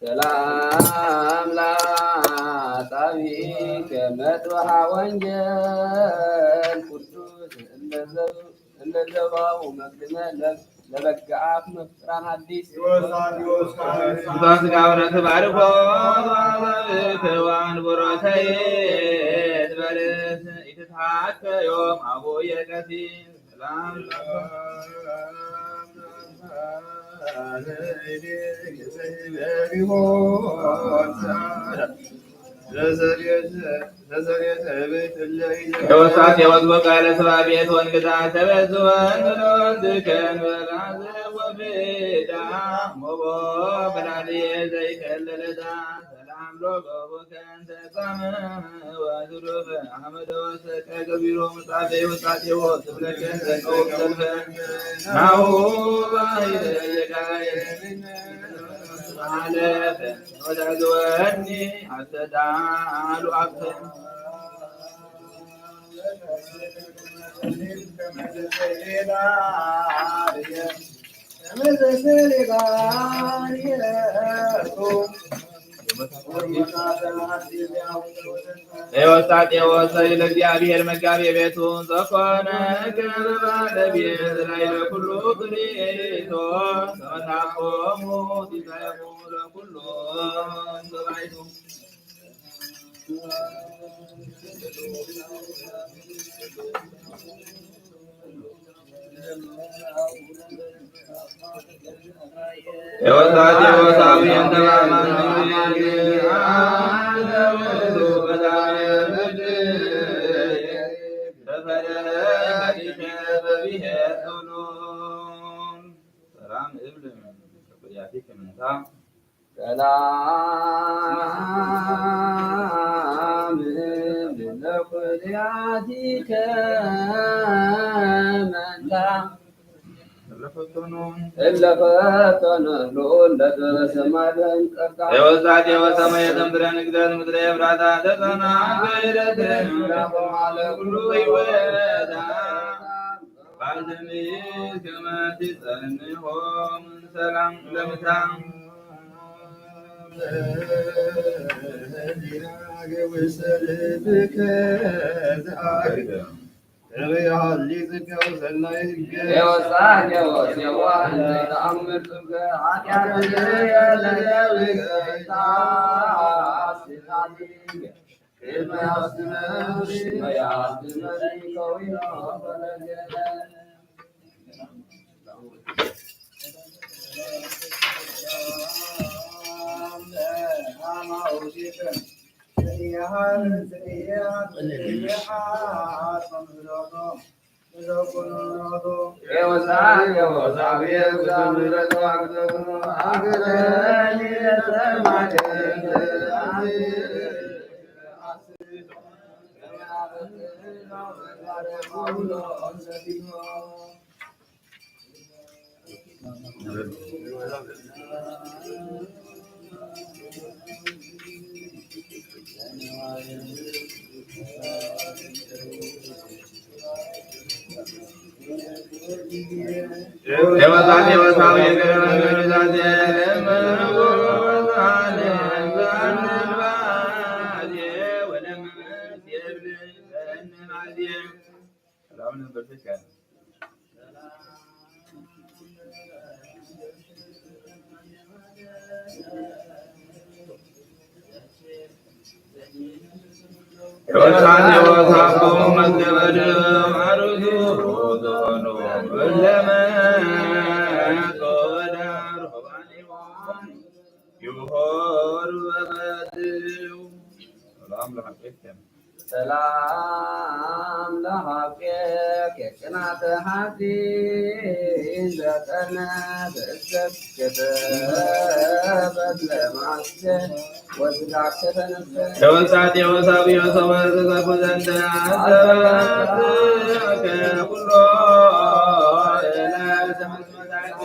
ሰላም ለአጣቢከ መጥበሃ ወንጌል ቅዱስ እንደዘባው መቅድመ ለበጋፍ መፍራን አዲስ ስጋውነት ባርኮ ዋን ቦሮተይት በርስ ኢትትሃከ ዮም አቡየ ቀሲስ ሰላም የወሳት የወዝቦ ቃለ ስባ ቤት ወንግዛ ተበዝወን ብሎንድከን በላዘ ወቤዳ ሞቦ በላል ዘይከለለዳ ሰላም ሎጎቦከን ተጻመ ወዝሩበ አመደ ወሰቀ ገቢሮ ምጣፌ ውጣቴዎ ትብለከን ዘቀውም ዘልፈ ናሁ ባይደ የጋየ ማለፈ ወዳግወኒ አስተዳሉ አክተን የወጣት የወሰይ ለእግዚአብሔር መጋቤ ቤቱ ዘኮነ ከባለቤት ላይ ለኩሉ ጥሪቶ ተመታቆሙ ዲዛይሙ ለኩሉ ሰባይቱ የወጣት የወሳዊ እንተማማን ሰላም ለኩልያቲከ መንታ የወዛት የወሰማይ የዘምድረ ንግደት ምድረ የብራታ ተጠና ገይረትን ራበማለ ሁሉ ይወዳ ባልደሜ ከመት ጸንሆም ሰላም ለምታ የወጣት የወሳው የገረመ የወጣት የወሳው መገበድ አሩዙ ሮዞኖ ለመ ቆዳር ሆባኒሆን ይሆር በበድው ሰላም ለሐቂቅም ሰላም ለሀቄቅ የቅናተ ሐዚን ዘጠነ ተእሰክተ በትለማስተ ወስዳከ ተነስተ የወሳት የወሳብ የወሰበር ተዘፉ ዘንድ አዘባት ከኩሎ ለተመስመታከ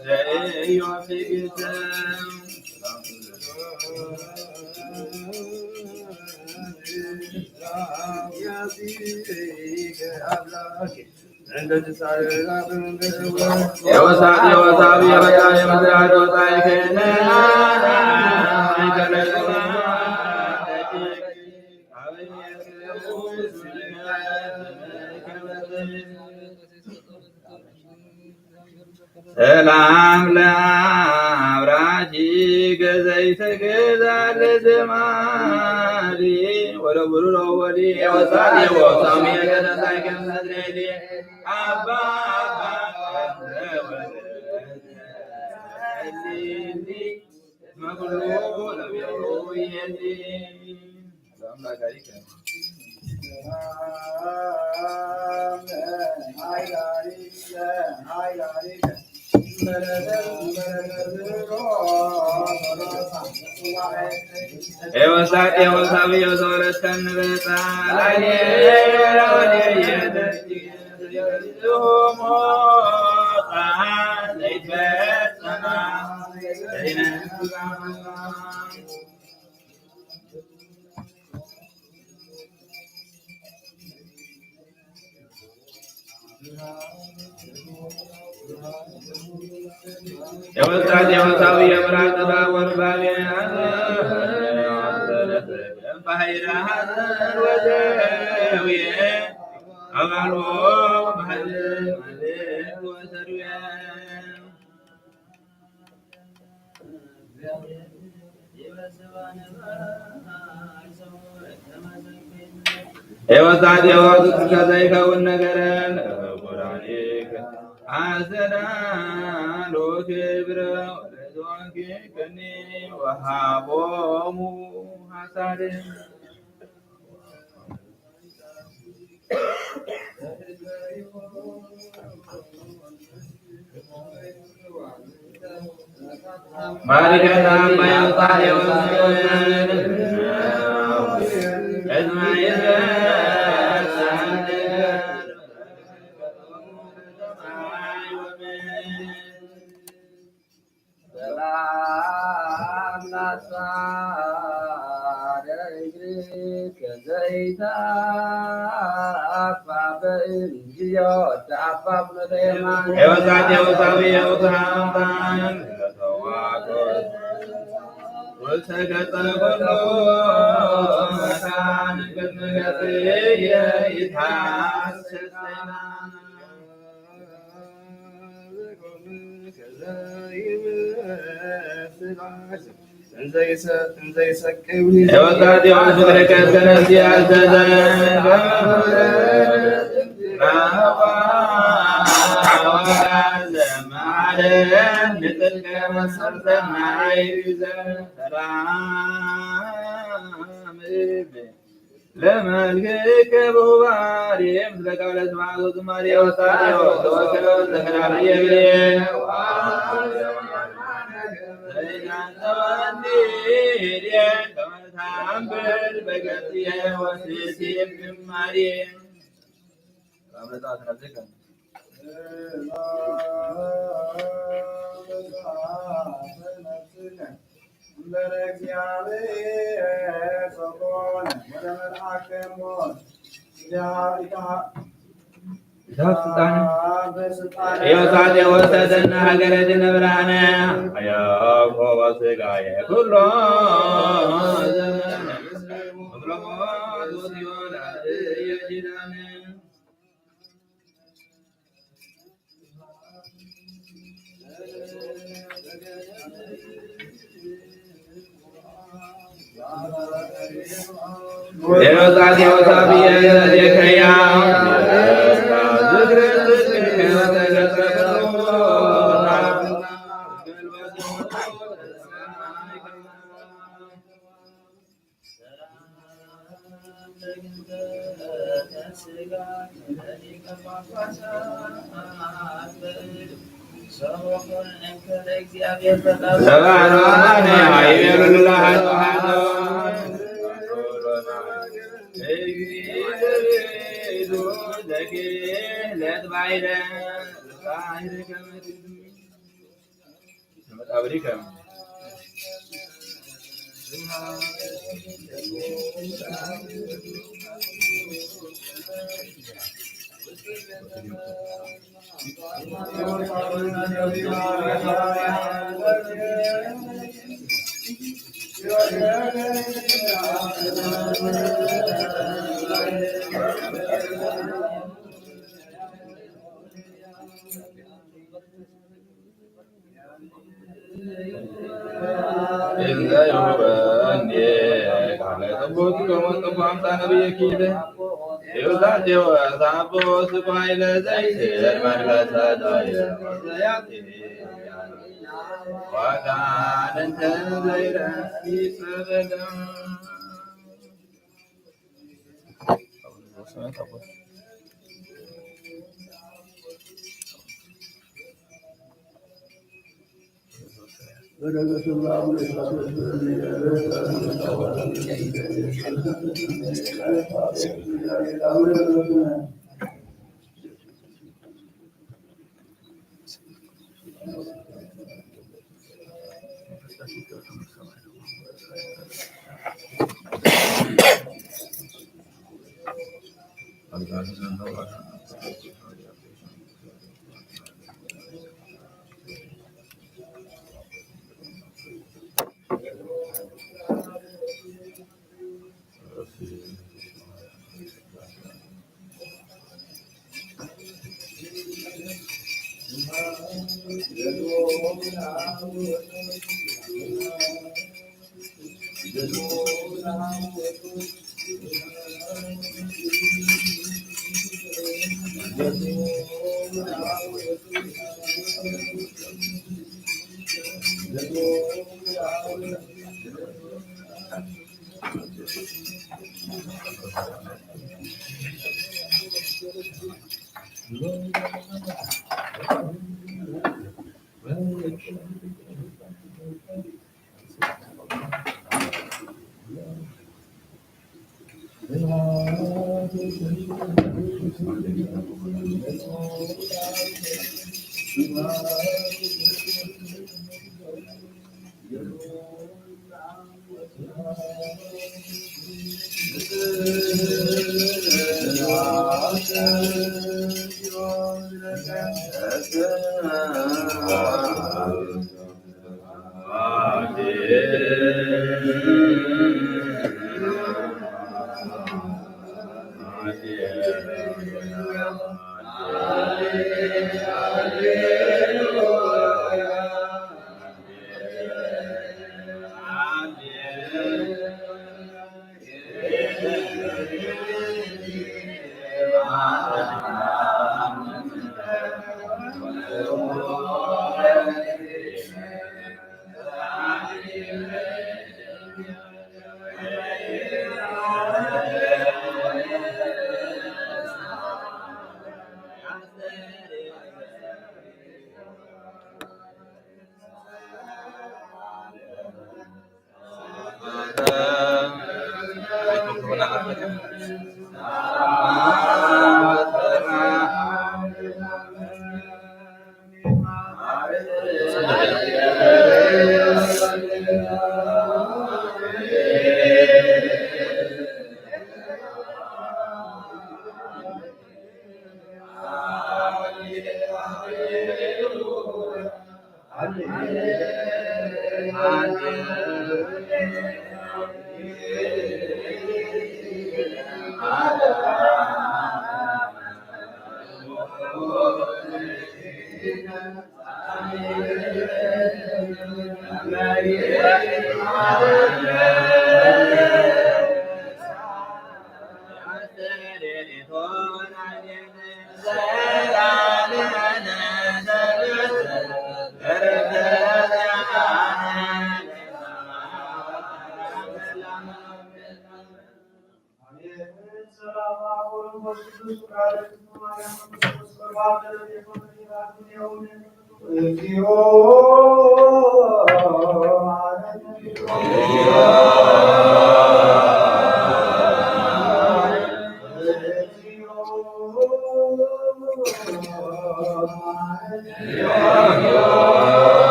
ዘኢዮፊት የወሳት የወሳብ የበታ የምድራት ወጣ ይከነ ሰላም ለአብራጂ ገዘይተ ገዛለ ዘማሪ ወደ ብሩሮ ወዲ የወሳት የወሳም የገዛይ ከመድረዲ አባ መግሎ ለቢሮ ይሄዲ የወሳት የወሳብ የወሰወረተን በጣ ላይ የወሳት የወሳብ የምራቅ ወርባቤ ባሕራሃት ወደውየ አባሎ ባህል ማለት ወሰዱየ የወሳት የወጡት ከዘይከውን ነገረን ቁራኔክ አዘዳሎ ክብረ ወለዞንኪ ከኒ ወሃቦሙ ሐሳድ ማሪከና ማያውጣ የወሰን እዝማይዘ ሰላም ላሳደግክ ዘይታ በእንጅዮ ተአፋፍ መተየማን የወሳት የወሳብ የወሳምታን ለተዋቆት ወሰገጠ ኮሎ መካን ገትገት የይታሰሰና የወሳት የወስ ፍቅርከት ከነስ ያዘዘን ዘማለን ንጥልቀ መሰርተ ማይዘ ሰላም ለመልክከ በባሪም ለቃለት ማዞ ዝማሬ የወሳት የወስ ተወክለው ተከራሪ የብሌ ከመታምብል በገጽየ ወስሲም ግማሬ የወሳት የወሰደና ሀገረ ድነ ብርሃነ ያዕቆብ ሥጋዬ ኩሎ ዘመነ ምክረሞት ወሲወላድ የኪዳነ የወሳት የወሳብ የዘከያ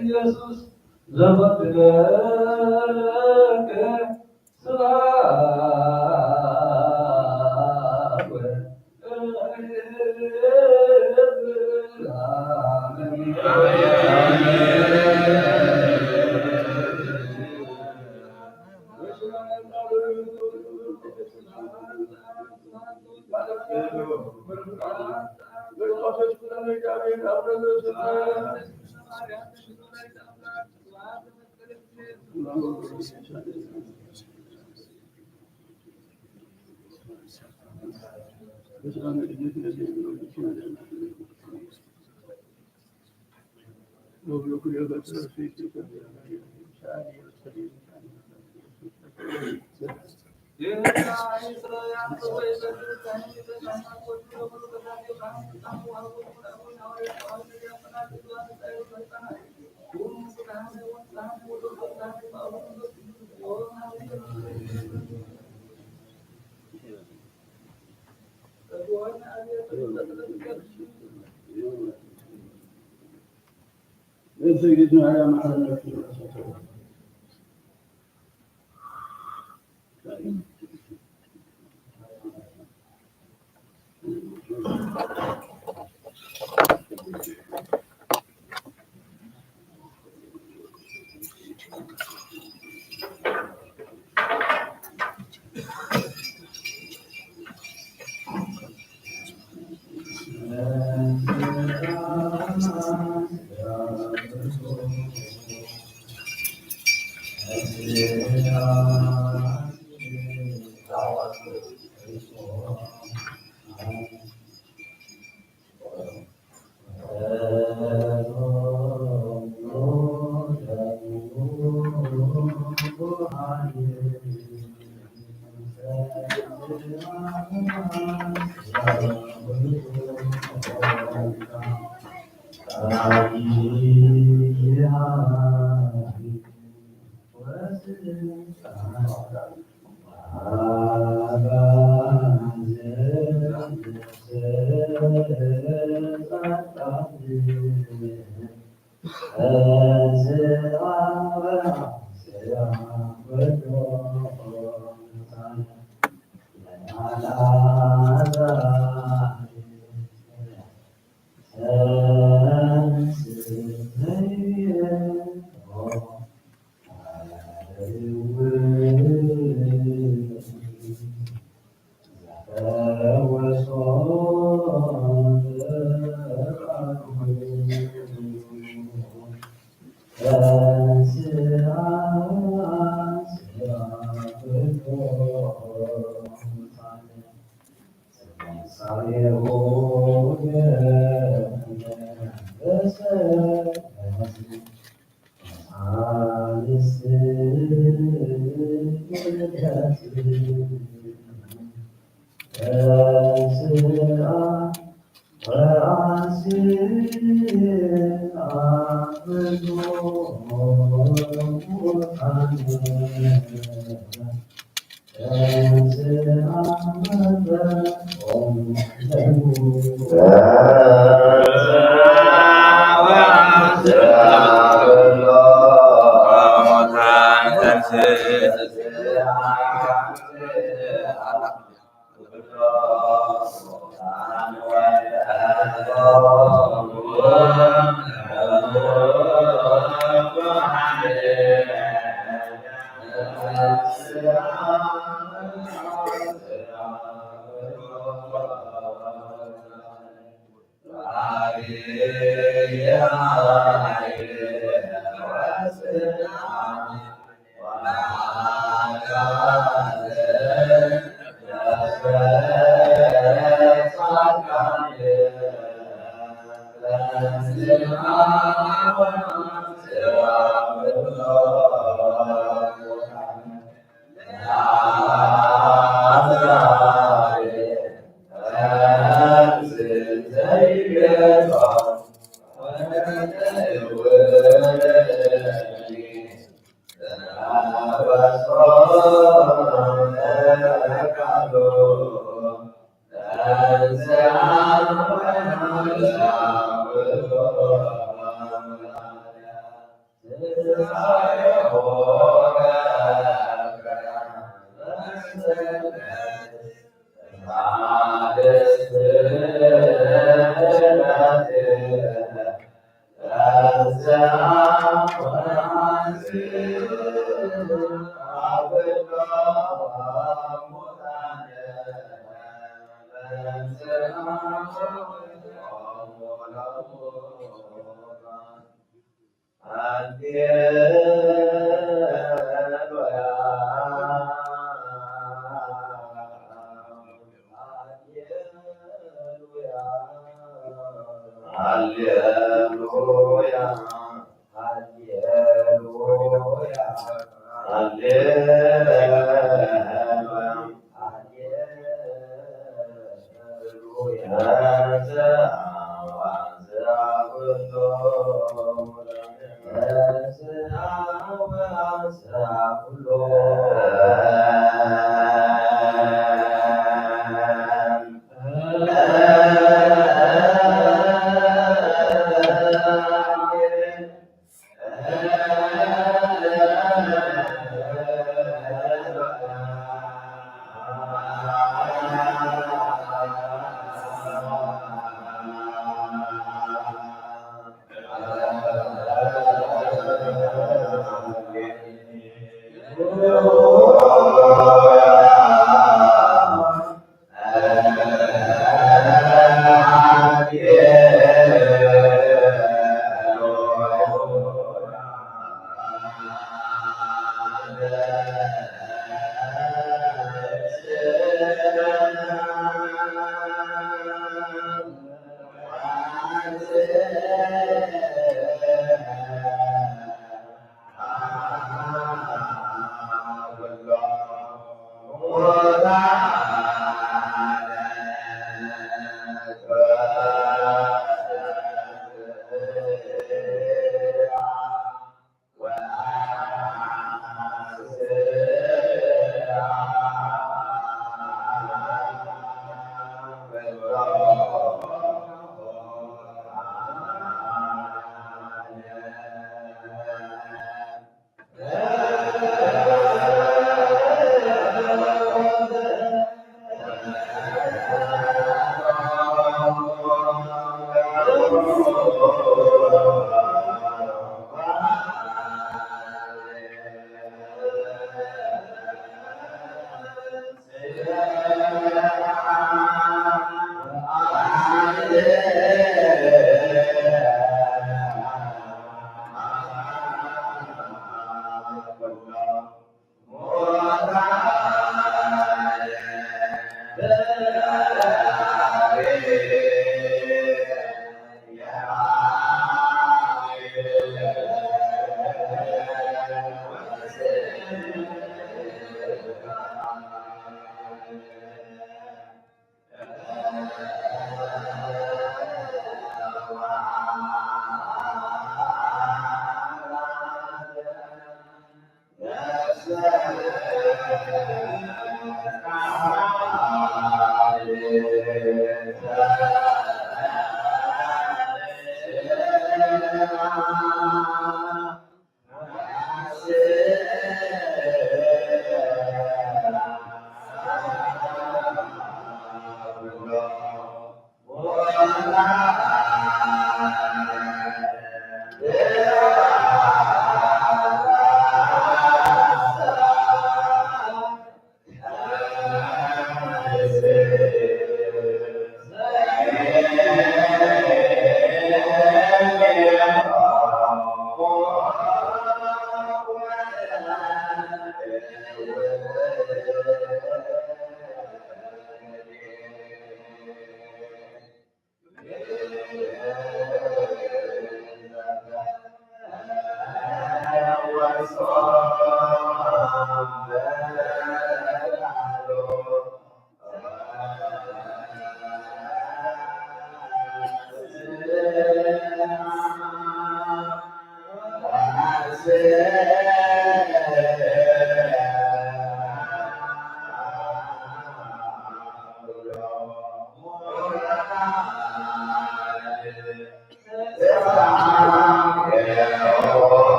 ኢየሱስ ዘመድከ ስብሐት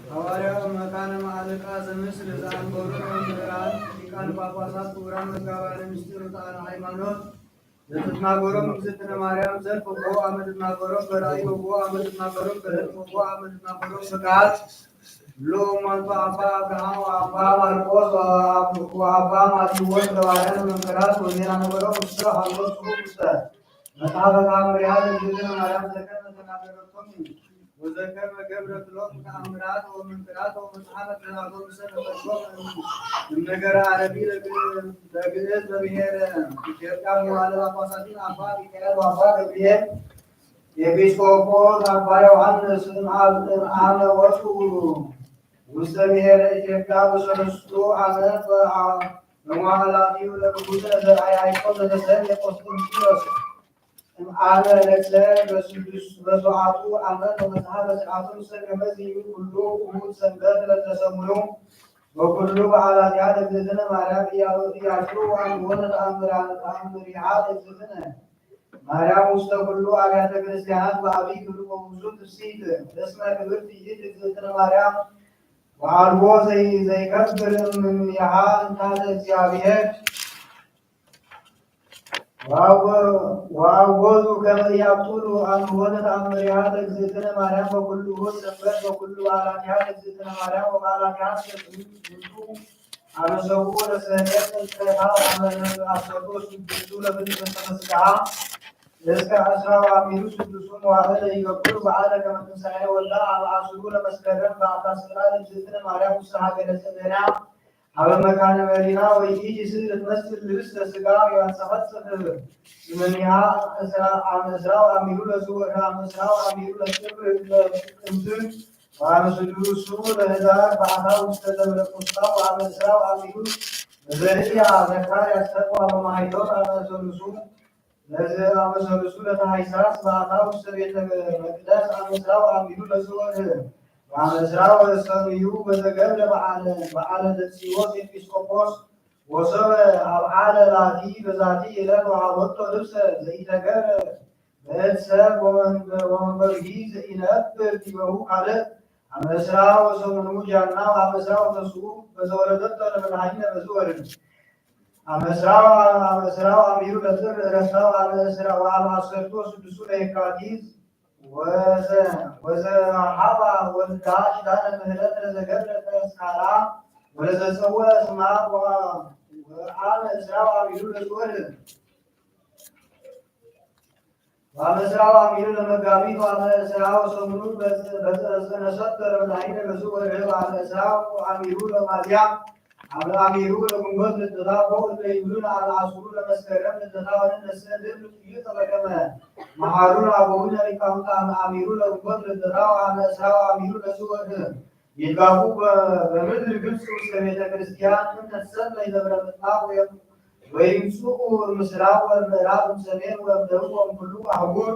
ሐዋርያው መካነ ማዕልቃ ዘምስል ዘአንበሩ መምህራን ሊቃነ ጳጳሳት ክቡራን መጋባነ ምስጢር ዕጣነ ሃይማኖት ዘትትናገሮም እግዝእትነ ማርያም ዘልፍ ወቦ አመ ትትናገሮም በራእይ ወቦ አመ ትትናገሮም በሕልም ወቦ አመ ትትናገሮም በገሃድ ሎማንቶ አባ አብርሃም ወአባ ማርቆስ ወአባ ማቴዎስ ሐዋርያነ መምህራት ወዜና ነገሮም ውስተ ሀሎት ጽሑፍ ውስተ መጽሐፈ ተአምሪሃ ለእግዝእትነ ማርያም ዘከመ ተናገረቶም ወዘከመ ገብረት ሎሙ ተአምራት ወመንክራት ወመጽሐፈ ተናገሩ ሰነፈቶም እምነገረ አረቢ ለግዕዝ በብሔረ ኢትዮጵያ መዋዕለ ጳጳሳትን አባ ሚካኤል ወአባ ገብርኤል ኤጲስቆጶስ አባ ዮሐንስ አመ ወፁ ውስተ ብሔረ ኢትዮጵያ በሰለስቱ ዓመት በመዋዕላቲሁ ለንጉሠ ዘርዓ ያዕቆብ ዘተሰምየ ቆስጠንጢኖስ አነ ለክለ በሰዓቱ ዓመት ወመጽሐፈ ሥርዓቱ ሰገመዝ ኩሉ እሙድ ሰንበት ለተሰሙኑ ወኩሉ በዓላቲሃ ለእግዝእትነ ማርያም ኢያሱ ወአንወነ ተአምሪሃ ለእግዝእትነ ማርያም ውስተ ኩሉ አብያተ ክርስቲያናት በአብይ ክብር ወብዙ ትፍሥሕት እስመ ክብርት ይእቲ እግዝእትነ ማርያም ወአልቦ ዘይከብር እምኔሃ እንታለ እግዚአብሔር ወአወዙ ከመ ያብጡሉ አንወነ ተአምሪሃ ለእግዝእትነ ማርያም በኩሉ ሰንበት በኩሉ በዓላቲሃ ለእግዝእትነ ማርያም ወበዓላቲሃ ስንቱ አመሰው ለሰንበት እንተታ አመሰሩ ስድስቱ ለብልተ መስቀሃ እስከ አስራ አሚሩ ስድስቱ መዋዕለ ይገብሩ በዓለ ከመ ትንሣኤ ወልዳ አስሩ ለመስከረም በአታስራ ለእግዝእትነ ማርያም ውስተ ሀገረ ጽጌና አበ መካነ መሪና ወይእቲ ስእለት መስል ልብስተ ሥጋ ያንጸፈጽፍ እምኔሃ አመስራው አሚሩ ለዝወር አመስራው አሚሩ ለጥር እንትን ወአመስዱሱ ለህዳር በዓታ ውስተ ደብረ ቁስጣ ወአመስራው አሚሩ ለዘርያ ዘካር ያስተቋ በማይዶት አመሰሉሱ ለታኅሳስ በዓታ ውስተ ቤተ መቅደስ አመስራው አሚሩ ለዝወር ወአመስራው ሰኑዩ በዘገብረ በዓለ ዘጺዮስ ኤጲስቆጶስ ወሰበ አብዓለ ላቲ በዛቲ ዕለት ወአወጦ ልብሰ ዘኢተገብረ በእድ ሰብ ወመንበርሂ ዘኢነብር ዲበሁ ካልእ አመስራው ሰሙኑ ጃና ወአመስራው ተስዑ በዘወረደቶ ለመድኃኒነ በዝወርድ አመስራው አሚሩ ለጥር ረሳው ወአማሰርቶ ስድስቱ ለየካቲት ወዘሃባ ወልዳ ኪዳነ ምህረት ለዘገብረ ተስካራ ወለዘጸውዐ ስማ ወአመስራው አሚሩ ለዝወርድ ወአመስራው አሚሩ ለመጋቢት ወአመስራው ሰሙኑ በዘነሰት ለመድኃኒነ በዝወርድ ወአመስራው አሚሩ ለማርያ አሚሩ ለግንቦት ልደታ በውእቱ ይብሉን አስሩ ለመስከረም ልደታ ወነሰ ልዩ ተበከመ መሐሩን አበውነ ሊቃውንት አሚሩ ለግንቦት ልደታ ወአመስራው አሚሩ ለዝወርድ ይጋቡ በምድር ግብፅ ውስጥ ቤተ ክርስቲያን ተሰለይ ደብረ ምጥማቅ ወይምጽኡ ምስራቅ ወምዕራብ ሰሜን ወደቡብ ወእምኩሉ አህጉር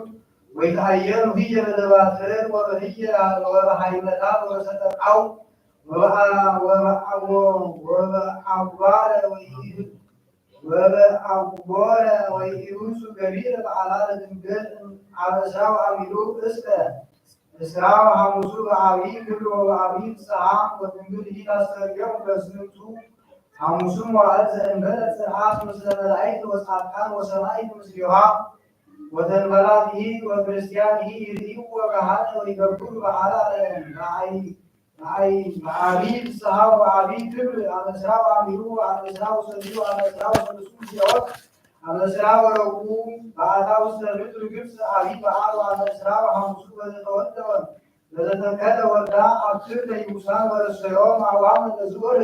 ወይተሃየኑ ህየ በዘባትር ወበህየ ወበሃይመታ ወበሰጠቃው ወበአጉቦረ ወኢዩሱ ገቢረ በዓላለ ድንግል አበሳው አሚሉ እስራው ሐሙሱ በአብይ ክብር ወበአብይ ፍስሐ ወድንግል ይታስተርየው በስንቱ ሐሙሱም ዋዕድ ዘእንበለ ጽርዓት ምስለ መላእክት ወጻድቃን ወሰማዕት ምስሌሃ ወተንበላትሂ ወክርስቲያንሂ ይርእዩ ወካህናት ወይገብሩ በዓላለ በአብይ ፍስሐ ወበአብይ ክብር አመስራው አሚሩ አመስራው ሰሉ አመስራው ሰልሱ ሲወት አመስራው ረቡዕ በዓታ ውስተ ምድር ግብፅ አብይ በዓል አመስራው ሐሙሱ በዘተከለ ወልዳ አብክር ለይቡሳን ወረሰዮም አዋም ለዝወር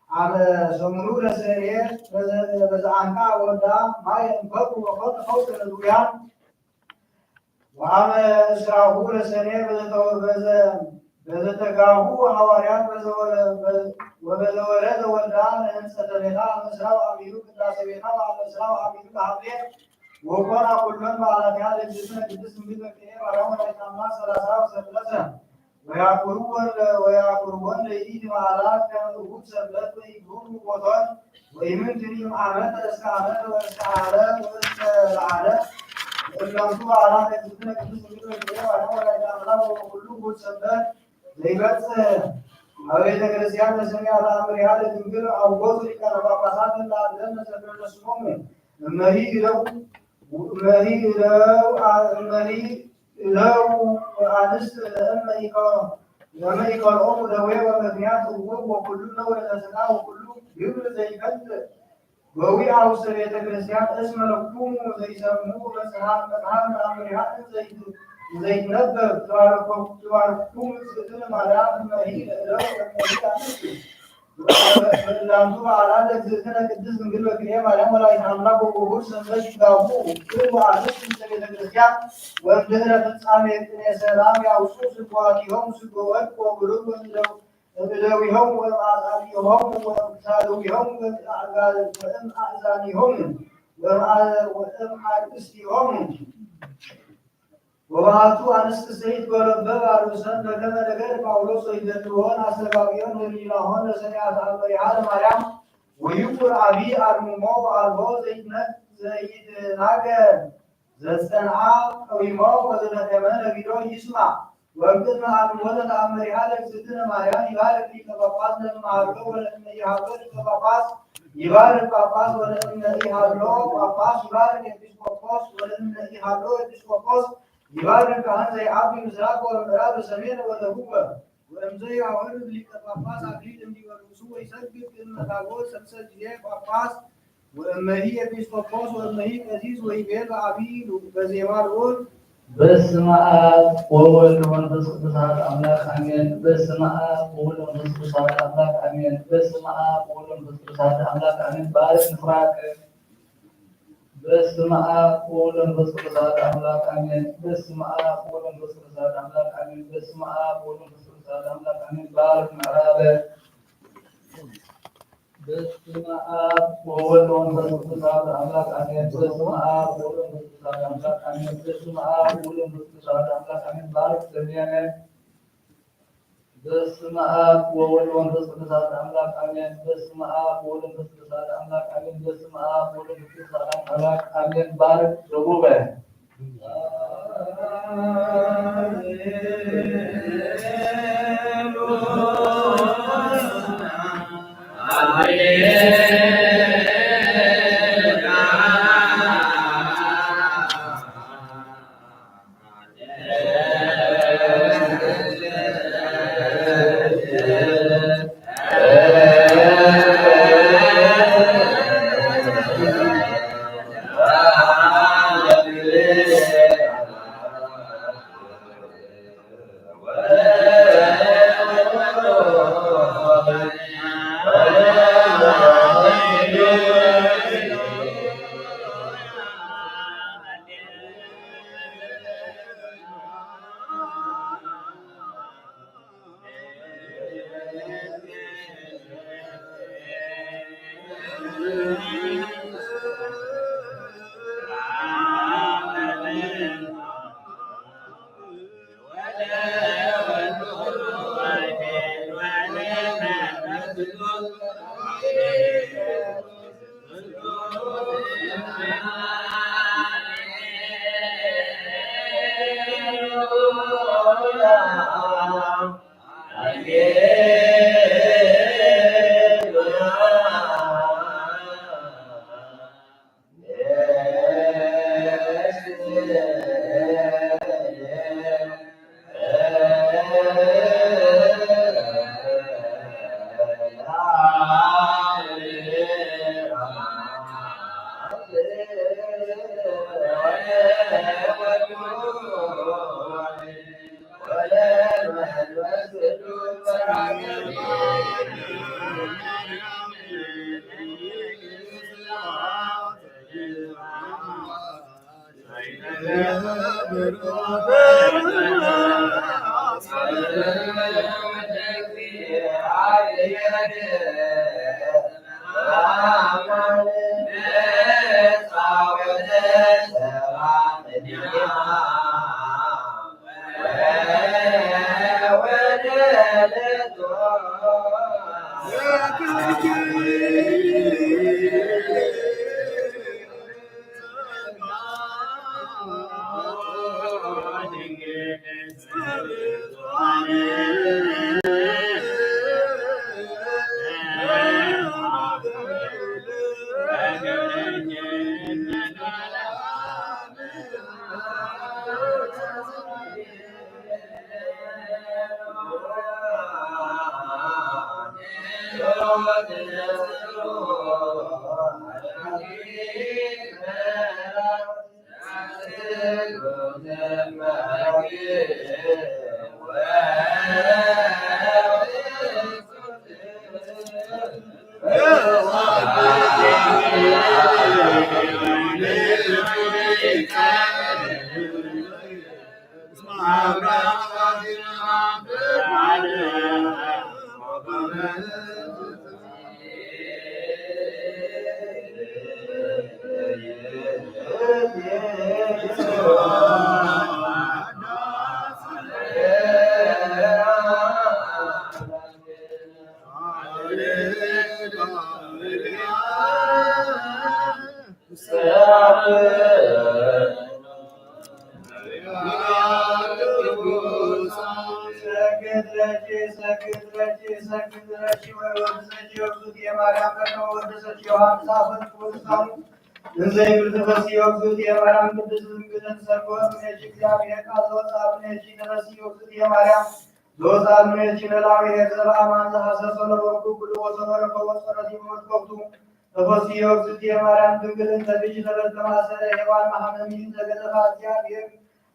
አመ ሰሙኑ ለሰኔ በዘአንቃ ወልዳ ማይ እንፈቁ ወፈቅ ፈውቅ ለዙያን ወአመ እስራሁ ለሰኔ በዘተጋቡ ሐዋርያት ወበዘወረደ ወልዳ ለህንጸተ ቤታ አመስራው አሚሉ ቅዳሴ ቤታ አመስራው አሚሉ ለሐብሌ ወኮና ኩሎን በዓላትያ ለእግዝእትነ ቅድስት ድንግል በክልኤ ማርያም ወላዲተ ሰላሳ ወሰለሰ ወያቁርቦን ለይእቲ በዓላት ከመ እሑድ ሰንበት ወይግቡሩ ቦቶን ወይምንትኒ ዓመተ እስከ ዓመተ ወእስከ ዓለም ወእስከ ለዓለም ወእላንቱ በዓላት ለእግዝእትነ ቅድስት ድንግል በክልኤ ማርያም ወላዲተ ወኩሉ እሑድ ሰንበት ዘይበጽሕ አብ ቤተ ክርስቲያን ለሰሚዐ ተአምሪሃ ለድንግል አውጎዙ ሊቃነ ጳጳሳት ለአብነት ዘክረ ስሞሙ እመሂ ለው አንስት ለመይቀርኦሙ ደዌ በምክንያት እውር ወኩሉ ነውረ ዘሥጋ ወኩሉ ግብር ዘይከል በዊአ ውስተ ቤተ ክርስቲያን እስመ ለኩሙ ዘይሰምዑ መጽሐፍ ተአምሪሃ ዘይትነበብ ተባረኩሙ እግዝእትነ ማርያም እመሂ ለው እመሂ አንስት በእላንቱ በዓላት ለእግዝእትነ ቅድስት ድንግል በክልኤ ማርያም ወላዲተ አምላክ ወእሑድ ሰንበት ይጋቡ ክብር አንስት ውስተ ቤተ ክርስቲያን ወእምድኅረ ፍጻሜ ቅኔ ሰላም ያውሱ ስብሐቲሆሙ ስግወ ወርቅ ወብሩር እደዊሆሙ ወእምአጻብዒሆሙ ወእምሳልዊሆሙ ወእምአእዛኒሆሙ ወእምአርእስቲሆሙ ወባቱ አንስት ሰይት በለበብ አርሰን በከመ ነገር ጳውሎስ ወይደልዎን አስተጋቢዮን ወሊላሆን ለሰሚዐ ተአምሪሃ ለማርያም ወይኩር አብይ አርምሞ አልቦ ዘይትናገር ዘጸንዓ ቀዊሞ ወዘተከመ ነቢሮ ይስማ ወእምቅድመ አቅሞተ ተአምሪሃ ለእግዝእትነ ማርያም ይባርክ ሊቀ ጳጳስ ለእምሃሎ ወለእመ ኢሃሎ ሊቀ ጳጳስ ይባርክ ጳጳስ ወለእመ ኢሃሎ ጳጳስ ይባርክ ኤጲስቆጶስ ወለእመ ኢሃሎ ኤጲስቆጶስ ይባርክ ካህን ዘይዐቢ ምስራቅ ወምዕራብ ሰሜን ወደቡብ ወእምዘያወርድ ሊቀ ጳጳስ አክሊል እንዲወርሱ ወይሰግድ ቅድመ ታቦት ሰልሰ ጊዜ ጳጳስ ወእመሂ ኤጲስቆጶስ ወእመሂ ቀሲስ ወይቤል በዐቢይ በዜማ ልዑል በስመ አብ ወወልድ ወመንፈስ ቅዱስ አሐዱ አምላክ አሜን። በስመ አብ ወወልድ ወመንፈስ ቅዱስ አሐዱ አምላክ አሜን። በስመ አብ ወወልድ ወመንፈስ ቅዱስ አሐዱ አምላክ አሜን። ባርክ ንፍራከ በስመ አብ ወወልድ ወመንፈስ ቅዱስ አሐዱ አምላክ አሜን። በስመ አብ ወወልድ ወመንፈስ ቅዱስ አሐዱ አምላክ አሜን። በስመ አብ ወወልድ ወመንፈስ ቅዱስ አሐዱ አምላክ አሜን። ባርክ ምዕራበ በስመ አብ ወወልድ ወመንፈስ ቅዱስ አሐዱ አምላክ አሜን። በስመ አብ ወወልድ ወመንፈስ ቅዱስ አሐዱ አምላክ አሜን። በስመ አብ ወወልድ ወመንፈስ ቅዱስ አሐዱ አምላክ አሜን። ባርክ ሰሜነ በስመ አብ ወወልድ ወመንፈስ ቅዱስ አሐዱ አምላክ አሜን። በስመ አብ ወወልድ ወመንፈስ ቅዱስ አሐዱ አምላክ አሜን። በስመ አብ ወወልድ ወመንፈስ ቅዱስ አሐዱ አምላክ አሜን። ባርክ ደቡበ Hallelujah.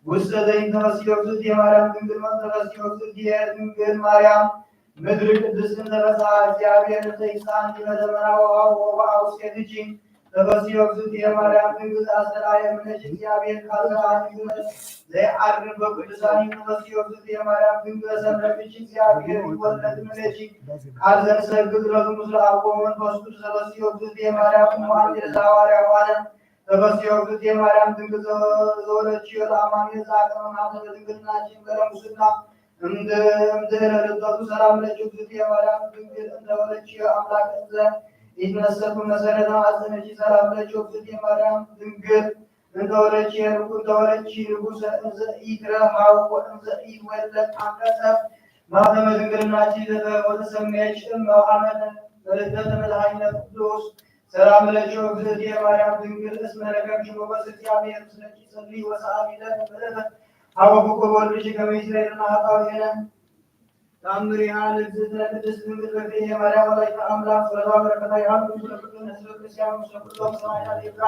ውስተ ዘይንተመስዮ እግዝእትየ ማርያም ድንግል መንተመስዮ እግዝእትየ ድንግል ማርያም ምድር ቅድስት እንተበጽሐ እግዚአብሔር ዘይሳን በዘመና ወወአ ውስቴትኪ ተመስዮ እግዝእትየ ማርያም ድንግል አስተርአየ እምኔኪ እግዚአብሔር ካልዘአን ዘይዐርግ በቅዱሳን ተመስዮ እግዝእትየ ማርያም ድንግል ሰምረኪ እግዚአብሔር ይወለድ እምኔኪ ቃል ዘንሰግድ ለክሙ ምስለ አብ ወመንፈስ ቅዱስ ተመስዮ እግዝእትየ ማርያም እሙ አንዲት ሐዋርያ ዋለ ተመስዮ እግዝእትየ ማርያም ድንግል ዘወለድኪዮ ለአማኑኤል ዘአቅረበ ማኅተመ ድንግልናኪ በለሙስና እምድኅረ ርደቱ ሰላም ለኪ እግዝእትየ ማርያም ድንግል እንተ ወለድኪዮ አምላከ እንዘ ይትነሰቱ መሰረተ ማኅፀንኪ ሰላም ለኪ እግዝእትየ ማርያም ድንግል እንተ ወለድኪ ንጉሠ እንዘ ኢትረኃው ወእንዘ ኢይትወለድ አንቀጸ ማኅተመ ድንግልናኪ ወተሰመየኪ እመ ወአመነ በልደተ መድኃኒነ ቅዱስ ሰላም ለኪ እግዝእትየ ማርያም ድንግል እስመ ረከብኪ ሞገሰ እግዚአብሔር ምስለኪ ጸልዪ ወሰአሊ ለነ ምሕረተ ሀበ ፍቁር ወልድኪ ከመ ይስረይለነ ኃጣውኢነ ተአምሪሃ ለእግዝእትነ ቅድስት ድንግል በክልኤ ማርያም ወላዲተ አምላክ ጸሎታ በረከታ ይሃሉ ምስለ ኩልነ ሕዝበ ክርስቲያን ምስለ ኩሎም ሰማዕታት ይብራ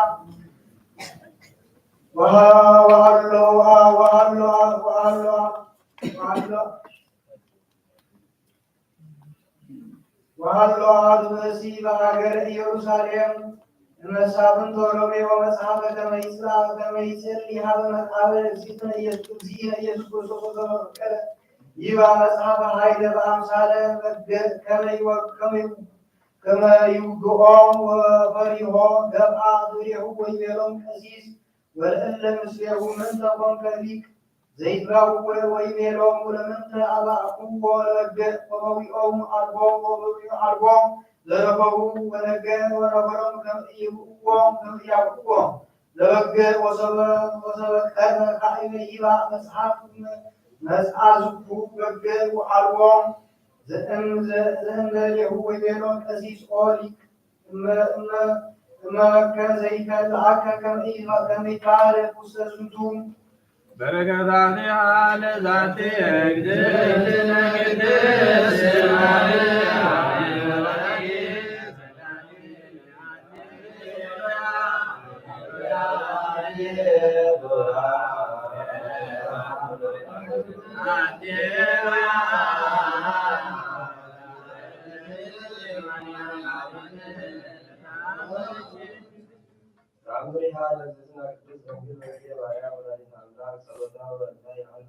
ወሀሎ አሐዱ ብእሲ በሀገረ ኢየሩሳሌም እመሳፍንት ወሮሜ ወመጽሐፈ ከመ ይጸልይ ሀበ መቃብር እግዚእነ ኢየሱስ ክርስቶስ ወተመስቀለ ይባ መጽሐፈ ኃይለ በአምሳለ ከመ ይውግኦም ወፈሪሆ ገብአ ዙሬሁ ወይቤሎም ቀሲስ ወለእለ ምስሌሁ ምንተ ኮንከ ሊቅ ዘይትባው ወይቤሎም ለምንተ አባእኩዎ ለበግዕ ወመዊኦም አልቦም ዘረከቡ ወነገ ወነበሮም ከመ ይብእዎም ከመ ያብእዎም ለበግዕ ወሰበ ቀርነ ካዕበ ይባ መጽሐፍ መጽአዝኩ በግዕ ወአልቦም ዘእንበሌሁ ወይቤሎም ቀሲስ ኦ ሊቅ እመከ ዘይከልአከ ከመ ይትባረክ ውስተ ዝንቱ በረከታቲሃ ለዛቲ እግዝእትነ ቅድስት ማርያም ተአምሪሃ ለእግዝእትነ ቅድስት ድንግል በክልኤ ማርያም ወላዲተ አምላክ አምላክ ጸሎታ ወረዳ የአንዱ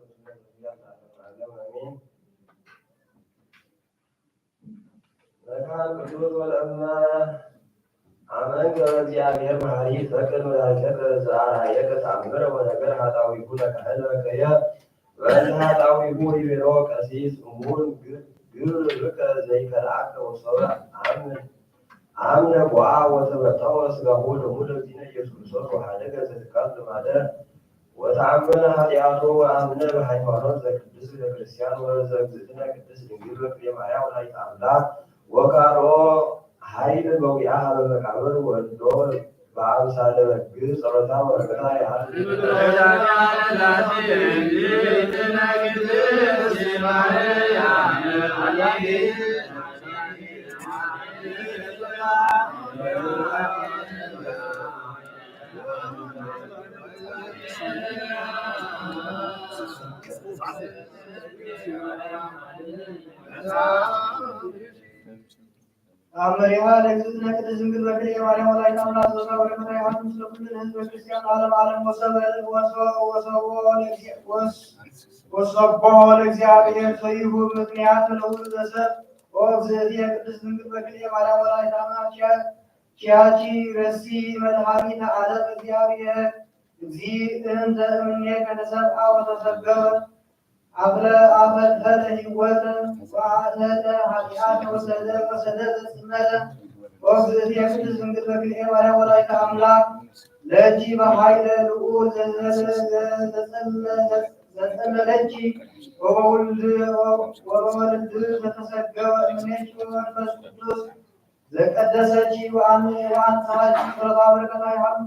መካን ቅዱስ ወለእመ አመንከ እግዚአብሔር መሐሪ ፈቅድ ወዳጨቅ ዘአርአየከ ተአምረ ወነገር ኃጣውኢሁ ለካህልከየ በእንተ ኃጣውኢሁ ይቤሎ ቀሲስ እሙን ግብርከ ዘይከልአከ ወሰብአ አምነ ጓአ ወተመጠወ ሥጋሁ ወደሙ ለእግዚእነ ኢየሱስ ክርስቶስ ወኀደገ ዘትካት ልማደ ወተአመነ ኃጢአቶ ወአምነ በሃይማኖት ዘቅድስት ቤተክርስቲያን ወዘእግዝእትነ ቅድስት ድንግል በክልኤ ማርያም ወላዲተ አምላክ ወቃሎ ኃይል በዊአሃ በመቃብር ወልዶ በአምሳለ በግ ጸሎታ ወረከታ ያህል አመሪሃ ለእግዝእትነ ቅድስት ድንግል በክልኤ ማርያም ወላዲተ አምላክ ወበረከታ ያህል ምስለ ኩልነ ሕዝበ ክርስቲያን ዓለም ዓለም ወሰብሖ ለእግዚአብሔር ዘይሁ ምክንያት ለሁሉ ዘሰብ ወእግዝእትየ ቅድስት ድንግል በክልኤ ማርያም ወላዲተ አምላክ ኪያቺ ረሲ መድኃኒተ ዓለም እግዚአብሔር እግዚእንተ እምኔከ ተሰብአ ወተሰገወ አፈተለ ሕይወተ ወአተተ ኃጢአተ ወሰደደ ጽመተ ወእግዝእትየ ቅድስት ድንግል በክልኤ ማርያም ወላዲተ አምላክ ለእጅ በኃይለ ልዑል ዘጸለለች ወበወልድ ዘተሰገወ እምኔኪ በመንፈስ ቅዱስ ዘቀደሰች ወአንጽሐች ጸሎታ በረከታ ያህል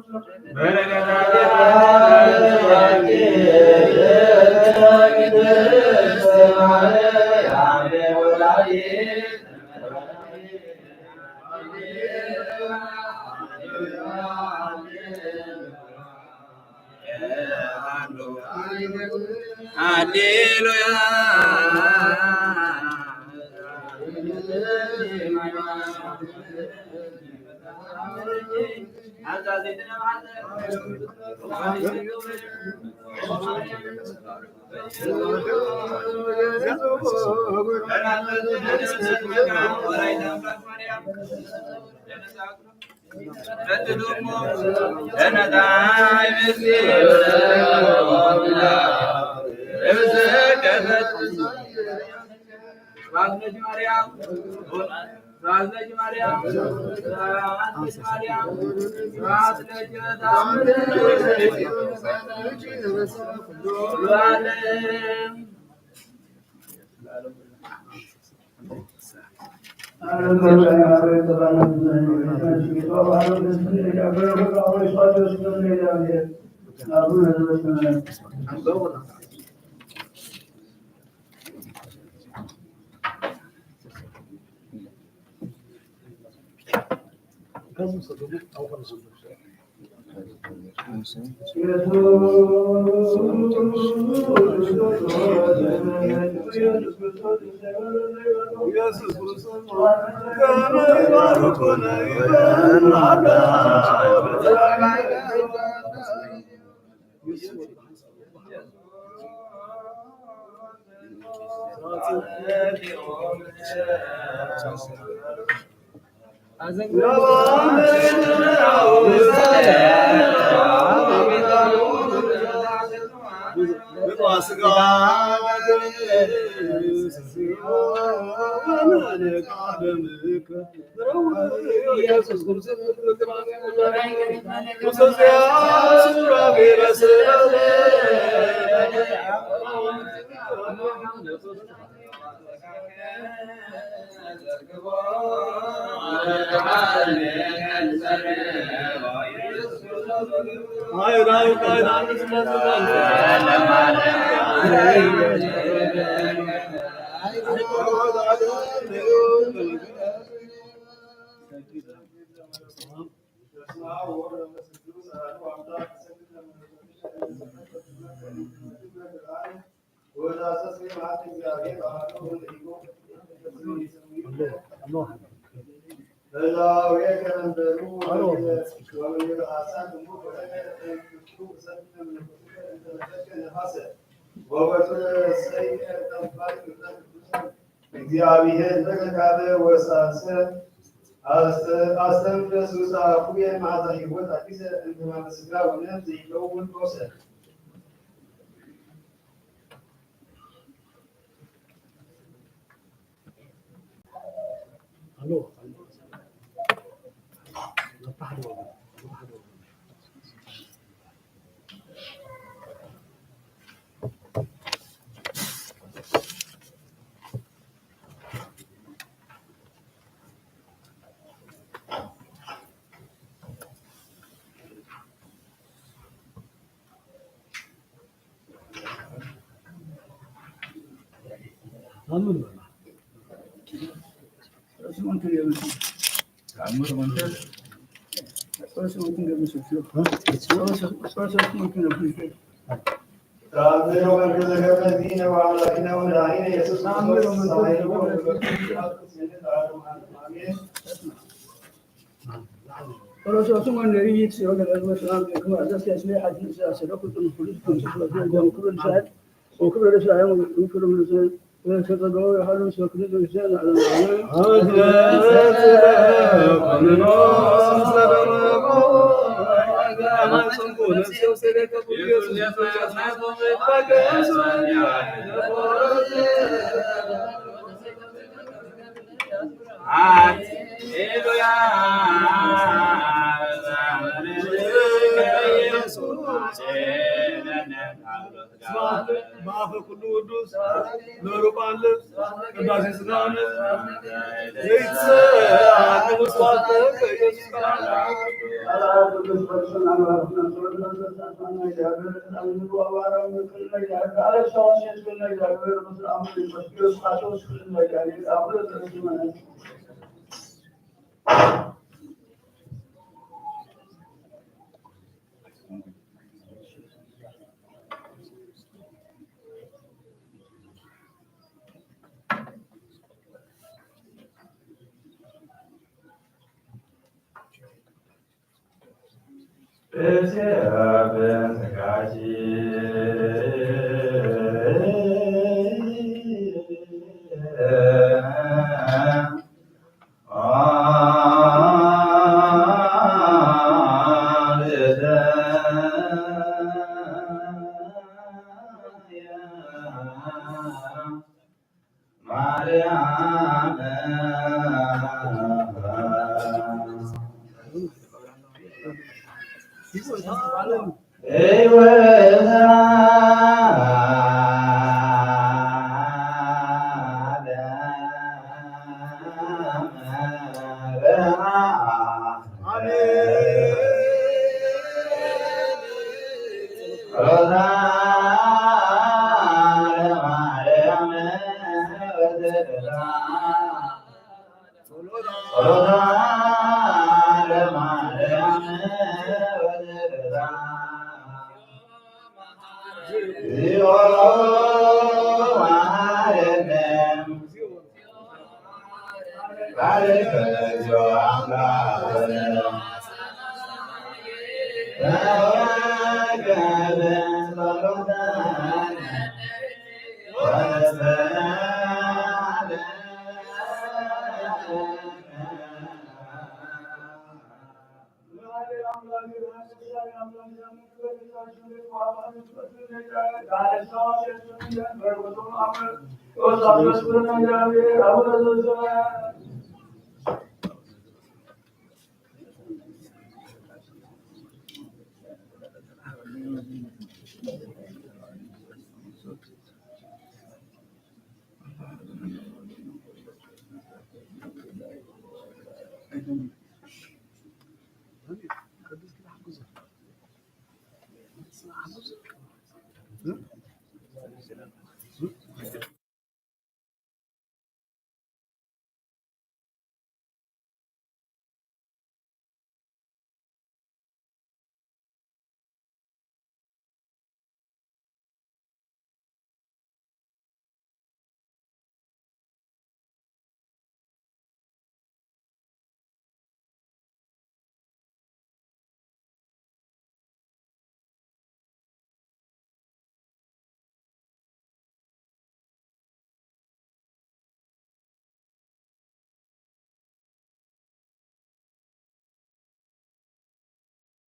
ሃሌሉያ በዛው የከረንደሩ እግዚአብሔር በተካለ ወሳሰ አስተንፈሱ ጻፉ የማታ ህይወት አዲስ እንተማመስጋ ወነም ዘይለውን ወሰድ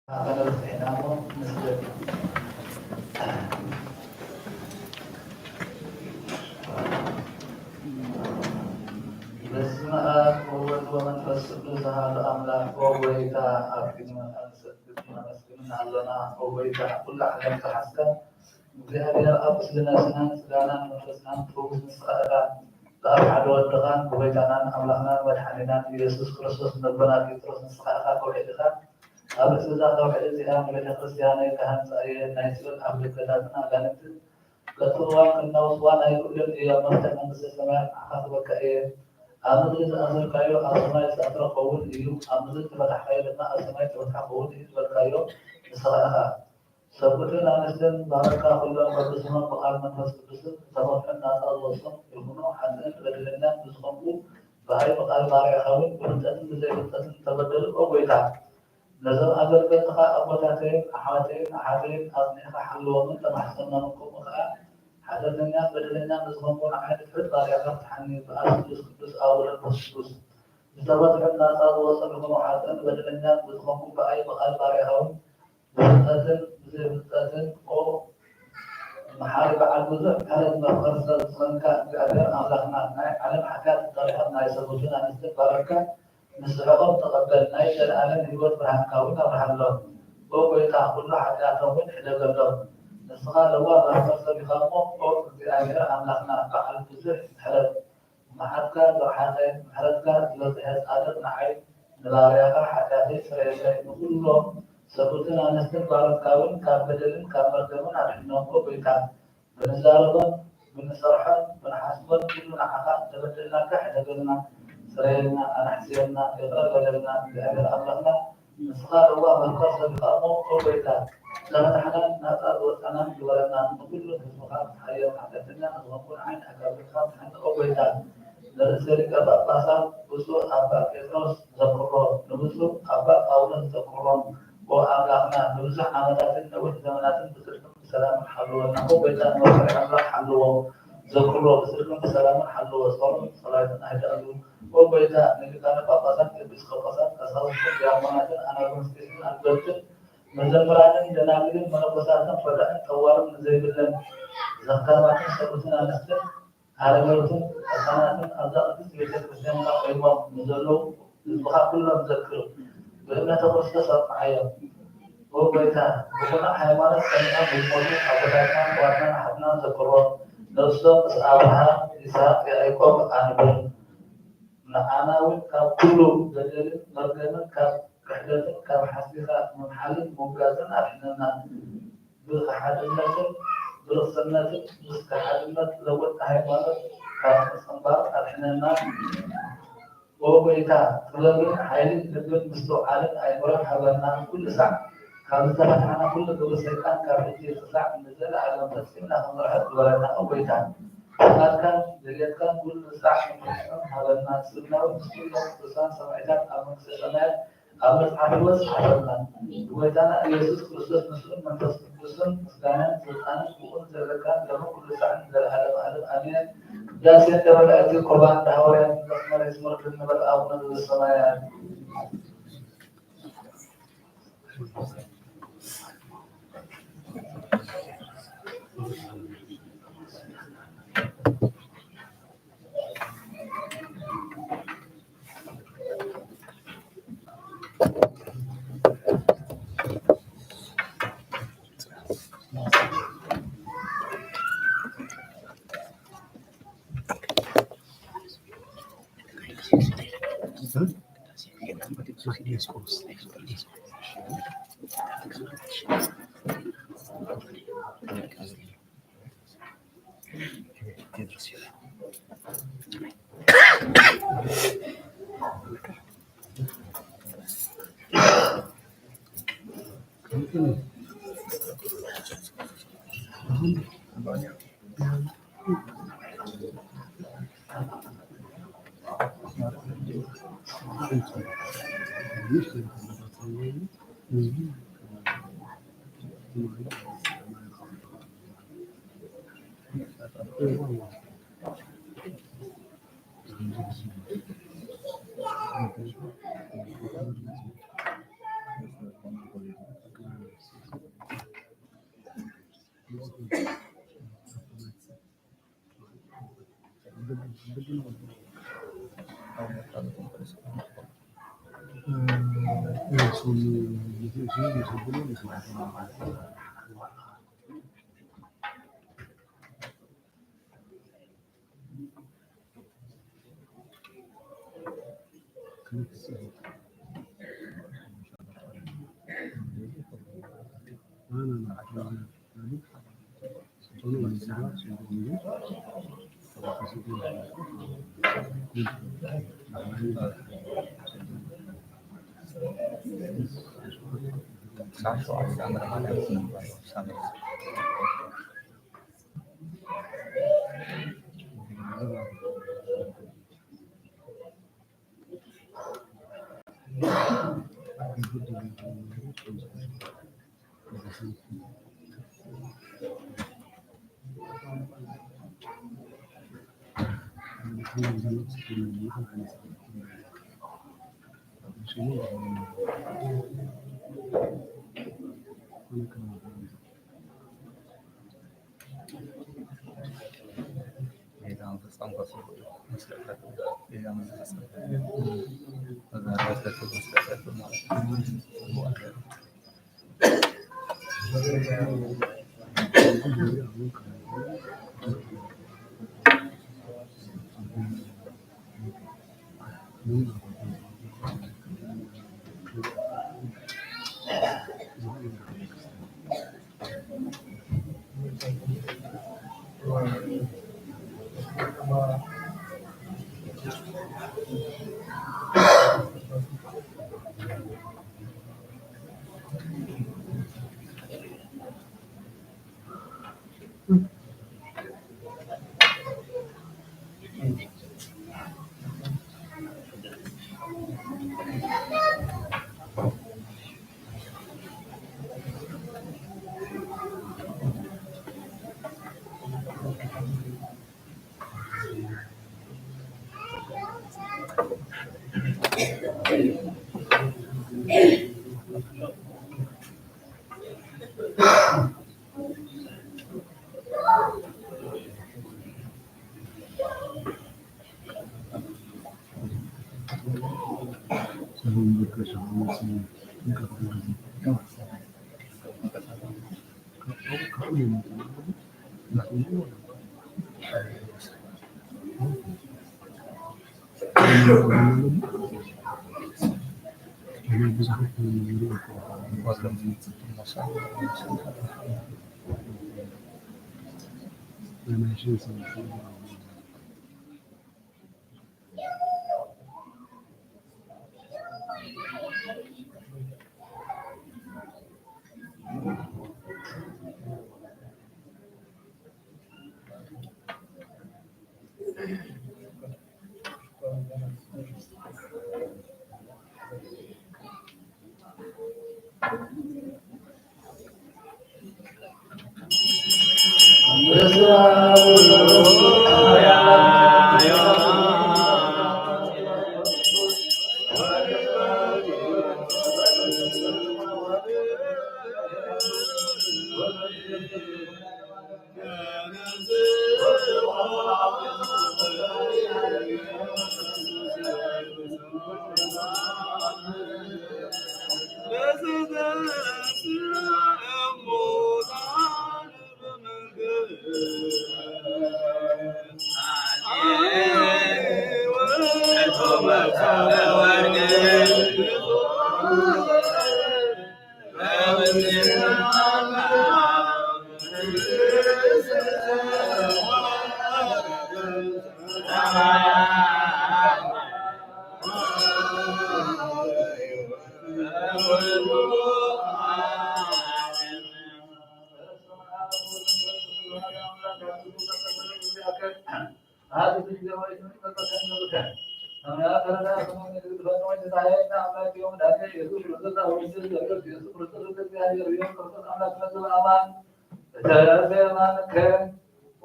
أنا احنا مثل بسم الله وولد ومنفس ቅዱስ አሐዱ አምላክ ወወይታ አፍኪነ አንሰግድና አለና ወወይታ ኩሉ ዓለም ተሐስከ እግዚአብሔር ኣብ ምስልና ስናን ስጋናን መንፈስናን ትውስ ንስኻእካ ብኣብ ወድኻን ወይታናን ኣምላኽናን መድሓኒናን ኢየሱስ ክርስቶስ ነቦና ጴጥሮስ ንስኻእካ ከውሒድኻ ኣብ እዛ ከውሒድ እዚኣ ንቤተ ክርስቲያነይ ካህንፃየ ናይ ፅዮን ኣብ ደገታትን ኣጋንንትን ከጥዋን ክናውስዋን ኣይክእልን እያ መፍትሒ መንግስቲ ሰማያት ዓኻትበካ እየ ኣብ ምድሪ ዝኣዘርካዮ ኣብ ሰማይ ዝኣትረኸውን እዩ ኣብ ምድሪ ትበታሕካዮ ድማ ኣብ ሰማይ ትበታሕኸውን እዩ ዝበልካዮ ንስኻ ኢኻ ሰብኡትን ኣንስትን ባረካ ኩሎም በብስሞም ብቓል መንፈስ ቅዱስን ዝተመርሑን ናፃ ዝወፅኦም ይኹኑ ሓዝን በደለኛን ብዝኾንኩ ብሃይ ብቓል ባርዕኻ እውን ብፍልጠትን ብዘይፍልጠትን ተበደሉ ጎይታ ነዞም ኣገልገልትኻ ኣቦታተይን ኣሕዋተይን ኣሓተይን ኣፅኒዕኻ ሓልዎምን ተማሕሰናምኩም ከዓ ሓደተኛን በደለኛን ብዝኾንኩ ንዓይ ፍሕጥ ባርዕኻ ትሓኒ በኣል ቅዱስ ቅዱስ ኣቡነ ክርስቶስ ዝተበትሑን ናፃ ዝወፅኦም ይኹኑ ሓጥን በደለኛን ብዝኾንኩ ብኣይ ብቓል ባርዕኻ እውን ብፍልጠትን ብዘይፍልጠትን መሓሪ በዓል ብዙሕ ዓለም መፍቀር ዝኮንካ እግዚአብሔር ኣምላኽና ናይ ዓለም ሓትያት ተሪሖም ናይ ሰብኡትን ኣንስትን ባረካ ንስሕቆም ተቐበል ናይ ዘለኣለም ሂወት ብርሃንካ እውን ኣብርሃሎም ጎይታ ኩሉ ሓትያቶም እውን ሕደገሎም ንስኻ ለዋ መርመር ሰቢኻ እሞ እግዚአብሔር ኣምላኽና በዓል ብዙሕ ምሕረት መዓትካ ዝረሓቀ ምሕረትካ ዝበዝሐ ፃድቅ ንዓይ ንባርያካ ሓትያተይ ስረየለይ ንኩሎም ሰብኡትን ኣንስትን ባረካ እውን ካብ በደልን ካብ መርገምን ኣድሕኖም ጎይታ ብንዛረቦም ብንሰርሖን ብንሓስቦን ኩሉ ንዓኻ ተበደልናካ ሕደገልና ስረየልና ኣናሕስየልና ይቕረ በለልና እግዚአብሔር ኣምላኽና ንስኻ ለዋ መርመር ሰቢኻ እሞ ጎይታ ዘበታሕናን ናፃ ዝወፃናን ዝበለናን ንኩሉ ህዝብኻ ሓየር ሓተተኛ ንዝኾንኩን ዓይን ኣጋብልካ ትሓንቆ ጎይታ ንርእሰ ሊቀ ጳጳሳት ብፁዕ ኣባ ጴጥሮስ ዘክሮ ንብፁዕ ኣባ ጳውሎስ ዘክሮም ኣምላኽና ንብዙሕ ዓመታትን ነዊሕ ዘመናትን ብፅድቅን ብሰላምን ሓልወና ጎይታ ንወርሒ ኣምላኽ ሓልዎ ዘክሮ ብፅድቅን ብሰላምን ሓልዎ ጾርን ሰላይትን ኣይደኣሉ ጎይታ ንሊቃነ ጳጳሳት ኤጲስቆጶሳት ቀሳውስትን ዲያቆናትን ኣናጉንስጢስን ኣንበብትን መዘምራንን ደናግልን መነኮሳትን ፈዳእን ጠዋርን ንዘይብለን ዘካባትን ሰብኡትን ኣንስትን ሃረመርትን ህፃናትን ኣብዛ ቅድስት ቤተክርስትያንካ ቆይሞም ንዘለዉ ህዝብኻ ኩሎም ዘክር በእምነተ ክርስቶስ ኣፅንዓዮም ጎይታ ብኩናዕ ሃይማኖት ፀኒዖም ዝሞቱ ኣቦታትናን ዋርናን ሓፍናን ዘክሮም ነብሶም ምስ ኣብርሃም ይስሐቅ ያዕቆብ ኣንብር ንዓና እውን ካብ ኩሉ በደልን መርገምን ካብ ክሕደትን ካብ ሓሲኻ ምምሓልን ምውጋዝን ኣድሕነና ብሓድነትን ብርክስነትን ምስ ሓድነት ዘወድቅ ሃይማኖት ካብ ምፅንባር ኣድሕነና ጎይታ ጥበብን ሓይልን ልብን ምስትውዓልን ኣእምሮን ሃበና ኩሉ ሳዕ ካብ ዝተፈትሐና ኩሉ ግብሪ ሰይጣን ካብ ሕጂ ክሳዕ ንዘለዓለም ፈፂምና ክንርሕቅ ዝበለና ጎይታ ፍቃድካን ድልየትካን ኩሉ ሳዕ ንፍፅም ሃበና ስብናዊ ምስሉሎም ቅዱሳን ሰማዕታት ኣብ መንግስተ ሰማያት ኣብ መፅሓፍ ሂወት ሓበና ጎይታና ኢየሱስ ክርስቶስ ምስሉን መንፈስ ቅዱስን ምስጋናን ስልጣንን ብኡን ዘለካን ሎሚ ኩሉ ሳዕን ዘለዓለም ዓለም ኣሜን ዳሴ ተበላእቲ ቁርባን ዳሃውያን መስመር ይስምርት ንበል ኣቡነ ዘበሰማያት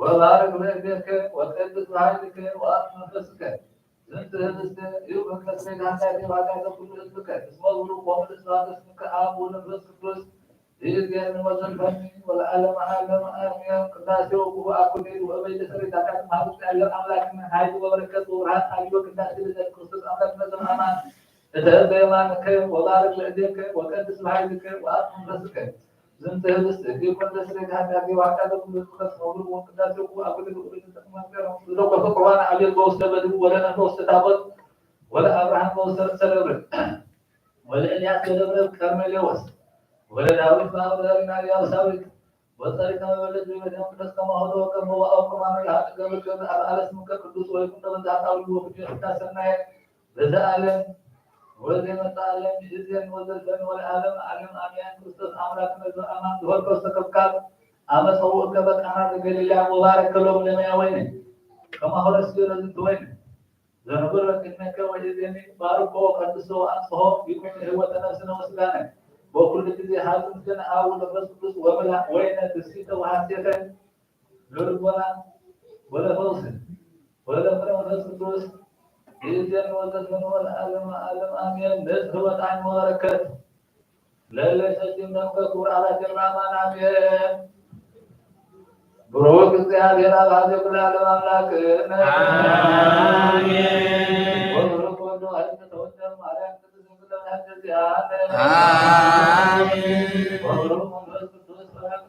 وبارك بيدك وقدس بعينك واطمئن نفسك انت هذا يوم كسرك عن ذاتي وعلى كل اسمك اسم الله ومن اسمك اب ونفس كرس إذ كان وزن فمي والعلم عالم آمين قداسه وأكل وأبيت ስሪታታት ማህበስ ያለው አምላክና ኃይል ወበረከት ወራን አዩ ቅዳሴ ክርስቶስ አምላክ መዘማማን እተበማንከ ወባረክ ለእዴከ ወቀድስ በኃይልከ ወአጥም ረስከ ዝንተ ህብስት ይኩን ተስሪታ ዳጊ ዋቃደ ሁሉ ተስሙሉ ወቅዳሴው አቁል ሁሉ ተጠቅማከረ ለቆፈ ቁርባን አብየል በውስተ በድቡ ወለነ በውስተ ታቦት ወለ አብርሃም በውስተ ሰለብረ ወለ ኤልያስ በደብረ ቀርሜሌዎስ ወለ ዳዊት በአውራሪና ያውሳዊት ወጸሪከ መበለት በመድኃኒት ቅዱስ ከማሆዶ ከመዋአው ከማኑ ያጥቀበ ከመ አልዓለስ ምከ ቅዱስ ወይኩን ተበዛታው ወፍጀ ታሰናየ በዛ ዓለም ወደ መጣ ዓለም ይዘን ወዘን ወለ ዓለም ዓለም አሚያን ክርስቶስ አምላክ ነው አማን ወርቆስ ተከብካብ አመሰው ከበቃና ገሊላ ወባረከ ሎም ለማያወይነ ከማሆረስ ይረዝ ተወይነ ዘንብር ከነከ ወይዘን ባርኮ ቅዱስ አንሶ ይኩን ህይወተ ነፍስ ነው ስጋነ በኩል ጊዜ ሀዘን ግን አው ለበስ ቅዱስ ወመላ ወይነ ተሲተ ወሐሴተ ለርቦና ወለ ፈውስ ወለ ፍሬው ቅዱስ ይዘን ወዘን ወለ ዓለም ዓለም አሜን ለህይወት ወጣን ወበረከት ለለሰጅም ነው ከኩር አላጀራ ማን አሜን ብሩክ እግዚአብሔር አባቴ ኩላለም አምላክ አሜን ወብሩክ ወልድ ዋሕድ ተወልደ ማርያም ቅድስት ድንግል አሜን ወብሩክ መንፈስ ቅዱስ በአምላክ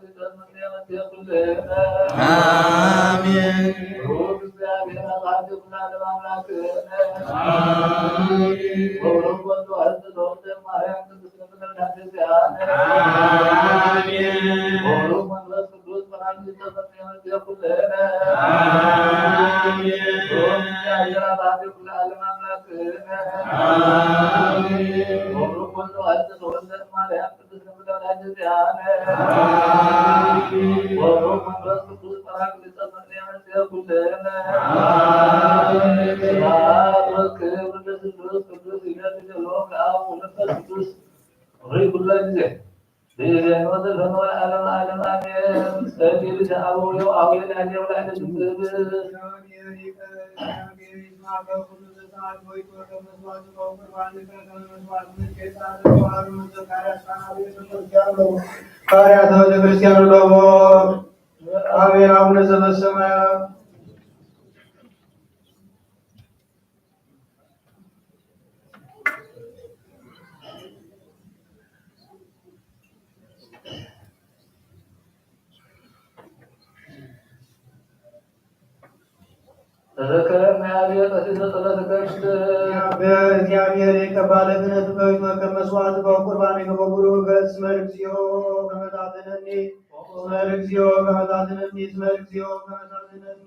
አሜን ብሩክ እግዚአብሔር አባቴ ኩላለም አምላክ አሜን ወብሩክ ወልድ ዋሕድ ተወልደ ማርያም ቅድስት ድንግል አሜን ወብሩክ መንፈስ ቅዱስ በአምላክ ክርስቲያኑ ደግሞ አሜን። አቡነ ዘበሰማያት እግዚአብሔር የቀባለ ክህነት በሚመከር መስዋዕት በቁርባን የገበጉሩ ገጽ መርግዚኦ ከመታትነኒ መርግዚኦ ከመታትነኒ መርግዚኦ ከመታትነኒ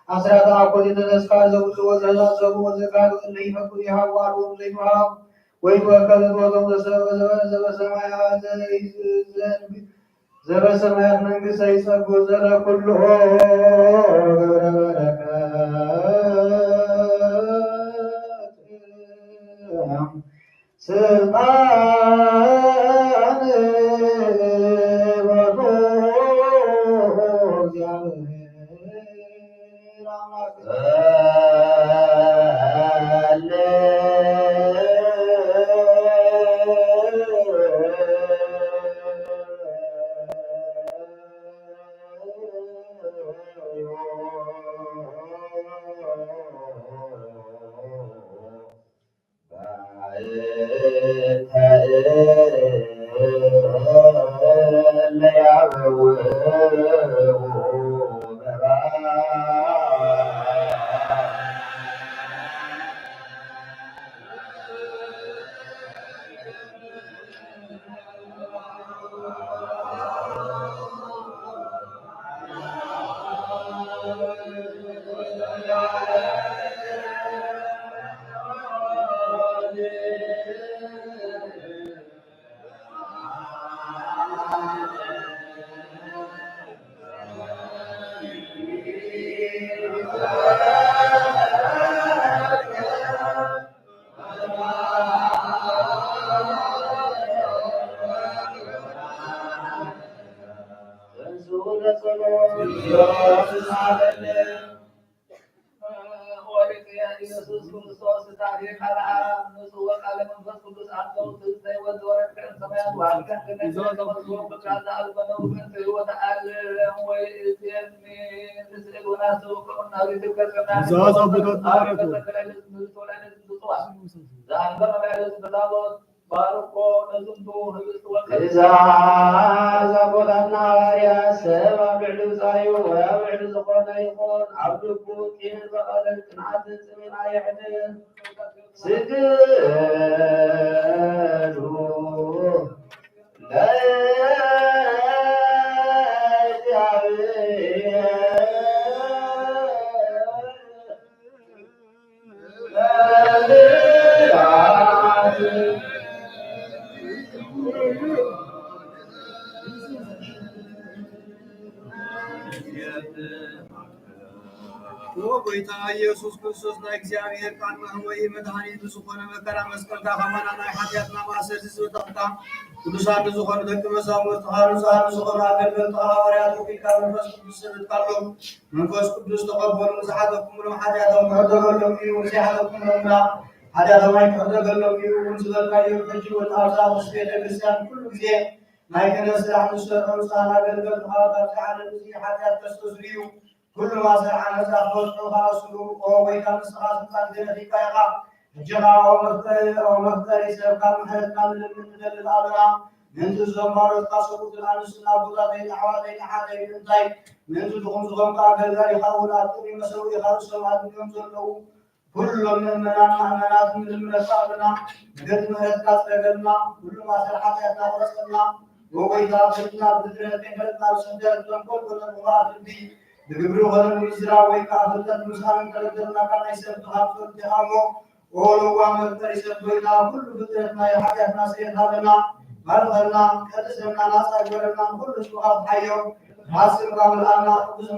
አስራተ አኮቴተ ተስካር ዘውፅ ወዘዛዘቡ ወዘጋዱ እለ ይፈቅዱ የሃዋሩ ዘይኑሃብ ወይ ወከለት ወገም ዘበሰማያት ዘበሰማያት መንግስት ይጸጉ ዘለኩሉ ገብረ በረከት ስልጣን በሎ እግዚአብሔር ኢየሱስ ክርስቶስ ታሪክ አልዓም ንጹሕ ቃለ መንፈስ ቅዱስ አንተው ትንሣኤ ወዘወረድ ከሰማያት ዋልከን ከነገር ተመስሎ በቃዛ አልበነው ከንተ ሕይወት ዓለም ወይ እቴኒ ንስእል ወናስውከውና ቤተከርሰና ዘአንበረ ባይለስ በታቦት ባርኮ ነዝንቱ ህብስት ወቀዛ ዛቦታና ሐዋርያ ሰብ ኣብ ልዕሊ ውፃዩ ወይ ኣብ ልዕሊ ዝኾነ ይኹን ኣብ ልቡ ቂምን በቐልን ቅንዓትን ጽሜና የሕድር ስግዱ ጌታ ኢየሱስ ክርስቶስ ናይ እግዚአብሔር ቃል መህወይ መድኃኒት ዝኾነ መከራ መስቀልካ ከመና ናይ ሓጢአትና ማእሰርቲ ዝበጠቕካ ቅዱሳን ዝኾኑ ደቂ መዛሙርትኻ ንጹሃን ዝኾኑ ኣገልገልትኻ ሐዋርያት ወኪልካ መንፈስ ቅዱስ ሰደድካሎም መንፈስ ቅዱስ ተቐበሉ ዝሓተኩምሎም ሓጢአቶም ክሕደገሎም እዩ ዘይሓተኩምሎምና ሓጢአቶም ኣይክሕደገሎም እዩ እውን ዝበልካዮ ሕጂ ወጣብዛ ምስ ቤተ ክርስቲያን ኩሉ ግዜ ናይ ክህነት ስራሕ ንሰርሑ ንጹሃን ኣገልገልትኻ ካብቲ ዓለም እዚ ሓጢአት ተስተስርዩ كل ما سرع نزاع فوقها سلوك وويتا مسخا سلطان دينتيكا يقع الجغا ومختاري سيبقى محيطنا من المدل الأبرا من تزمار القصر الأنسنا بوضاتين حوالين حاتين انتاي من تدخل زغمقا قلقاري خاولات كل مسوي خارسهم عدنهم زلو كل من المنات من المنسابنا قد مهدكا سيقلنا كل ما سرع حياتنا ورسلنا وويتا فتنا بدريتين فلتنا وسندرتنا كل المغاد الدين بقبرو غلن وزرا ويكا فلتت مسخان كالدرنا كان يسر تخافر تهامو اولو وامر تريسر دوينا كل فترتنا يحياتنا سيدنا مرغلنا كتسرنا ناسا جورنا كل سوغات حيو حاسر قابل آنا قدس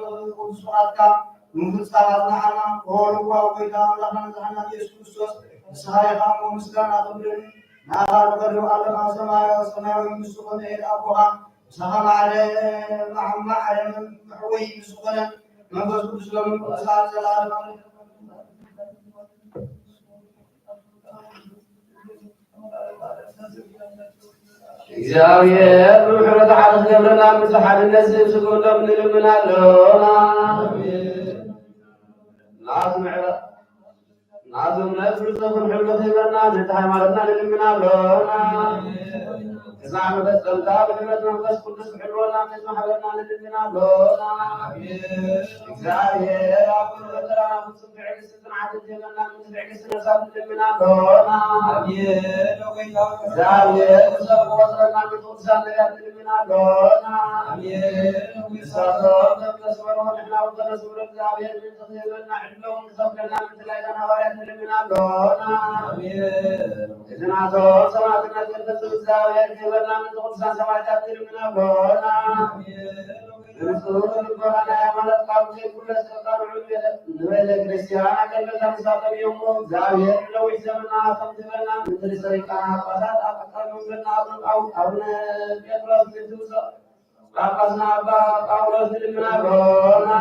سوغاتك نمفت ساغاتنا حنا اولو وامويتا لحنا نزحنا يسوس كريستوس سهاي خامو مسكان أدبرن ناغا نقرر آلما سمايا وسمايا ومسوغن إيد أبوها سهام على محمد على محوي مسخنا منفس قدس لمن قدسان سلام እግዚአብሔር በምሕረቱ ዓለም ገብረና ምስ ሓድነት ዝስጉሎም ንልምና ኣለና ናቱ እምነት ፍልጠቱን ሕብረት ይበና ነቲ ሃይማኖትና ንልምና ኣለና إذا عملت الألقاب بحمد منفس قدس حلونا من محبنا للمنا لونا إزاهير أقول لنا فنصف عقل ستنا عدد جمنا من عقل سنة سابت للمنا لونا إزاهير وصف وصلنا من فرسان لغاية للمنا لونا إزاهير نسبرهم نحن وطن سورة إزاهير من تخيلنا حلوهم نصف لنا من تلاقنا هواريات للمنا لونا إذن عزوه سماعتنا تنفس إزاهير لنا من تقصى سماعات من أبونا رسول القرآن عملت قبل كل سلطان علوية نويل كريستيانا كلمة مساطب يوم زاوية لو يسمنا تمثلنا من ترسريكانا قصات أكثر من بنا أو نبيترس لتوسع قصنا أبا قولة من أبونا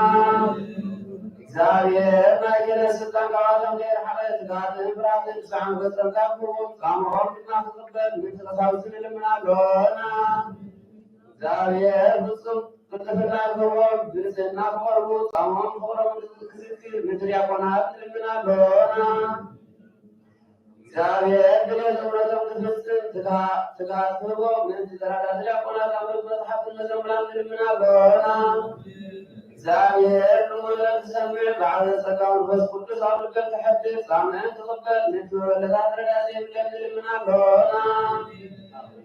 እግዚአብሔር ናየለ ስልጣን ካዋለም ገር ሐለት ጋር ብራብ ሳም ገጥረካቡ ሳምሆም እናተቀበል ምትቀሳውስን ለምናለና እግዚአብሔር ፍጹም ቅድስና ክብሮም ብልጽግና ክብሩ ሳምሆም ክብሮም ክዝክር ምድር ያቆናት ለምናለና እግዚአብሔር ግለጽ እውነትም ትፍጽም ትጋት ክብሮም ምትተራዳት ያቆናት አምር መጽሐፍ ለዘምላን ለምናለና እግዚአብሔር ንሙለት ሰምዕ ባዕለ ጸጋውን መንፈስ ቅዱስ አብልቀን ተሐድስ ሳምዕን ተቀበል ምትወለታት ረዳት የምለን ልምናለና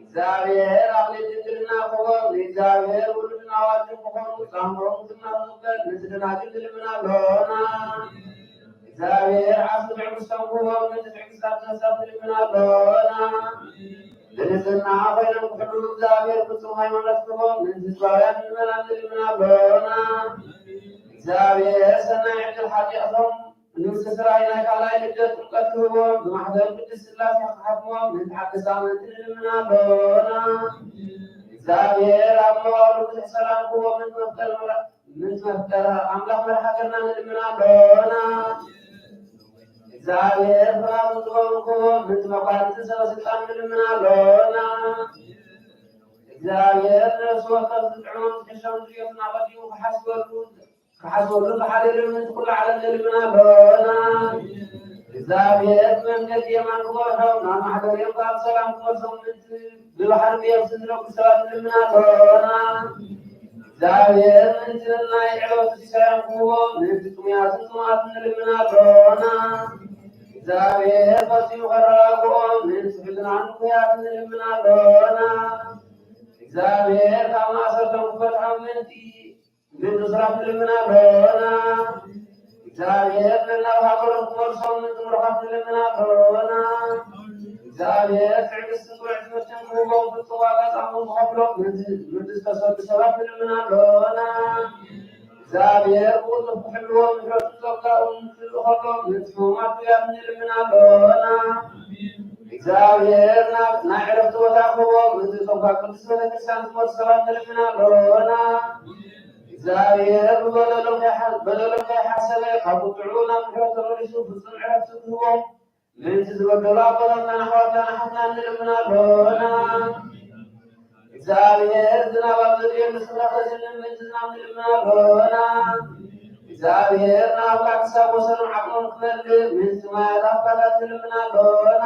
እግዚአብሔር አብሌት ድንግልና ክቦም እግዚአብሔር ውሉድና አዋጅን ክኾኑ ጻምሮም ትናተቀበል ምትደናግል ልምናለና እግዚአብሔር ዓስብ ዕጉስቶም ክቦም ምትዕግስታት ነሳት ልምናለና ለንጽሕና ኮይኖም ክሕሉ እግዚአብሔር ፍጹም ሃይማኖት ክቦም ምንትዝባውያን ንመናን ልምናለና እግዚአብሔር ሰናይ ዕድል ሓጢኣቶም ንውስተ ስራይ ናይ ካልኣይ ልደት ጥምቀት ክህቦም ብማሕበር ቅድስት ሥላሴ ክሓትሞም ንትሓድስ ኣመንቲ ንልምናለና እግዚአብሔር ኣብ መዋዕሉ ብዙሕ ሰላም ክህቦም ምንትመፍጠር ኣምላኽ መድሓገርና ንልምናለና እግዚአብሔር ፍርሃት እንትኾኑ ክህቦም ምንትመኳንንቲ ሰበስልጣን ንልምናለና እግዚአብሔር ነፍሲ ወከፍ ዝጥዕሞም ዝሕሾም ድዮትና ቀዲሙ ከሓስበሉ ብሓደሉ ምንትኩሉ ዓለም ንልምናለና እግዚአብሔር መንገዲ የማን ክመርሖም ናብ ማሕደርዮም ካብ ሰላም ክመርሶም ብባሕሪ ብየብሲ ዝነጉ ሰባት ንልምናለና እግዚአብሔር ምንትንና የዕሎት ሲሳዮም ክህቦም ምንቲ ጥሙያትን ጥሙኣት ንልምናለና እግዚአብሔር ፈፂሙ ከረጋግኦም ምንቲ ሕዝናን ኩያት ንልምናለና እግዚአብሔር ካብ ማእሰርቶም ክፈትሖም ምንቲ ስራት ንልምናለና እግዚአብሔር ንናብ ሃገሮም ክመልሶም ምንቲ ምርኻት ንልምናለና እግዚአብሔር ትዕግስትን ጥዑዕ ትምህርትን ክህቦም ፍጹም ዋጋ ጻምኦም ክኸፍሎም ምንቲ ዝተሰዱ ሰባት ንልምናለና እግዚአብሔር ብቅልጡፍ ክሕልዎም ምሕረቱ ጸጋኡን ክህሉ ከሎም ምንቲ ሕሙማት ውያት ንልምናለና እግዚአብሔር ናይ ዕረፍቲ ቦታ ክህቦም ምንቲ እቶም ካብ ቅድስት ቤተክርስትያን ዝመፁ ሰባት ንልምናለና እግዚአብሔር በደሎም ከይሓሰበ ካብ ቁጥዑ ናብ ምሕረት ተመሊሱ ፍጹም ዕረፍቲ ክህቦም ምንቲ ዝበደሉ ኣቦታትና ኣሕዋትና ሓትና ንልምናለና እግዚአብሔር ዝናብ ኣብ ዘድዮም ንስራኸዝንን ምንቲ ዝናብ ንልምናለና እግዚአብሔር ናብ ካክሳብ ወሰኖም ዓቕሞም ክመልእ ምንቲ ማያት ኣባላት ንልምናለና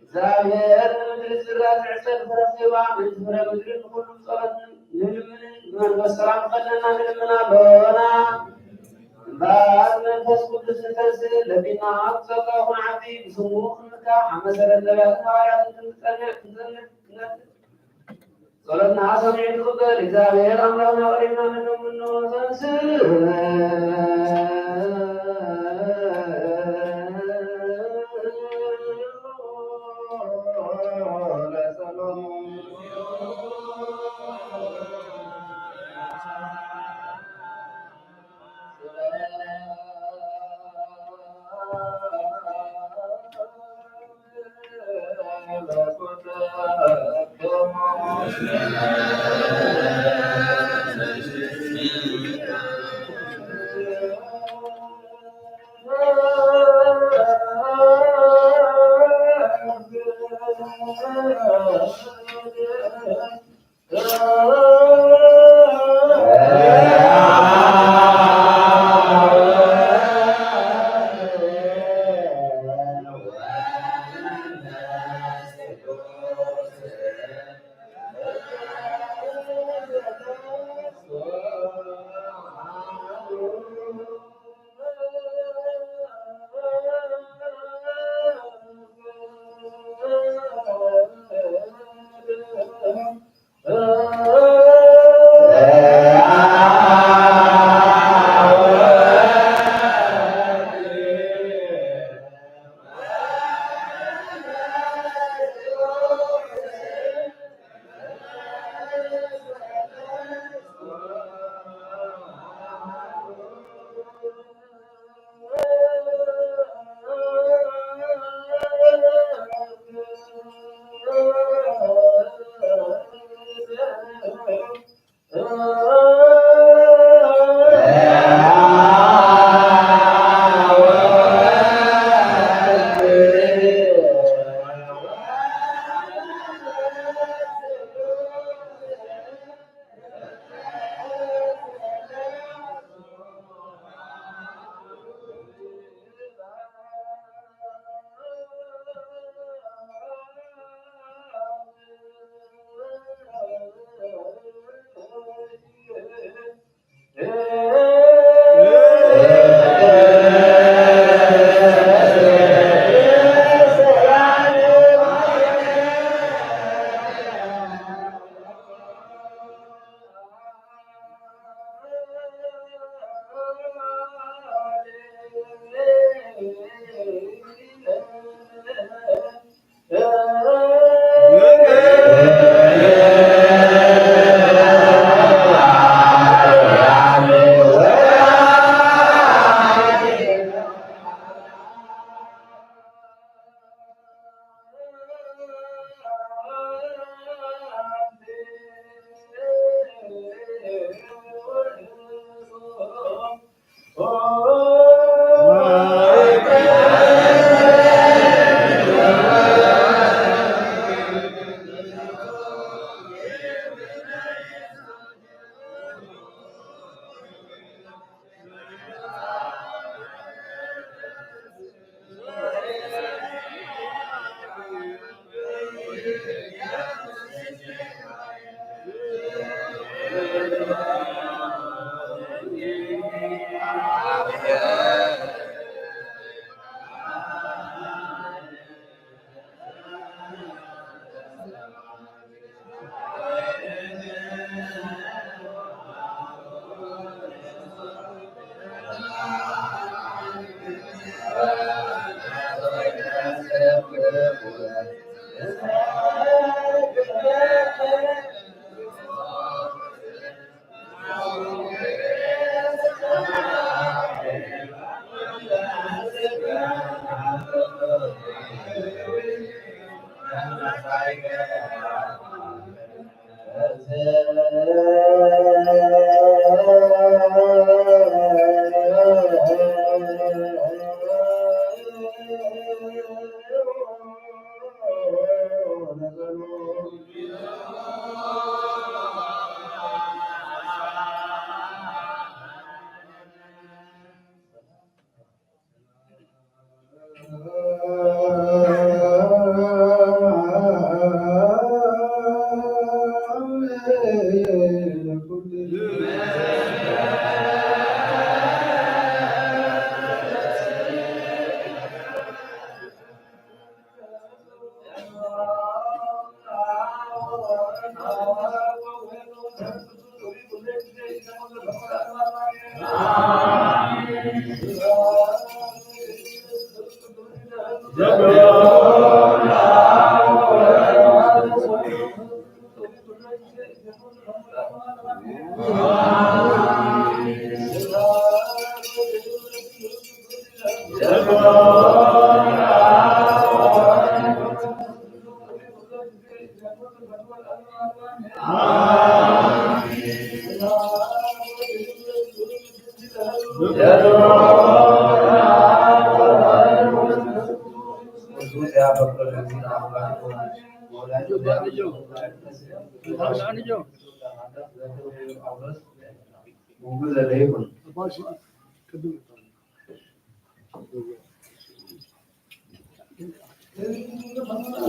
እግዚአብሔር ንምድሪ ዝራት ዕሰት ፍረኺባ ምንቲ ፍረ ምድሪ ንኩሉ ጸሎት ንልምንን ብመንፈስ ሰላም ክኸለና ንልምናለና እምበር መንፈስ ቅዱስ ንተንስእ ለቢና ክጸጋ ይኹን ዓቢ ብስሙ ክንምካሕ ኣብ መሰረት ነቢያትን ሐዋርያትን ክንጸንዕ ጸሎትና ሰሚዑ ትቕበል እግዚአብሔር ኣምላኽና ቀሪብና ምኖምኖ ተንስእ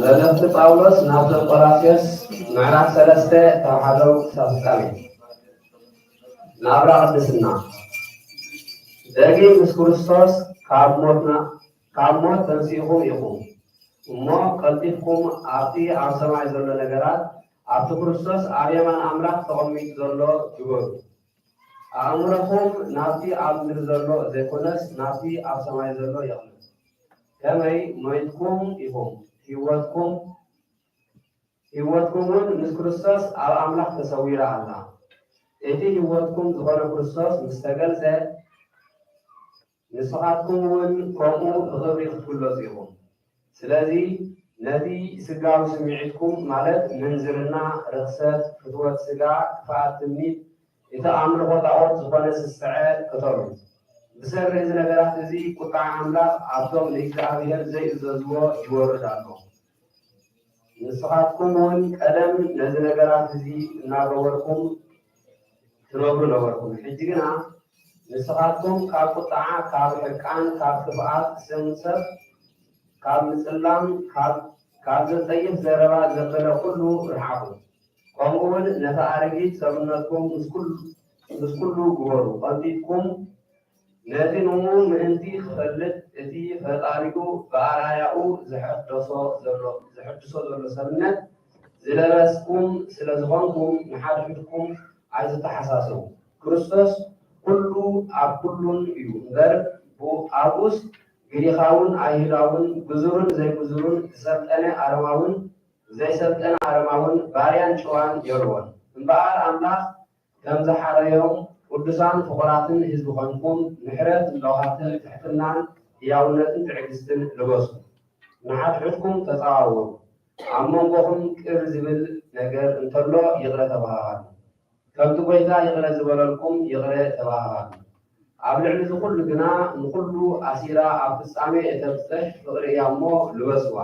መልእክቲ ጳውሎስ ናብ ቆላስይስ ምዕራፍ 3 ካብ 1 ክሳብ 9 ናብራ ቅድስና ደጊ ምስ ክርስቶስ ካብ ሞት ተንሲእኩም ኢኹም እሞ ቀልጢፍኩም ኣብቲ ኣብ ሰማይ ዘሎ ነገራት ኣብቲ ክርስቶስ ኣብ የማን ኣምላኽ ተቐሚጡ ዘሎ ይበሉ ኣእምሮኩም ናብቲ ኣብ ምድሪ ዘሎ ዘይኮነስ ናብቲ ኣብ ሰማይ ዘሎ ይቕልብ ከመይ ሞይትኩም ኢኹም ህይወትኩምን ምስ ክርስቶስ ኣብ ኣምላኽ ተሰዊራ ኣላ እቲ ህይወትኩም ዝኾነ ክርስቶስ ምስ ተገልጸ ንስኻትኩም እውን ከምኡ ብኽብሪ ክትግለጹ ኢኹም ስለዚ ነቲ ስጋዊ ስምዒትኩም ማለት ምንዝርና ርክሰት ፍትወት ስጋ ክፍኣት ትምኒት እቲ ኣምልኾ ጣዖት ዝኾነ ስስዐ ቅተሉ ብሰሪ እዚ ነገራት እዚ ቁጣዕ ኣምላኽ ኣብቶም ንእግዚኣብሔር ዘይእዘዝዎ ይወርድ ኣሎ ንስኻትኩም እውን ቀደም ነዚ ነገራት እዚ እናገበርኩም ትነብሩ ነበርኩም ሕጂ ግና ንስኻትኩም ካብ ቁጣዓ ካብ ሕርቃን ካብ ክፍኣት ስም ሰብ ካብ ምጽላም ካብ ዘጠይፍ ዘረባ ዘበለ ኩሉ ርሓቁ ከምኡ እውን ነታ ኣረጊት ሰብነትኩም ምስ ኩሉ ግበሩ ቀልጢፍኩም ነቲ ንሙን ምእንቲ ክፈልጥ እቲ ፈጣሪኡ ብኣርኣያኡ ዝሕድሶ ዘሎ ሰብነት ዝለበስኩም ስለ ዝኾንኩም ንሓድሕድኩም ኣይዝተሓሳሰቡ ክርስቶስ ኩሉ ኣብ ኩሉን እዩ እምበር ኣብኡስ ግሪኻውን ኣይሁዳውን ግዙርን ዘይግዙርን ዝሰልጠነ ኣረማውን ዘይሰልጠነ ኣረማውን ባርያን ጨዋን የርዎን እምበኣር ኣምላኽ ከም ዝሓረዮም ቅዱሳን ፍቑራትን ህዝቢ ኮንኩም ምሕረት ለውሃትን ትሕትናን ህያውነትን ትዕግስትን ልበሱ ንሓድሕድኩም ተፀዋወሩ ኣብ መንጎኹም ቅር ዝብል ነገር እንተሎ ይቕረ ተባሃሉ ከምቲ ጎይታ ይቕረ ዝበለልኩም ይቕረ ተባሃሉ ኣብ ልዕሊ ዝኩሉ ግና ንኩሉ ኣሲራ ኣብ ፍጻሜ እተብፅሕ ፍቕሪ እያ እሞ ልበስዋ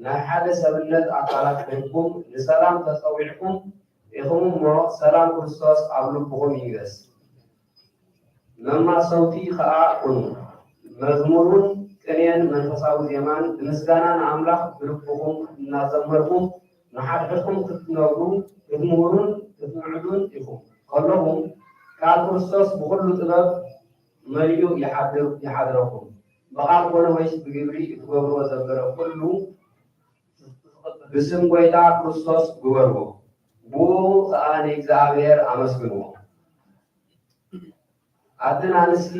ናይ ሓደ ሰብነት ኣካላት ኮይንኩም ንሰላም ተፀዊዕኩም ኢኹም እሞ ሰላም ክርስቶስ ኣብ ልብኹም ይንገስ መማሰውቲ ከዓ ኩኑ መዝሙሩን ቅኔን መንፈሳዊ ዜማን ብምስጋና ንኣምላኽ ብልብኹም እናዘመርኩም ንሓድሕድኩም ክትነብሩ ክትምሁሩን ክትምዕዱን ኢኹም ከለኹም ቃል ክርስቶስ ብኩሉ ጥበብ መሊኡ ይሓድረኩም በቃል ኮነ ወይስ ብግብሪ እትገብርዎ ዘበረ ኩሉ ብስም ጎይታ ክርስቶስ ግበርዎ ብኡ ከዓ ንእግዚኣብሔር ኣመስግንዎ ኣድን ኣንስቲ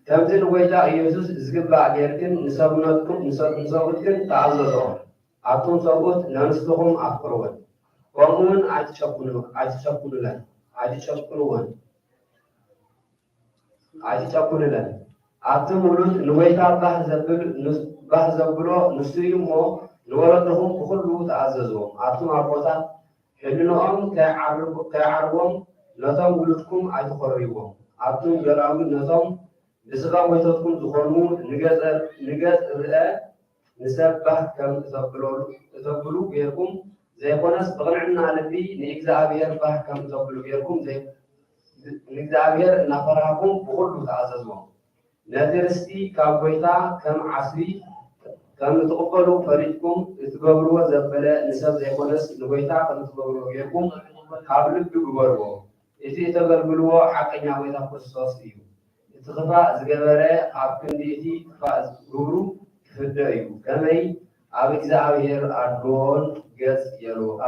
ከምዚ ንጎይታ ኢየሱስ ዝግባእ ጌርክን ንሰብነትኩም ንሰብትክን ተኣዘዞም ኣብቶም ሰብኡት ነንስትኹም ኣፍቅርዎን ከምኡውን ኣይትጨኩንለን ኣብቲ ሙሉት ንጎይታ ባህ ዘብሎ ንሱ እዩ እሞ ንወለድኹም ብኩሉ ተኣዘዝዎም ኣብቶም ኣቦታት ሕድንኦም ከይዓርቦም ነቶም ውሉድኩም ኣይትኮርይዎም ኣብቶም ገላዊ ነቶም ብስጋ ጎይተትኩም ዝኾኑ ንገፅ ርአ ንሰብ ባህ ከም እተብሉ ጌርኩም ዘይኮነስ ብቕንዕና ልቢ ንእግዚኣብሔር ባህ ከም እተብሉ ጌርኩም ንእግዚኣብሔር እናፈርሃኩም ብኩሉ ተኣዘዝዎም ነቲ ርስቲ ካብ ጎይታ ከም ዓስቢ ከም እትቕበሉ ፈሊጥኩም እትገብርዎ ዘበለ ንሰብ ዘይኮነስ ንጎይታ ከም እትገብርዎ ጌርኩም ካብ ልቢ ግበርዎ እቲ እተገልግልዎ ሓቀኛ ጎይታ ክርስቶስ እዩ እቲ ክፋእ ዝገበረ ኣብ ክንዲ እቲ ክፋእ ግብሩ ክፍደ እዩ ከመይ ኣብ እግዚኣብሔር ኣድልዎ ገጽ የርዎን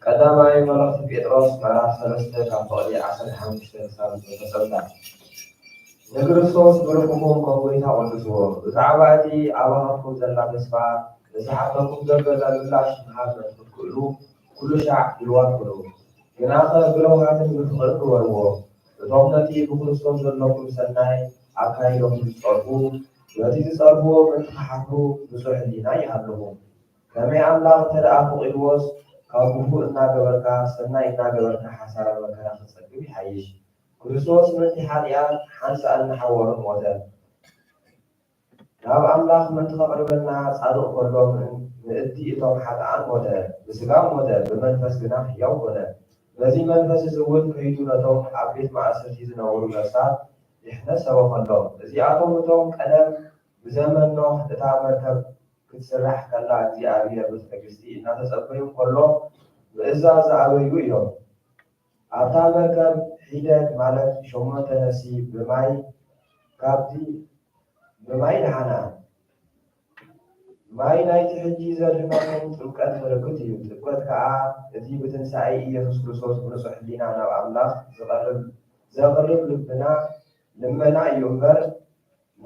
ቀዳማይ መልእኽቲ ጴጥሮስ ምዕራፍ 3 ካብ ቁጥሪ 15 ክሳብ 17 ንክርስቶስ ብልኩኩም ከጎይታ ቅድስዎ ብዛዕባ እቲ ኣብሃብኩም ዘላ ተስፋ ንዝሓበኩም ዘበለ ምላሽ ምሃብ ክትክእሉ ኩሉ ሻዕ ድልዋት ኩኑ ግናኸ ብለውሃትን ብፍቕሪ ግበርዎ እቶም ነቲ ብክርስቶስ ዘለኩም ሰናይ ኣካይዶም ዝፀርፉ ነቲ ዝፀርፍዎ ምንትሓፍሩ ንጹሕ ህሊና ይሃለኹም ከመይ ኣምላኽ ተደኣ ፈቒድዎስ ካብ ግቡእ እናገበርካ ሰናይ እናገበርካ ሓሳረ መከራ ክትጸግብ ይሓይሽ ክርስቶስ ነቲ ሓጢኣት ሓንሳአ እናሓወሩ ሞተ ናብ ኣምላኽ ምንቲ ከቕርበና ጻድቕ ከሎ ንእቲ እቶም ሓጥኣን ሞተ ብስጋ ሞተ ብመንፈስ ግና ሕያው ኮነ በዚ መንፈስ እዚ እውን ከይዱ ነቶም ኣብ ቤት ማእሰርቲ ዝነበሩ ነፍሳት ይሕነሰቦ ከሎ እዚኣቶም እቶም ቀደም ብዘመን ኖህ እታ መርከብ ክትስራሕ ከላ እግዚኣብሔር ብትዕግስቲ እናተጸበዩ ከሎ ምእዛዝ ዝኣበዩ እዮም ኣብታ መርከብ ሒደት ማለት 8 ነፍሲ ብማይ ድሓና ማይ ናይቲ ሕጂ ዘድሕናኩም ጥምቀት ምልክት እዩ ጥምቀት ከዓ እቲ ብትንሳኤ ኢየሱስ ክርስቶስ ብንጹሕ ህሊና ናብ ኣምላኽ ዘቕርብ ልመና እዩ እምበር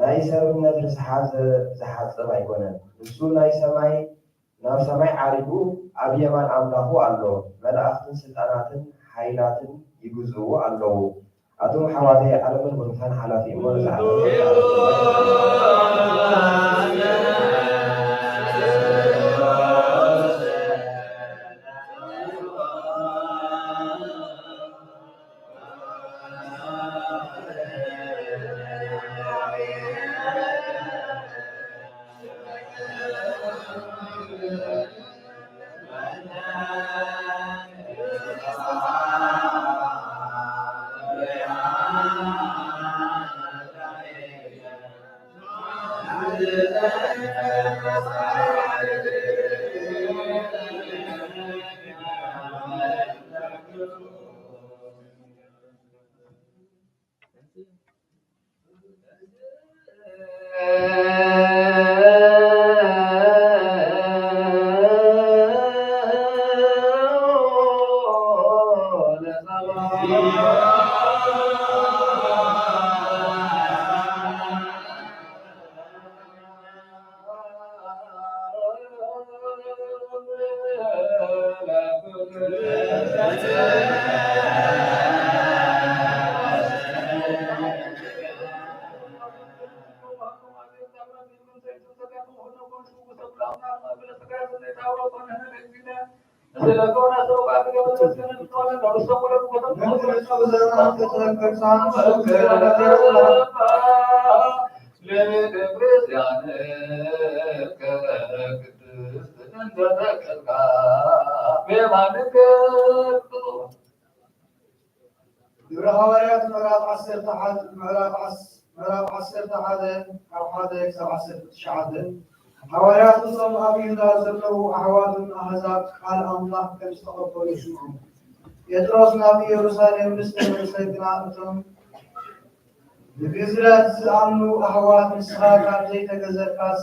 ናይ ሰብነት ርስሓት ዝሓፅብ ኣይኮነን ንሱ ናብ ሰማይ ዓሪጉ ኣብ የማን ኣምላኹ ኣሎ መላእኽትን ስልጣናትን ሓይላትን ይግዝእዎ ኣለዉ ኣቶም ሓዋተይ ዓለምን ቦታን ሓላፊ እሞ ግብረ ሐዋርያት ምዕራፍ 11 ካብ 1 ክሳብ 19 ሐዋርያት እቶም ኣብ ይሁዳ ዘለዉ ኣሕዋትን ኣሕዛብ ቃል ኣምላኽ ከም ዝተቐበሉ ይስምዑ። ጴጥሮስ ናብ ኢየሩሳሌም ምስ ተመለሰ ግና እቶም ብግዝረት ዝኣምኑ ኣሕዋት ንስኻ ካብ ዘይተገዘርካስ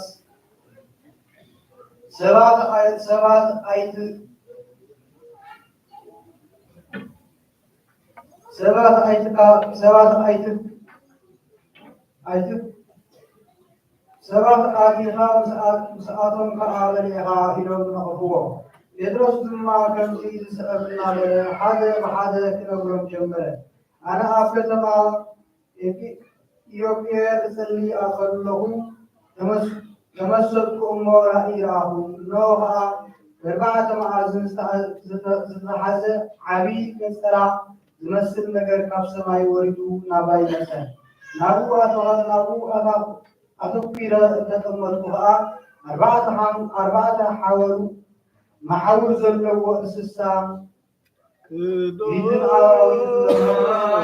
ሰባት ኣቲኻ ምስኣቶም ከዓ በሊዕኻ ኢሎም ነቐፍዎ። ጴጥሮስ ድማ ከምዚ ዝስዕብ እናበለ ሓደ ብሓደ ክነግሮም ጀመረ። ኣነ ኣብ ከተማ ኢዮጴ ክጸሊ ከለኹ ተመሰጥኩ እሞ ራእይ ረኣኹ። እነሆ ከዓ 4 መዓልትን ዝተሓዘ ዓብይ ነፀላ ዝመስል ነገር ካብ ሰማይ ወሪዱ ናባይ መጸ። ናብኡ ኣተኲረ እንተጠመጥኩ ከዓ 4 መሓውር ዘለዎ እንስሳ ፊትን ኣራዊትን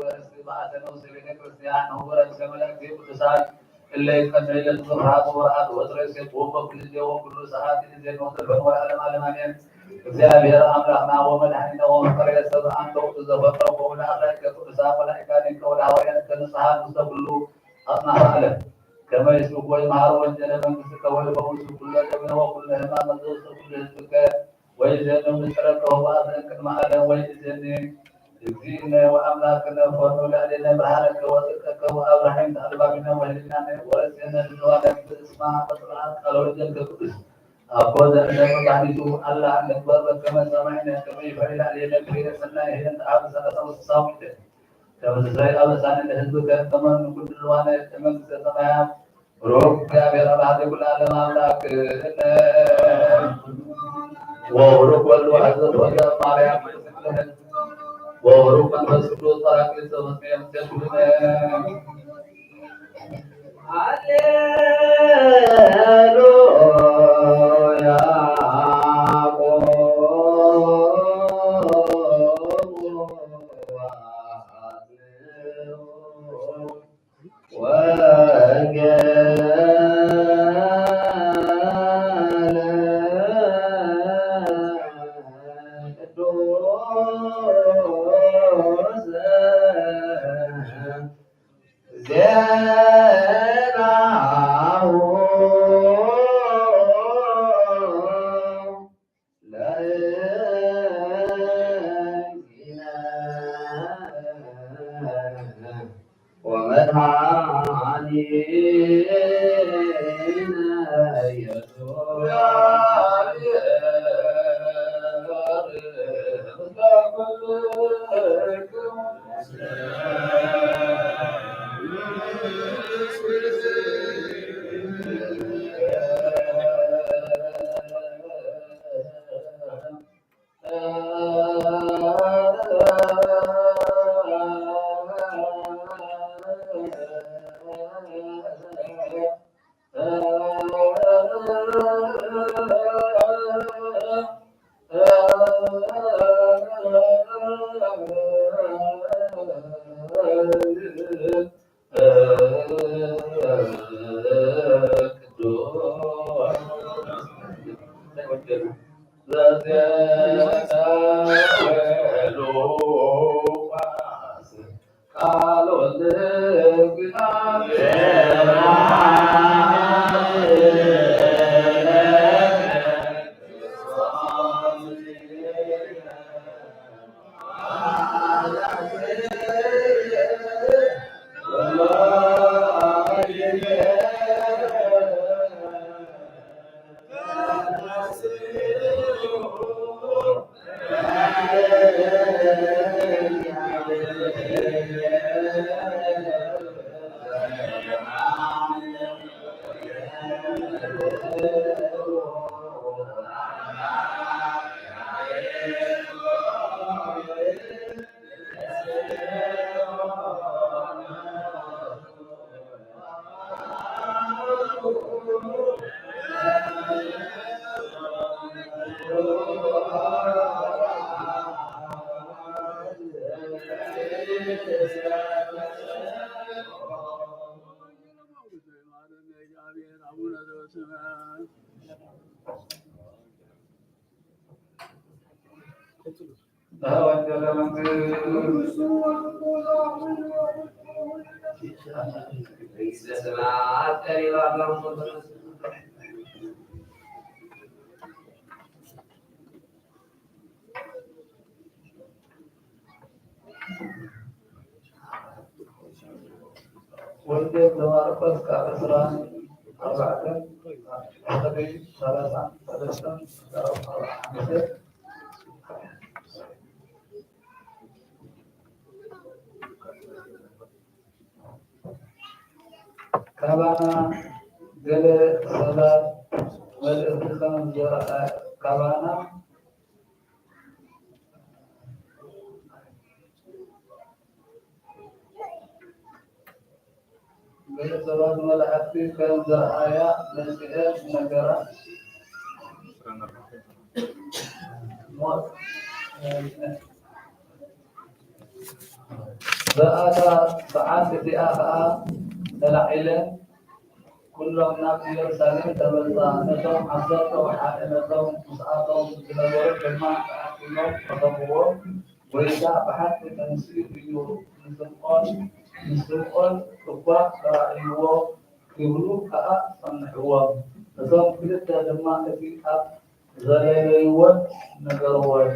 ወርስ ማዕተነው ሰቤተ ክርስቲያን ነው ወርስ ከመላእክት ቅዱሳን اللي يقدر إلى الضرعات والرعات وأدرس يقوم بكل يوم كل ساعات إذا نوصل على العالمين እግዚአብሔር አምላክና ወመድኃኒነ ወመፍቀሬ ሰብእ አንተ ወትዘፈቅረ ወወላ አምላከ ቅዱሳን መላእክት ከወላ ሐዋርያት ከንስሐን ውስተ ኩሉ አጽናፈ ዓለም ከመ ይስብኩ ወይመሃሩ ወንጌለ መንግሥትከ ወይፈውሱ ኩለ ደዌ ወኩለ ሕማም ዘውስተ ኩሉ ሕዝብከ ወይዜኑ ምስጢረከ ወበአዝን ቅድመ ዓለም ወይእዜኒ እግዚእነ ወአምላክነ ኮኑ ለዕሌነ ብርሃነከ ወጽድቀከ ወአብርሃም ተአልባቢነ ወህሊናነ ወረሴነ ልንዋነ ብእስማ ወጥራት ቃለ ወንጌልከ ቅዱስ أقول أن بعده الله أن يقبل كما سمعنا كما يفعل علينا كثير سنة هي أبو سنة الصامت كما زي أبو سنة الحزب كما نقول الوانا كما سمعنا روح كابير بعد كل عالم الله وروح والواحد والواحد ماريا وروح من رسول طرق لسوسنا يمتلكنا ويجب لمعرفة كأسران أربعة أحتبي ثلاثة كابانا جل صلاة والإرتقام كابانا صلاة ملائكة كان آية نسيئة نجرة ሰዓት እዚኣ ከዓ ተላዒለን ኩሎም ናብ ኢየሩሳሌም ተመፃ ነቶም 11 ነቶም ምስኣቶም ዝነበሩ ድማ ተኣኪቦም ረኸብዎ ወይታ ብሓቂ ተንስኡ እዩ ንስምዖን እኳ ተራእይዎ ክብሉ ከዓ ጸንሕዎም እቶም ክልተ ድማ እቲ ኣብ ዘለለይዎን ነገርዎን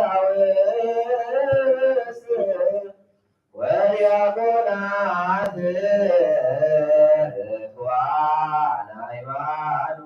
ቀሳውስት ወዲያቆናት ዋና ሃይማኖት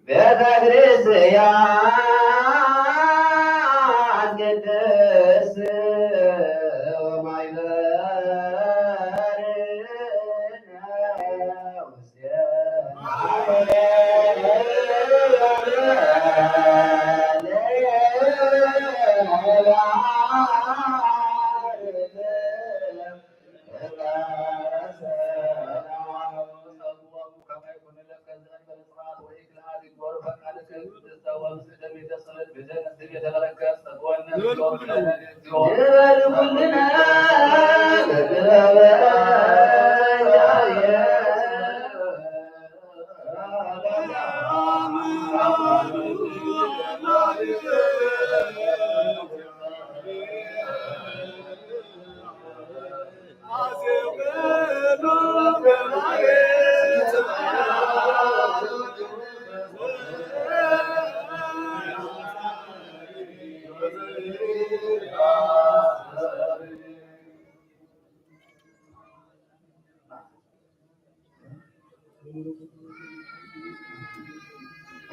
ቤተክርስቲያን ቅድስት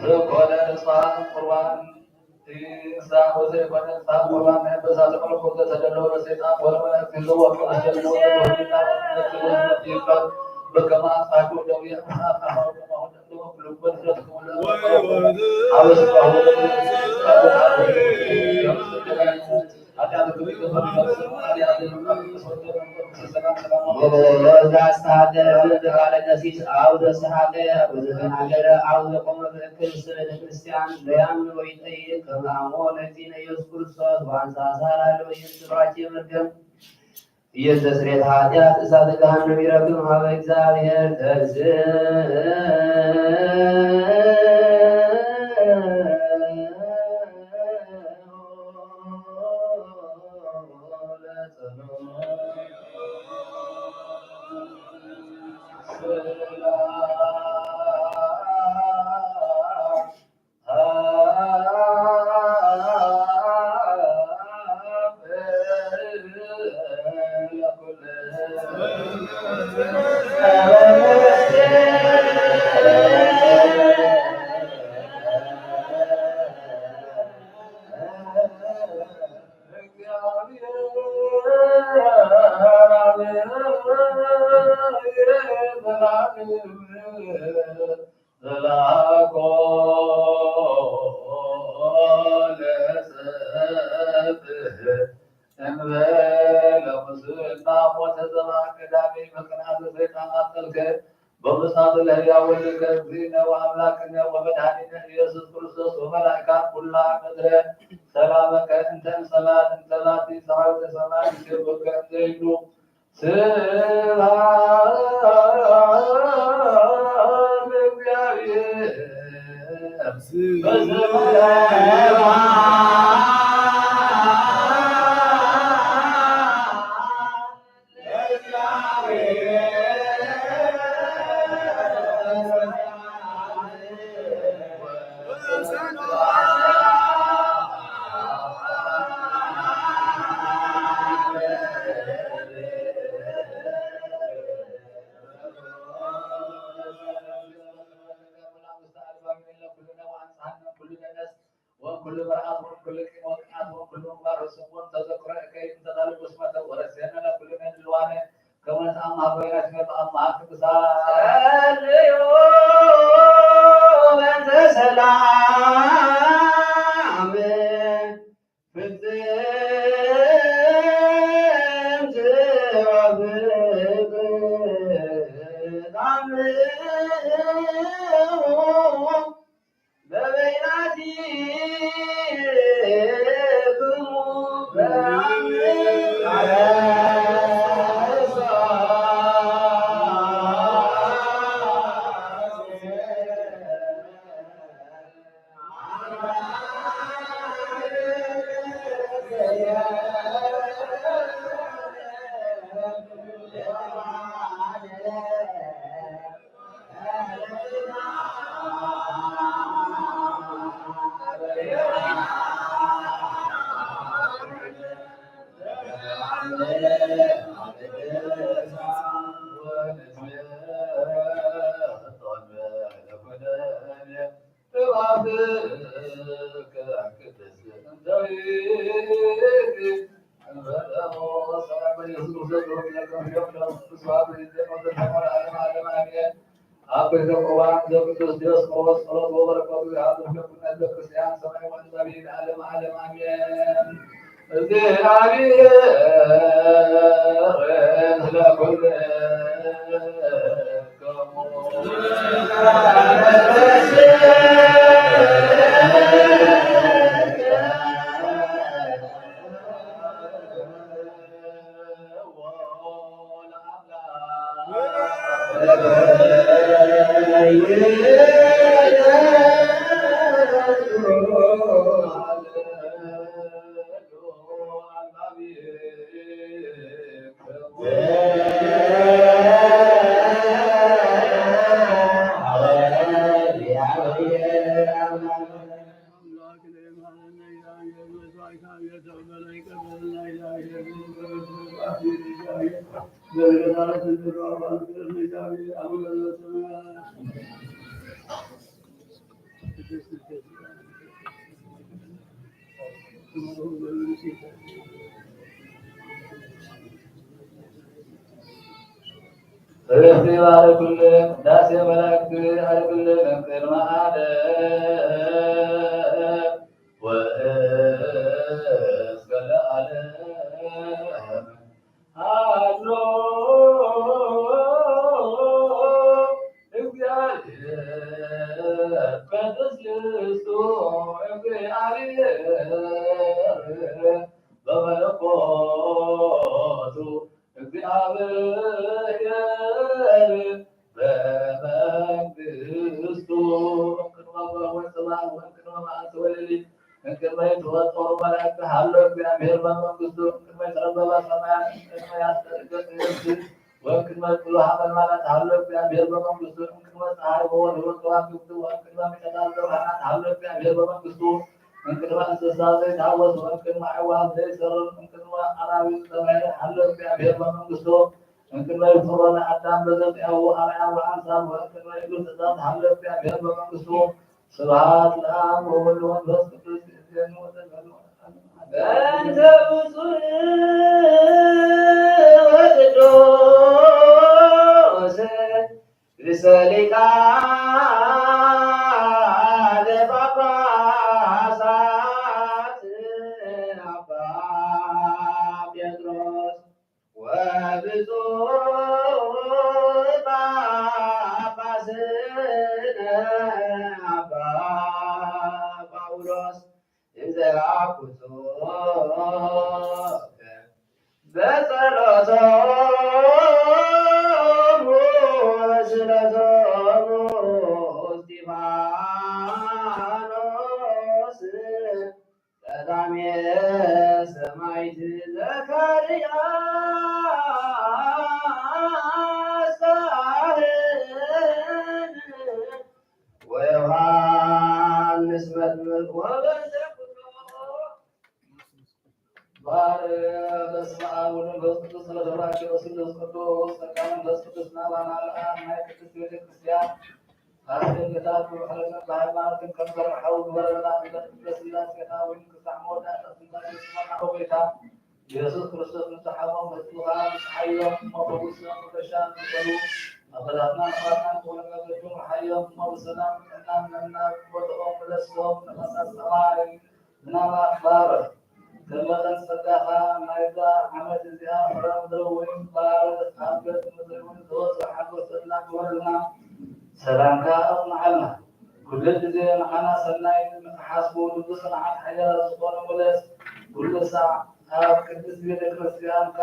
ዘኮነ ንጹሐ ቁርባን ኢንሳን ወዘይኮነ ንጹሐ ቁርባን በእሳተ መለኮት ዘተደለወ ለሰይጣን ወለመላእክት ይዘወሩ አሸልሞ ወህሊና ይባል በከመ አጽአዶ ደዌ አማው ከማሁን ልበት ረትኩለ የዘስሬት ኃጢአት እሳተ ገሃነም ይረግም ሀበ እግዚአብሔር ተዝ በመሳት ላይ ያወለከ ነው አምላክነ ወመድኃኒነ ኢየሱስ ክርስቶስ ወመላእክት ሁላ ምድረ ሰላመከ እንተን ሰላት እንተላት ሰማይ ሰማይ ይበከ ዘይሉ ሰላም እግዚአብሔር وكل مرأة وكل በይናችን የተአማት ቅዱሳን ጸልዩ በእንተ ሰላም ፍጽምት ወፍቅር በበይናቲክሙ ربي على كل ناس ملك على كل من ما عدا واسكن على هاجرو فتسلسو ابي عليه بملكوتو እግዚአብሔር በመንግስቱ እምቅድመ ወሰማይ ወእምቅድመ መዓልት ወሌሊት እምቅድመ ይትወጠሩ መላእክት ሀሎ እግዚአብሔር በመንግስቱ እምቅድመ ይትረበበ ሰማያት እምቅድመ ያስጠርቅቅ የብስ ወእምቅድመ ይጥሉ ሀመልማላት ሀሎ እግዚአብሔር በመንግስቱ እምቅድመ ፀሐይ ወወርኅ ወከዋክብት ወእምቅድመ ሚጠጣ ብርሃናት ሀሎ እግዚአብሔር በመንግስቱ እምቅድመ እንስሳ ዘይትሐወስ ወእምቅድመ አዕዋፍ ዘይሰርር እምቅድመ አራዊት ሰማይ ሀሎ እግዚአብሔር በመንግስቱ እምቅድመ ይፍጠሩ ለአዳም በዘርአሁ አርአያ ወአምሳል ወእምቅድመ ይሉ ትእዛዝ ሀሎ እግዚአብሔር በመንግስቱ ስብሐት ለአብ ወወልድ ወመንፈስ ቅዱስ ይእዜኒ ወዘልፈኒ በእንተ ብፁዕ ወቅዱስ ርእሰ ሊቃነ ጳጳሳት አባ ጴጥሮስ ወብፁዕ ጳጳስነ አባ ጳውሎስ እንዘያኩቶ በጸሎቶሙ ወስእለቶሙ እስጢፋኖስ ቀዳሜ ሰማዕት ዘካርያስ ካህን ወዮሐንስ መጥምቅ ወበእንተ በስመ አብ ወወልድ ወመንፈስ ቅዱስ ስለተባረከ ስሉስ ቅዱስ ተቃም መንፈስ ቅዱስ ናባናል አማይ ቅዱስ ቤተክርስቲያን አስተንገታት ወሐለና በሃይማኖት ከመረሐው ወረና በስላሴና ወይ ከሳሞዳ ተስላሴ ስማና ወይታ ኢየሱስ ክርስቶስ ምትሓሞም ምትልኻን ሓዮም መፈውስም ምተሻን ምሰሉ ኣኸዳትና ንዋናን ኩለገገዱም ሓዮም መብሰላም ጥዕናን መናብ ቦትኦም መለሶም ንመሳት ሰማይ ዝናባት ባረኽ ከመጠን ጸጋኻ ናይዛ ዓመት እዚኣ ፍረ ምድሪ ወይም ባረኽ ኣብ ገጽ ምድሪ እውን ዝወፅእ ሓጎስ ሰላም ግበረልና ሰላምካ ኣቕንዓልና ኩሉ ግዜ ንዓና ሰናይ ንኽሓስቡ ልቢ ጽንዓት ሓያል ዝኾኑ መለስ ኩሉ ሰዕ ኣብ ቅድስት ቤተ ክርስቲያንካ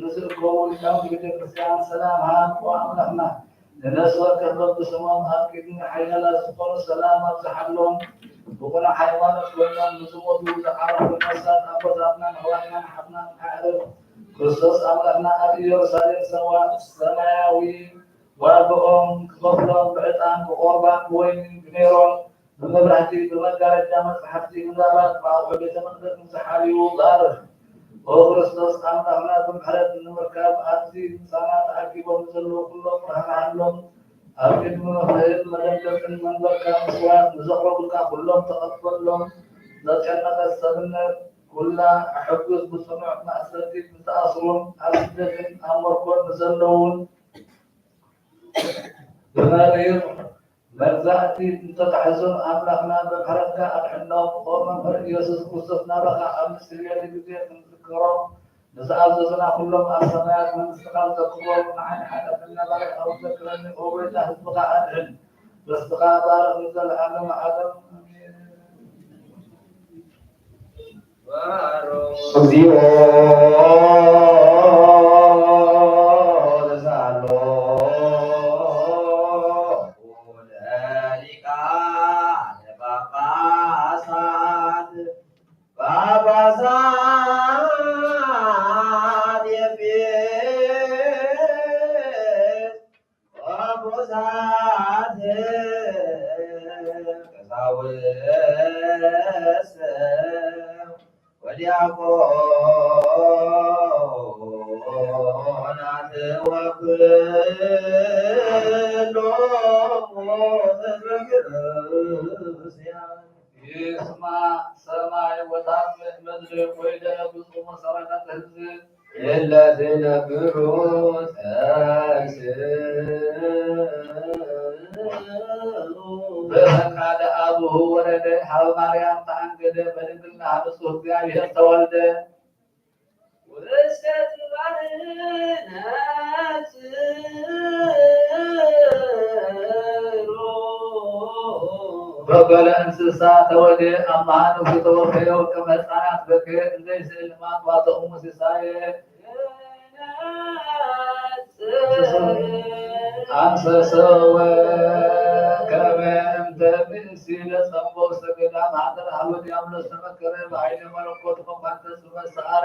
ንዝእከቡ ሊቃውንቲ ቤተ ክርስቲያን ሰላም ሃብ ኣምላኽና ንነስወከ በብስሞም ኣብ ቅድሚ ሓያላት ዝኾኑ ሰላም ኣብዝሓሎም ብቁና ሃይማኖት ኮይኖም ንዝሞቱ ዝዓረፉ ነፍሳት ኣቦታትና ንኣሕዋትና ንሓፍናን ኣዕርፍ ክርስቶስ ኣምላኽና ኣብ ኢየሩሳሌም ሰማያዊ ዋግኦም ክኸፍሎም ብዕጣን ብቆርባን ብወይኒ ብሜሮን ብመብራህቲ ብመጋረጃ መፅሓፍቲ ምዛባት ብኣቑሑ ቤተ መቅደስ ምዝሓልዩ ባርኽ ኦ ክርስቶስ ኣምላኽና ብምሕረት ንምርካብ ኣብዚ ህፃናት ተኣኪቦም ዘለዉ ኩሎም ርህራሃሎም ኣብ ቅድሚ ምኽእል መደንገፅን መንበርካ ምስዋት ንዘቕረቡልካ ኩሎም ተቐበሎም ዘጨነቐት ሰብነት ኩላ ኣሕጉስ ብፅኑዕ ማእሰርቲ ዝተኣስሩን ኣብ ስደትን ኣብ መርኮን ዘለውን ብመሪር መርዛእቲ እንተተሓዙን ኣምላኽና ብምሕረትካ ኣድሕኖም ኦ መምህር ኢየሱስ ክርስቶስ ናባኻ ኣብ ምስልየሊ ግዜ ክንዝክሮም ንዝኣዘዙና ኩሎም ኣብ ሰማያት መንግስትኻ ዘክብሮም ንዓይኒ ሓቀት እናባረኽ ኣብ ዘክረኒ ኦ ጎይታ ህዝብኻ ኣድሕን ርስትኻ ባረኽ ንዘለዓለም ዓለም እግዚኦ ሰማይ ወታት ምድሪ ወይደ ብዙ መሰረታት ህዝብ የለዝነብሩ በፈቃደ አቡሁ ወረደ ሀበ ማርያም ተአንገደ በድንግልና ሀብስቱ እግዚአብሔር ተወልደ ውእስከት ባህነት በበለ እንስሳ ተወደ አማኑ ተወፈየው ከመጻናት በከ እንደይስል ማጥዋተ ሙሲሳየ አንሰሰወ ከመም ተምሲለ ጸምቦ ሰገዳም ሀገር ሀወድ ያምለስ ተመከረ በኃይለ መለኮት ኮንፋንተ ስመሳረ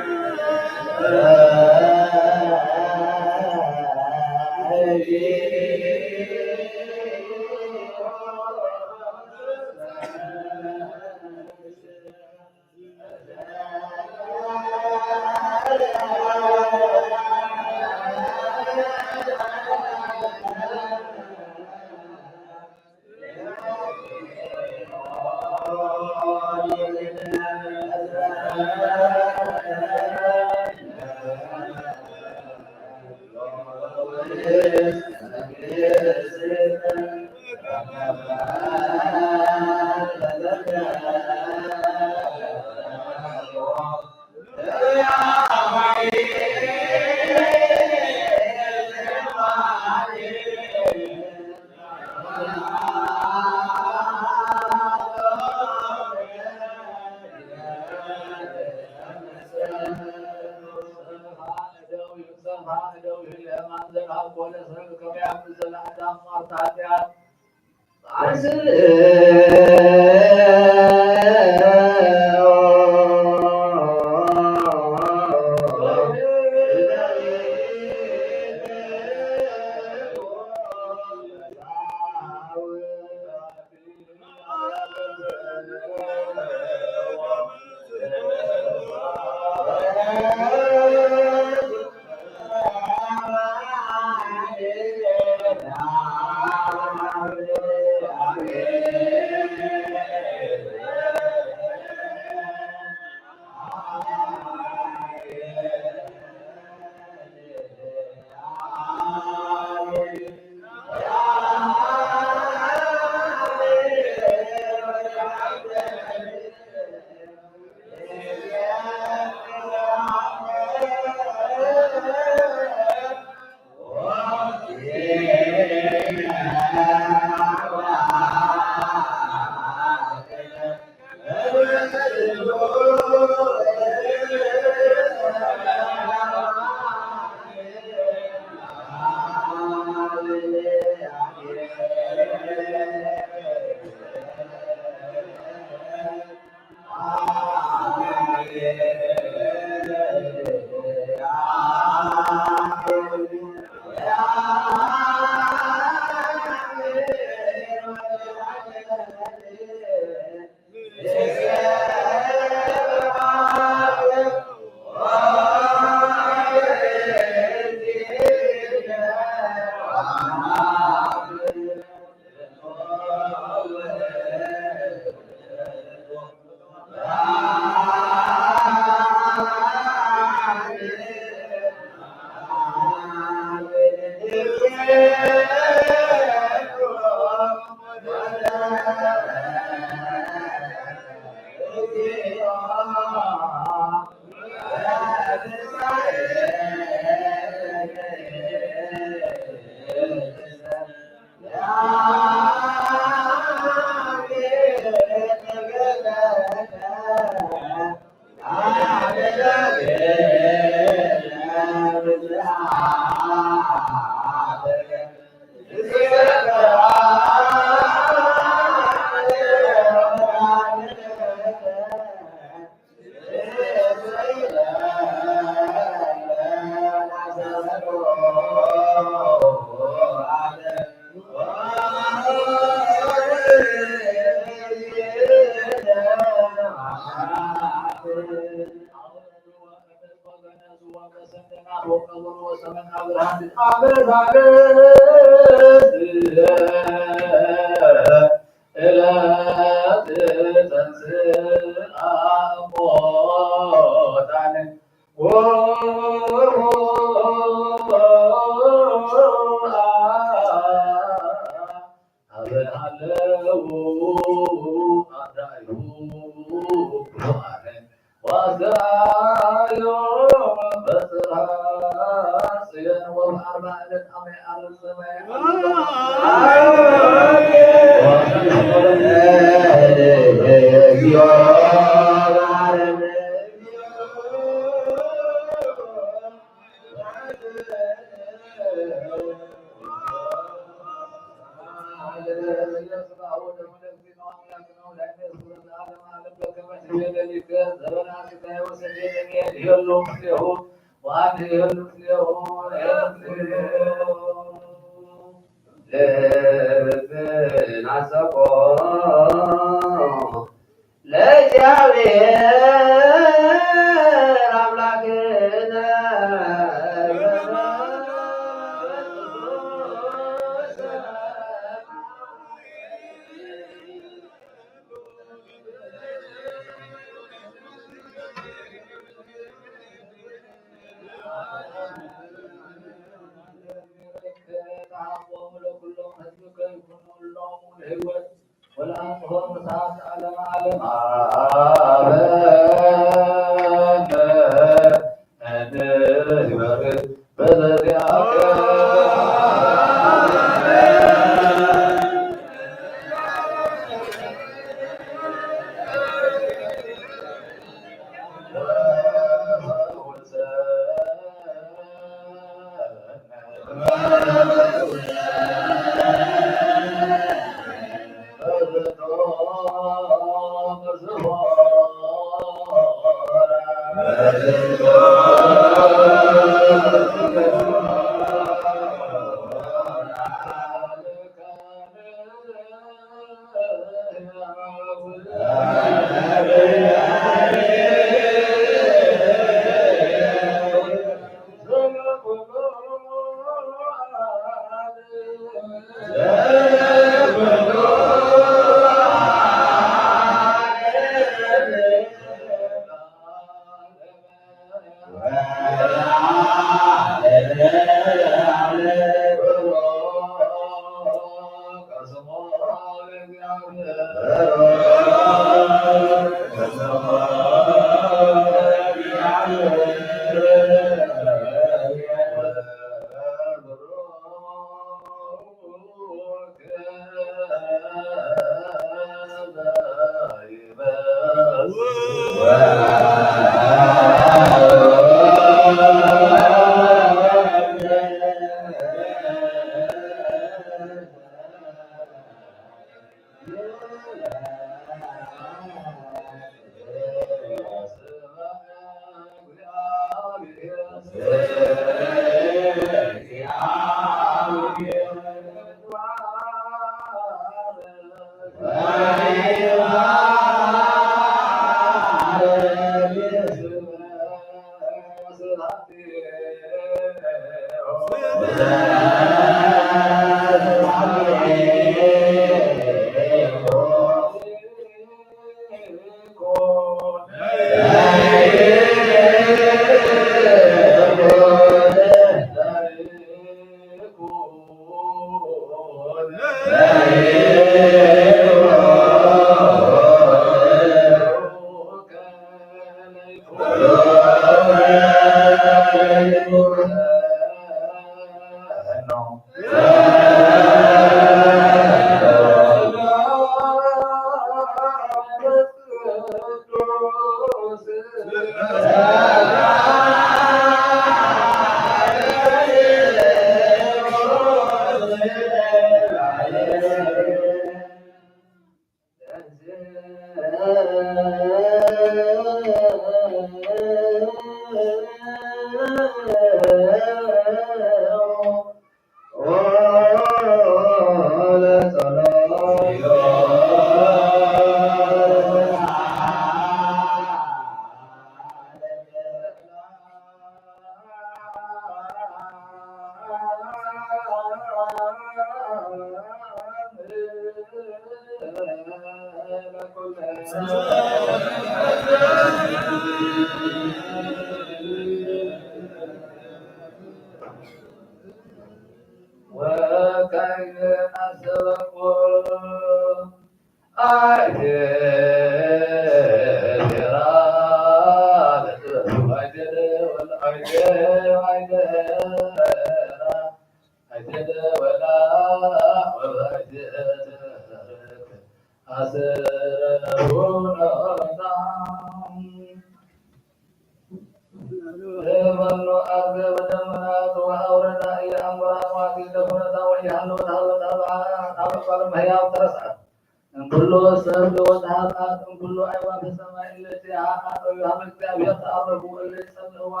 كل سر وتعالى كل أيوة في السماء التي عاقت ويهم الكتاب يتعرف اللي سمعوا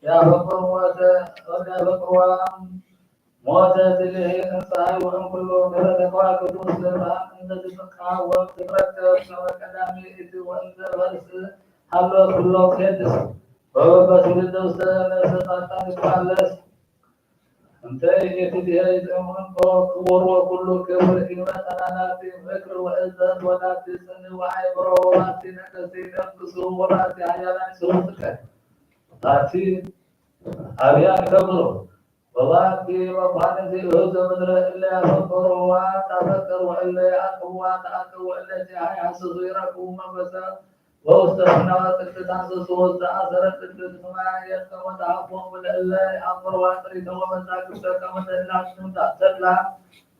يا بكر ويا بكر موتى اللي انصاي وهم كل غير كواكب مسلمة عند تبقى وتبرك وكلامي إذ وأنت بس حلو كل كيدس وبس الدوس ستاتان كالس أنت يتدي أيضاً كبر وكل كبر إيمان أنا فكر وعزة ولا تسن وعبر ولا تنكسي نفسه ولا تعيان سوتك تاتي أبيان كبر والله في وقعنا في الهزم إلا فكر وتفكر وإلا أقوى تأقوى التي هي صغيرة وما بسا واستغنى وتتحسس واستأثرت السماء يسمى وتعفو إلا أمر وأمري ومن تاكبتك ومن تنعشن تأتلا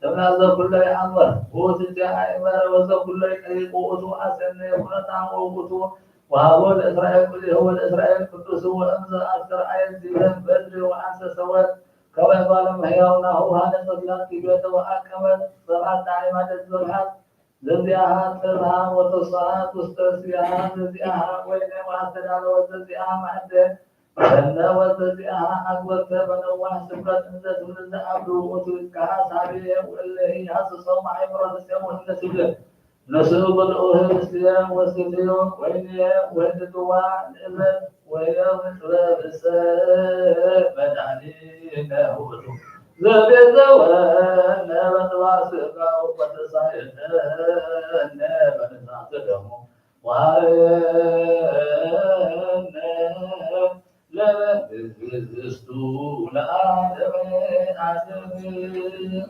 تمنى كل أمر وتجاه إمار وزو كل كريم وأسو أسن يكون تعمو وقتو وهو الإسرائيل كله هو الإسرائيل قدس وأنزل أذكر آية ديهم بدر وأنسى سوات كما قال محيونا هو هذا الصلاة في بيته وأكمل صلاة تعليمات الزرحات زديها ترها وتصاها تسترسيها زديها وإنما تدعى وزديها معده فإن وزديها أكبر كبنا وحسبت إن زدون أبلو وتوكها سابيه واللي هي حسصوا معي مرسيهم وإن نسوب الأوهر السيام والسليم وإني وإنتوا نعمل ويوم السلام علينا وزو زبي زوانا بتواصفا وبتصايدنا بنصادهم وعينا لمن تزستون آدمين آدمين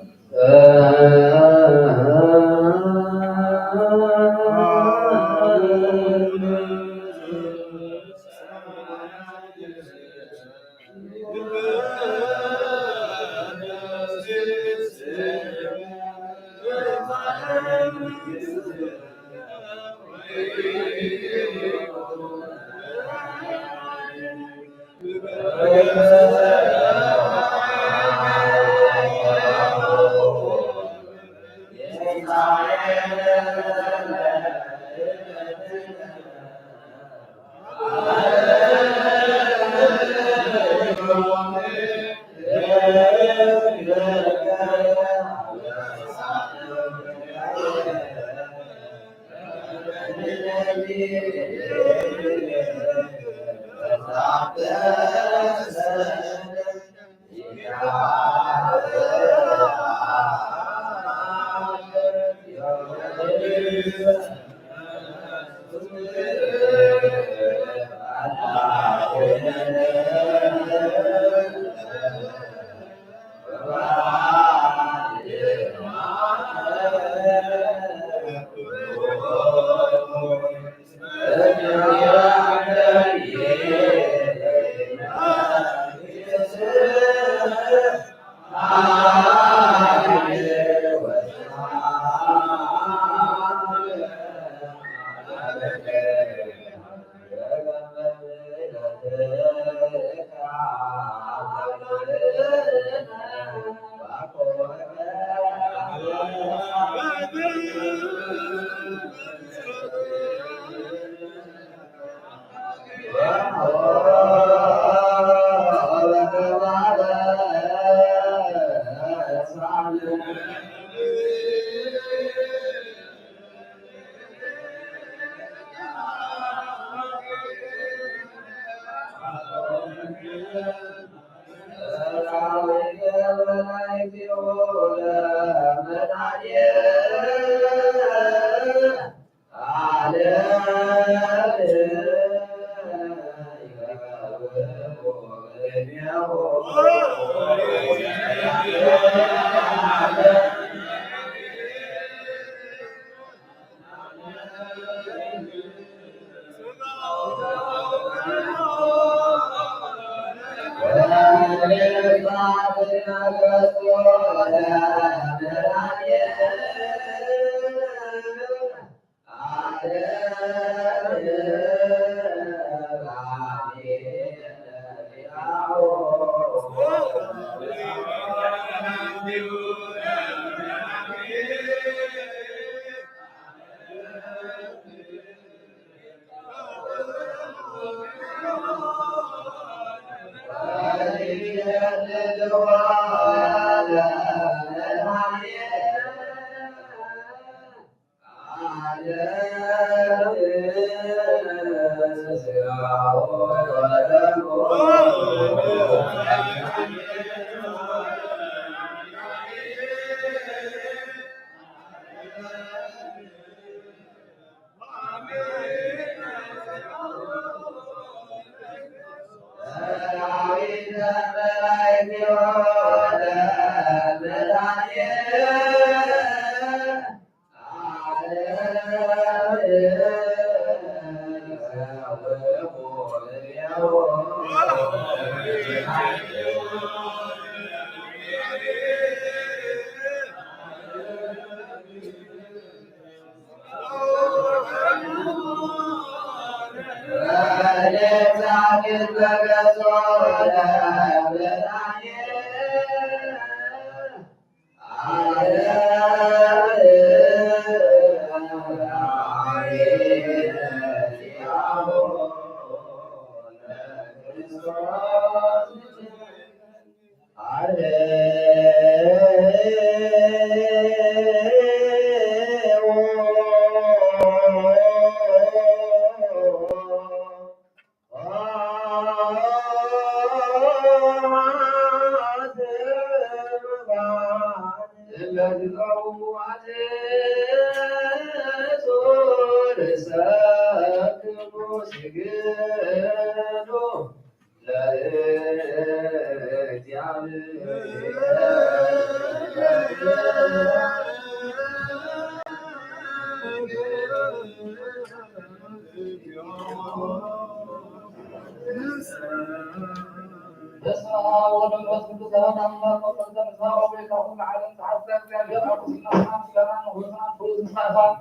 بسم الله والمنفس كل زمان الله وقد نساء وبيتهم على تعذب يعني يرحم الناس كمان وهنا فوز مسافة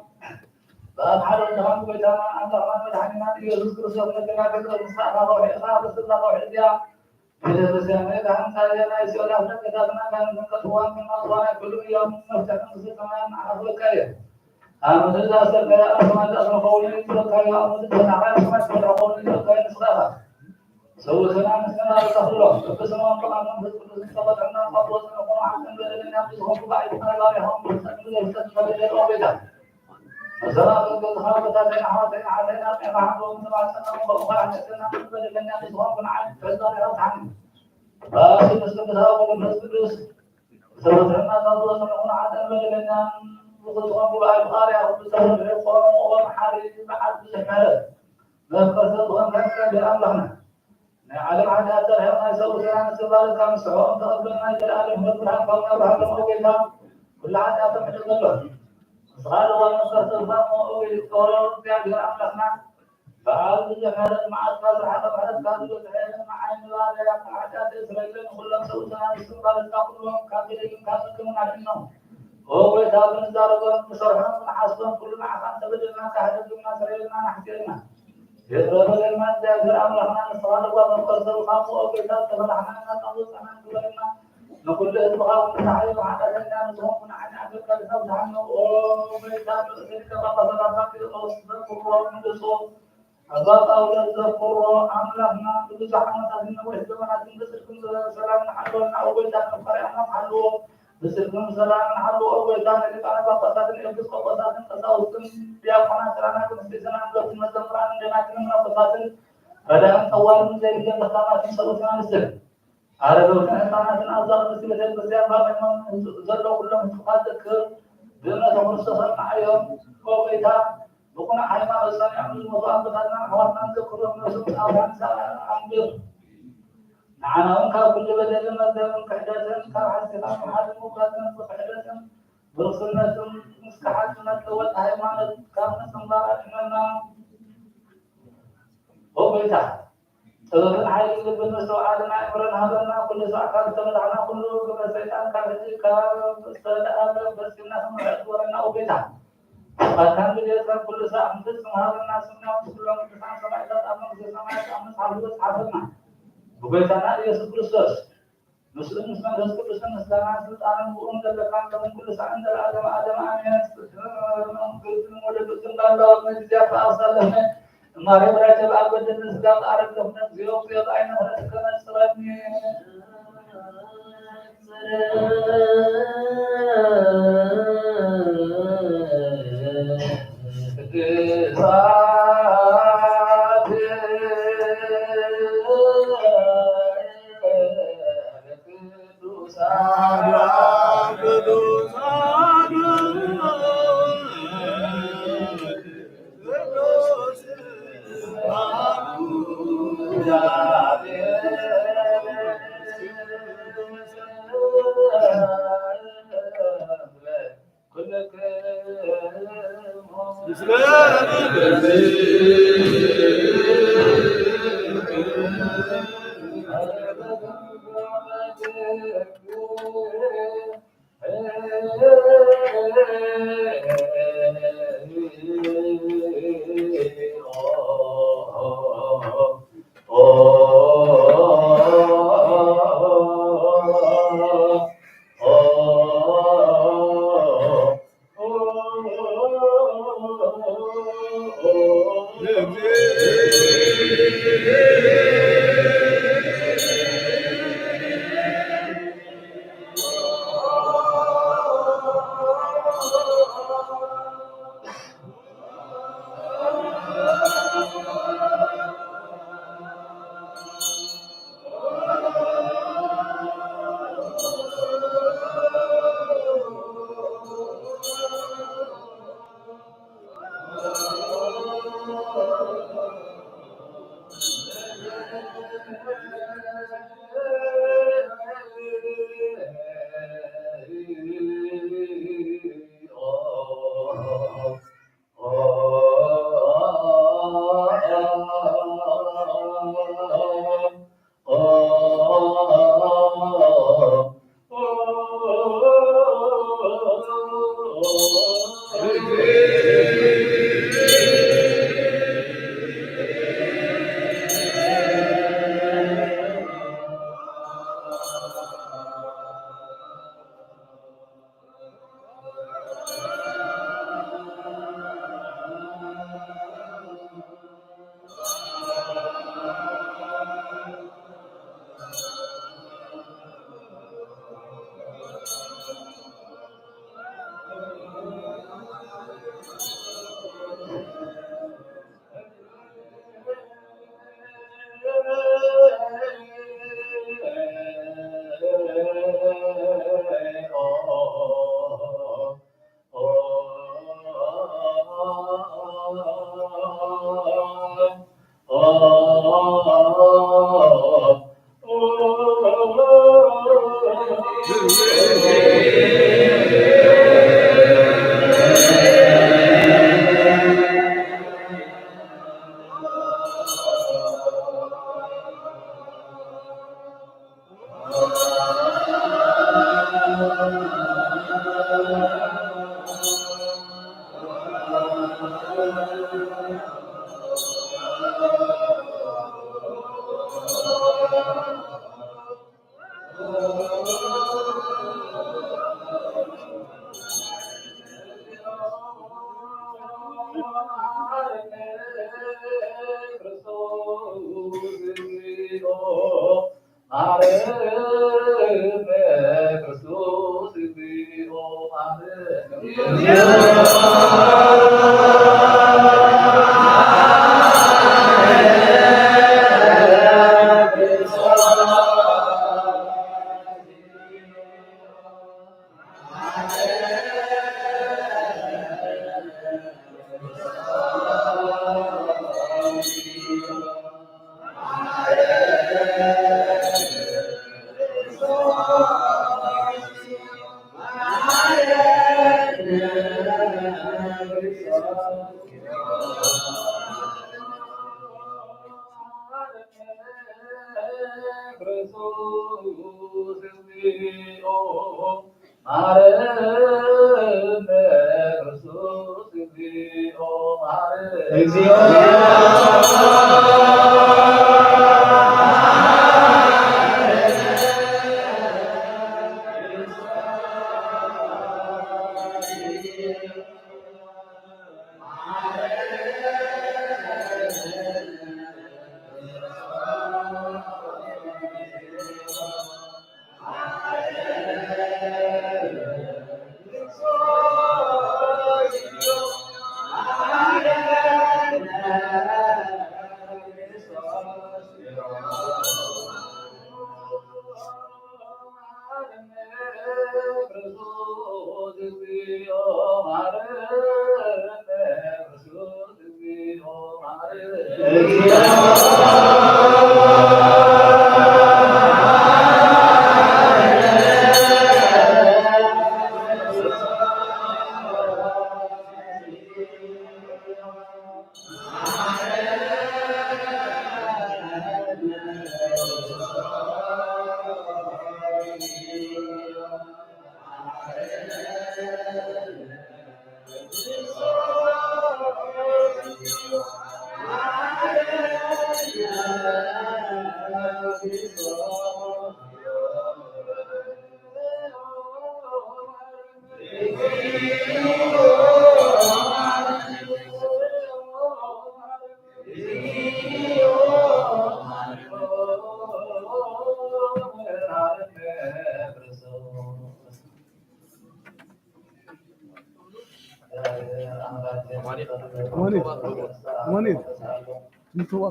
فأفعل النهار بيتما أن الله مدحنا يذكر سورة الجماعة المسافة روح إخلاص بسم الله روح الديا إذا بسمعت عن سائرنا يسأل أهل كتابنا كان من قطوان من الله كل يوم نفتح نصف كمان على الكريم آمن الله سبحانه وتعالى أسمع قولي يتركها يا أمد ونعلم سمع قولي يتركها نسخها سوى سلام سلام الله بس ما طلع من الصلاة عندنا خطوة نقوم عشان بلدنا بيهم بعد ما يهم نستقبل الأوبدة الصلاة والخطبة تاتين حواتين علينا في محضر من بعد سنة وقوة عن سنة من بلدنا بيهم كنا عن فزار يوم عن بس نستقبلها ونستقبل سوى سلام الله نقوم عشان بلدنا وقوة بعد قارئ وبسبب القرآن ومحارب بعد بسحر نذكر سلطان كان بأمرنا علم عن هذا الحين يسوي سنة سبارة كم سعود تقبلنا جلالهم والبرهان قونا بهذا الموقف كل عام هذا من الله صار ونصر سلطان وقرر في أجل أملكنا فعال بجمال مع الصدر حتى بعد كذب الحين مع إن الله يقع عادات إسرائيل كلهم سووا سنة سبارة تقبلهم كافرين كافرين عشانهم هو يتابع الدار ومسرحهم وحاسبهم كلنا عشان تبدلنا كهدفنا سريرنا نحكينا يضرب المادة الأمر احنا نصار ونقص الخاص وكذا تبرعنا نقص عن كلنا نقول إطباق ونتعلم على أننا نصوم عن عبد الكريم عنه وبيتاب الشركة وقصد في الأصل ونقص أضاف أولاد القرى أمرنا بزحمة من وحدنا بسكن سلام حلونا أو بيتاب القرية حلو بسكن سلام حلو أو بيتاب كان بقصد الإبس وقصد تصاوب dia pernah celana kemudian untuk menemukan dengan menapatkan pada awal menjadi yang pertama di solusi Islam. Ada beberapa tanah dan azal mesti bersiap memang untuk zalul ulama untuk ke dunia nomor satu ayam kau kita bukan hanya besar yang mengubah dengan hawasan kekurang masuk awan salah ambil. Nah, kau perlu belajar dengan keadaan kau hasil hal mukadam keadaan bersunnah مستحقنا الأول أيمان كان سمبار إننا هو بيتا ጥበብን ኃይል ልብን መስተዋዕልና እምረን ሀበና ኩሉ ሰዓታት ተመላዕና ኩሉ ግብረ ሰይጣን ካብ ሕጂ ካብ ዝተለኣለ በሲና ስምዐት ወረና ኦቤታ አካን ለየት ኩሉ ሰዓት ፍጽም ሀበና ስምና ኩሎም ቅዱሳን ሰማዕታት ኣብ መንግስተ ሰማያት ኣብ መጽሐፍ ዝተጻሕፈና ብጎይታና ኢየሱስ ክርስቶስ ምስሉም ምስ መንፈስ ቅዱስን ምስጋና ስልጣንን ውእም ዘለካን ከምን ኩሉ ሰዓት ዘለዓለመ ዓለመ አሜን። መንግስትን ወለዱትን ባለው መግዚያት አሳለፈ ማርያም ራጀብ አበደን ስጋት አረገፍነ ዚዮ የጣይነ ተከነስረኒ ክርስቶስ እግዚኦ ማረነ ክርስቶስ እግዚኦ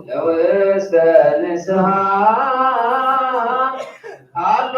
ለውስተ ንስሐ አሎ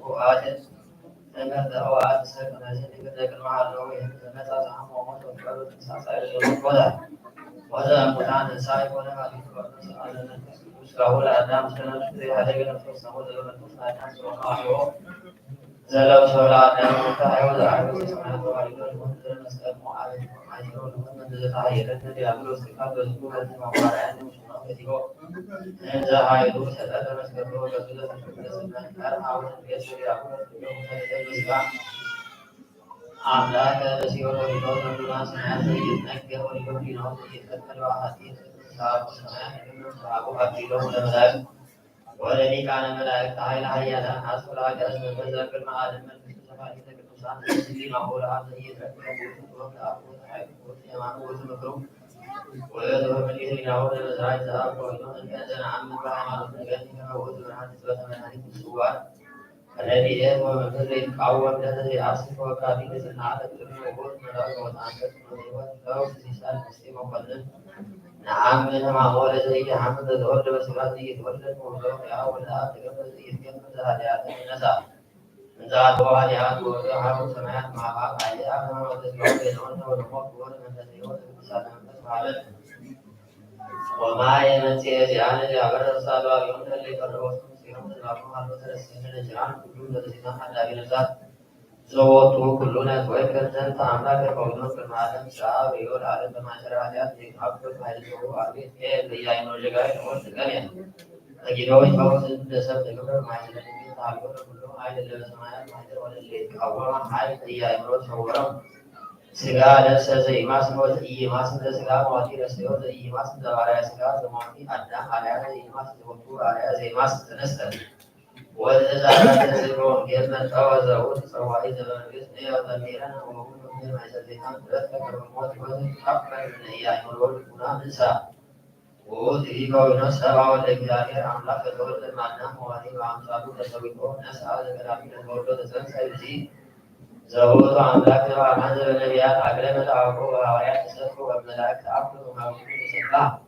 ኩዋት አምላከ በሲኦል ወዲኖር ወዲማስ ናያት ይትነገር ወዲኖር ዲናው ይተከለ አሐቲት ሳቡ ሰማያት ሳቡ አቢሎ ለመላእክት ወለሊቃነ መላእክት ኃይለ ኃያላን አስፈራ ገረስ በዘክር ማዓለም መንግስት ሰፋሪ ቅዱሳን ሲሊማ ሆላ ይተከለ ወደ አቡ ኃይል ወደ የማኑ ወደ ምክሩ ወደ ወመሊህ ሊናው ለመዝራይ ዛብ ወይኖን ከዘና አምን በሃይማኖት ነገር ከወደ ብርሃን በተመናኒ ስዋር الذي هو مثل القوم الذي أصف وكافي لسنة الوجود ملاك وتعكس ولو في سال مسلم وقلن نعم منها هو الذي حمد الورد وسلاته يتولد موضوع أول آخر الذي يتكلم زهريات النساء من ذات وعليات وضعها سمعت مع بعض عليها وتسمع بينهن والموت من تسيوت بسالة من وما ينسي زيان جابر الصلاة يوم اللي فرقوا زوجته كلنا توكل أنت عملك قولنا في المعلم شعب يقول على المعاشر عليها في أكثر هذه الجو عليه اللي يعني نرجع نقول تكلم لكن هو يفوز بسبب تكبر معاشر تعالوا كلهم هاي اللي بسمعها ما هذا ولا اللي أول هاي هي إمروز صورهم سجال زي ما سمعت زي ما سمعت سجال مواتي رسيو زي ما سمعت على سجال مواتي أدنى على زي ما سمعت على زي ما سمعت نستل وإذا تزرون جبنا توازا وتصوعي زمن جسمي وتميرنا وهم من ما يسلكون ثلاثة كرمات وزن حقا من أيام الورد كنا نسا وذي كون سبع والإجلال عملا كدور المعنى موالي وعن صابون تسويقون نسعى لكلامي الورد تسنسى يزيد زهود عملاك وعن النبيات عقلمة عقوب وعيات السفر والملاك عقل ومعقول سفاح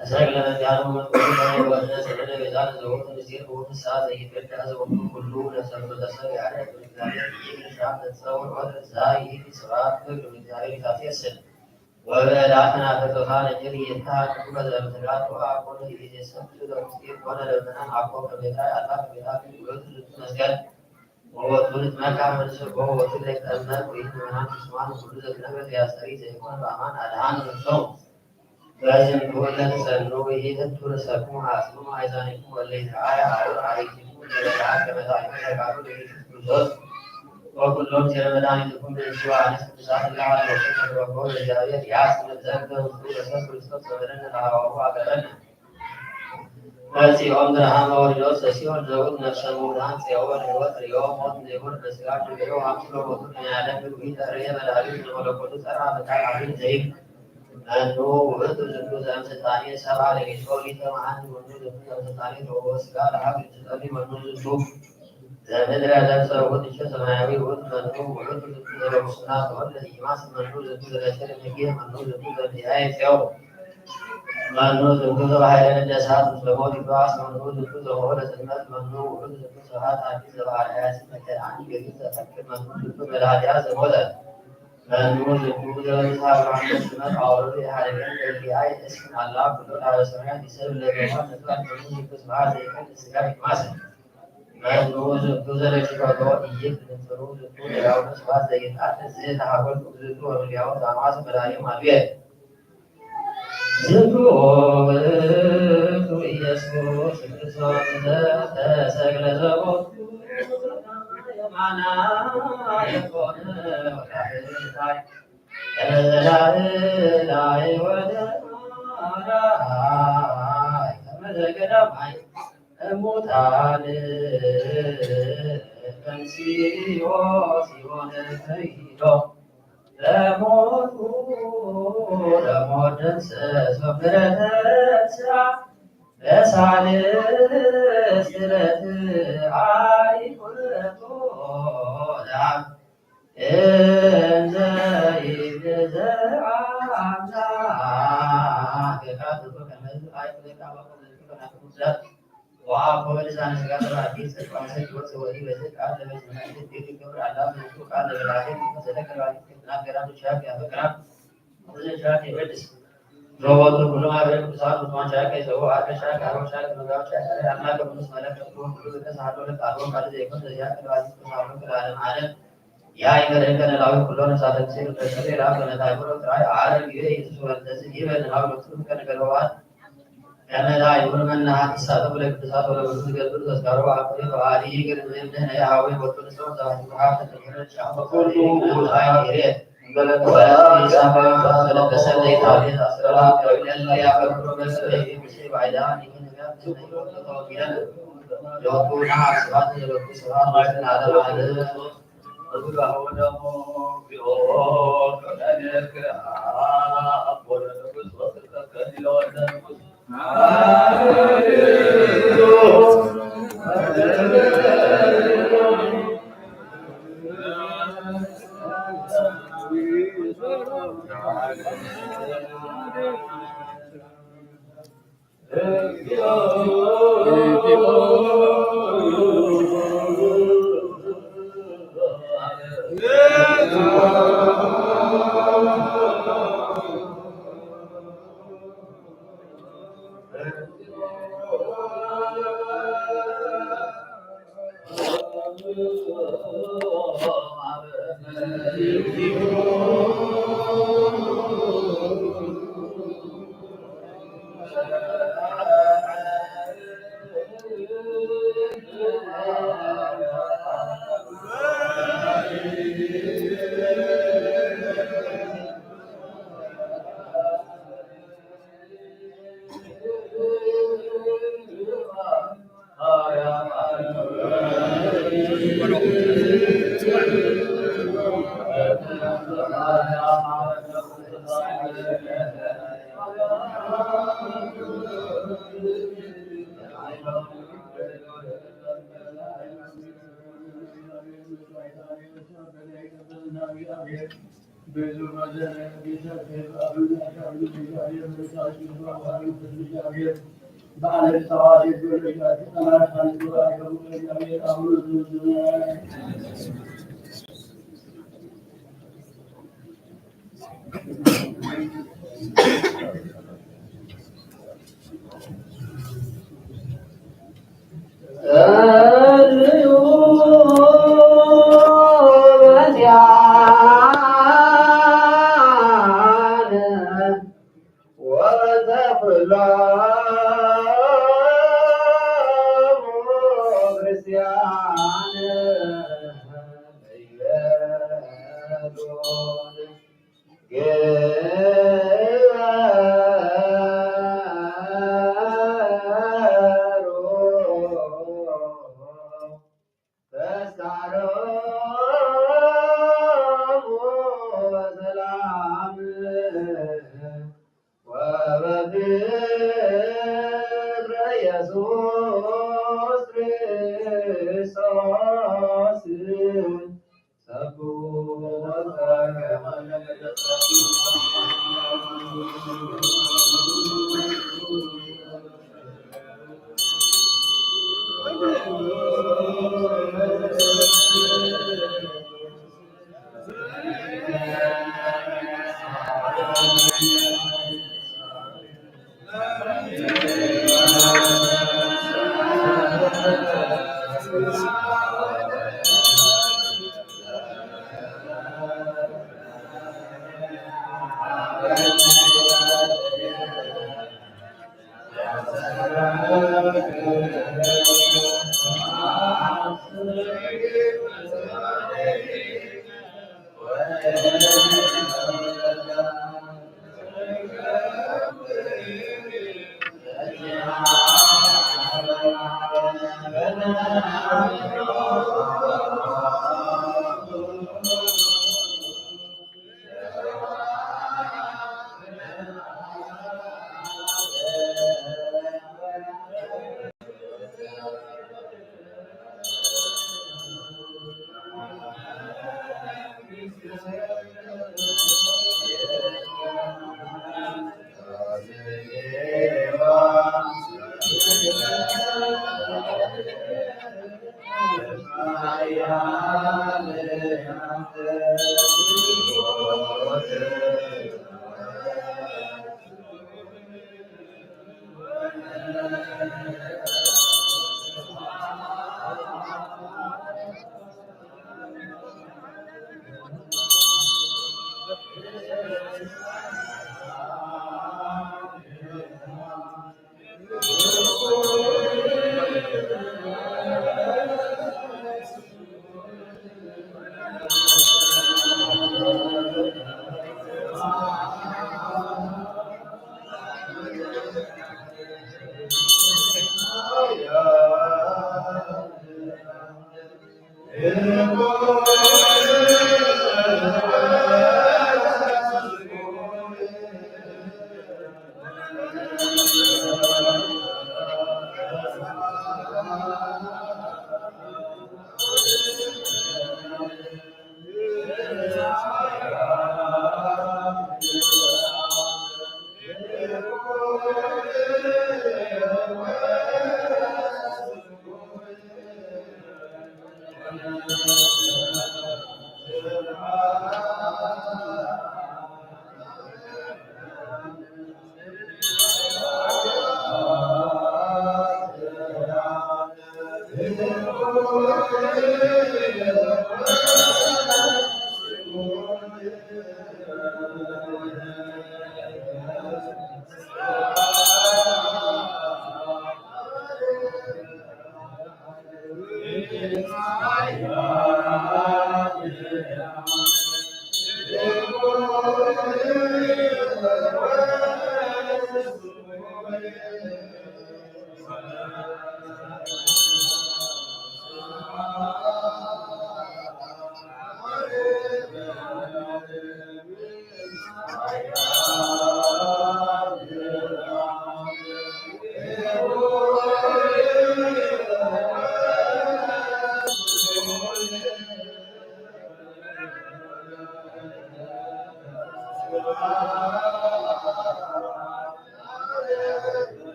أسرق لنا جانوا من كل من وأن سبنا بذات زهود نسير وهم السادة يفرد أزوهم كلهم نسبب تسوي على الإجلالية يجب شعب تتصور وضع الزائي في سرعات كل الإجلالية كافية السن وبلاتنا تتوخان الجري ينتهى كتب الامتلات وأقول إذا جسمت تدرسير وانا لبنا عقوب بذات الله بذات الولد المسجد وهو ثلث ما كان من سبه وهو ثلث المال وإن منام تسمان وكل ذلك نبت يا سريت يكون الأمان أدعان الصوم لازم كل سنوه تدور سكم عاصم عايزانكم واللي تعالى أو عليكم لبعض كما ذلك يقعدوا للجزء وكلهم جرمدان تكون بالشواء عن استمساح الله على وشكر وقول الجارية يعصم الزرد وصول سفر الصوت ومرنا لها وهو أقلنا ناسي عمدها موريو سسيون زود نفسه مودان سيوان الوتر يوم موت نيبور بسيار جيرو عمسلو وطن يعلم بالويد أريا بالعليم ولقد سرع بتاع عبيد زيب أنه وقت الزندوز أمس الثانية سبعة لقيتولي تمعان ونوز أمس الثانية وهو سكال حبل تتألي منوز الشوف زمدر أدب سرقود الشو سماعي وقت منوز وقت الزندوز رمسنات والذي ماس منوز الزندوز الأشير مكيه منوز الزندوز النهاية سيوم منوز الزندوز وحيران الجساد مسلمون إبراس منوز الزندوز وهو لسلمات منوز الزندوز هات عزيز وعلى سنة عني يجوز أفكر منوز الزندوز الهدياز المدى منوز الزندوز ويصحاب عن مسلمات عوري حاليا الذي آية اسم الله كل على سمعان يسأل لبيوان نتوان منوز الزندوز معاد يكون السلاح ماسك منوز الزندوز لشكاكو إيك لنفروز الزندوز يعود سواء زيت آتن زيت حاول الزندوز واليعود عماس ملايين مالبيه زندوز يسكو سكسو تسكل زبط معنا يكون ولا حيثاي لا إله ولا كما ذكر معي المتعال فانسيري وسيون الفيدو لموت سفرة ساعة لسعى لسلة عارف الطولع إن زايد زعامنا كاتب كمل آية كتابة وعافوا لسان سكان الحديث الفاسد والسوالي وزيد على بسمعه الدين الكبر على منسوق على العالم فسلك العالم كتنا كرام الشاك يا فكرام وزيد شاك يبدس رواد كل ما بين بسال وطمان شاك يسوع عارف شاك عارف شاك نجار شاك الله كبرس ملك كبرون كل ذكر سهلوا لك أروم كذا يكون زيادة العالم كسهلوا كالعالم عالم يا إنك إنك نلاقي كلنا سادة سير تسير راب لنا تايبر وتراي عالم يجي يسوع تسير نلاقي مكتوب كان كروات أنا لا يقول من نهار السادة ولا اقتصاد ولا وجود قلب تذكر وعقل وعالي يقول من ده يا هاوي وطن سوى ذا حافظ تجرب الشعب كله هاي هيره ولا يسمى ولا بسال يتابع أسرار ولا يا فكر بس يمشي بعيدان يكون يوم نهار سبات يوم سبات ما هذا أقول هذا بيوم كذلك أقول بس وقت كذي لو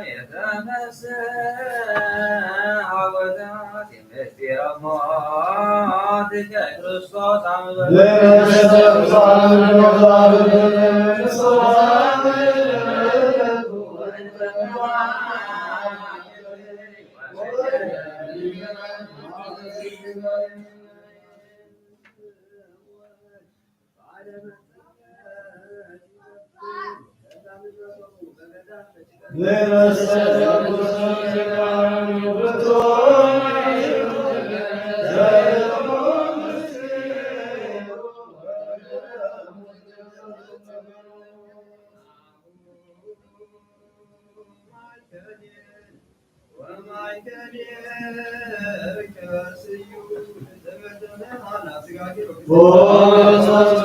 يتمسى عودات مثل ክርስቶስ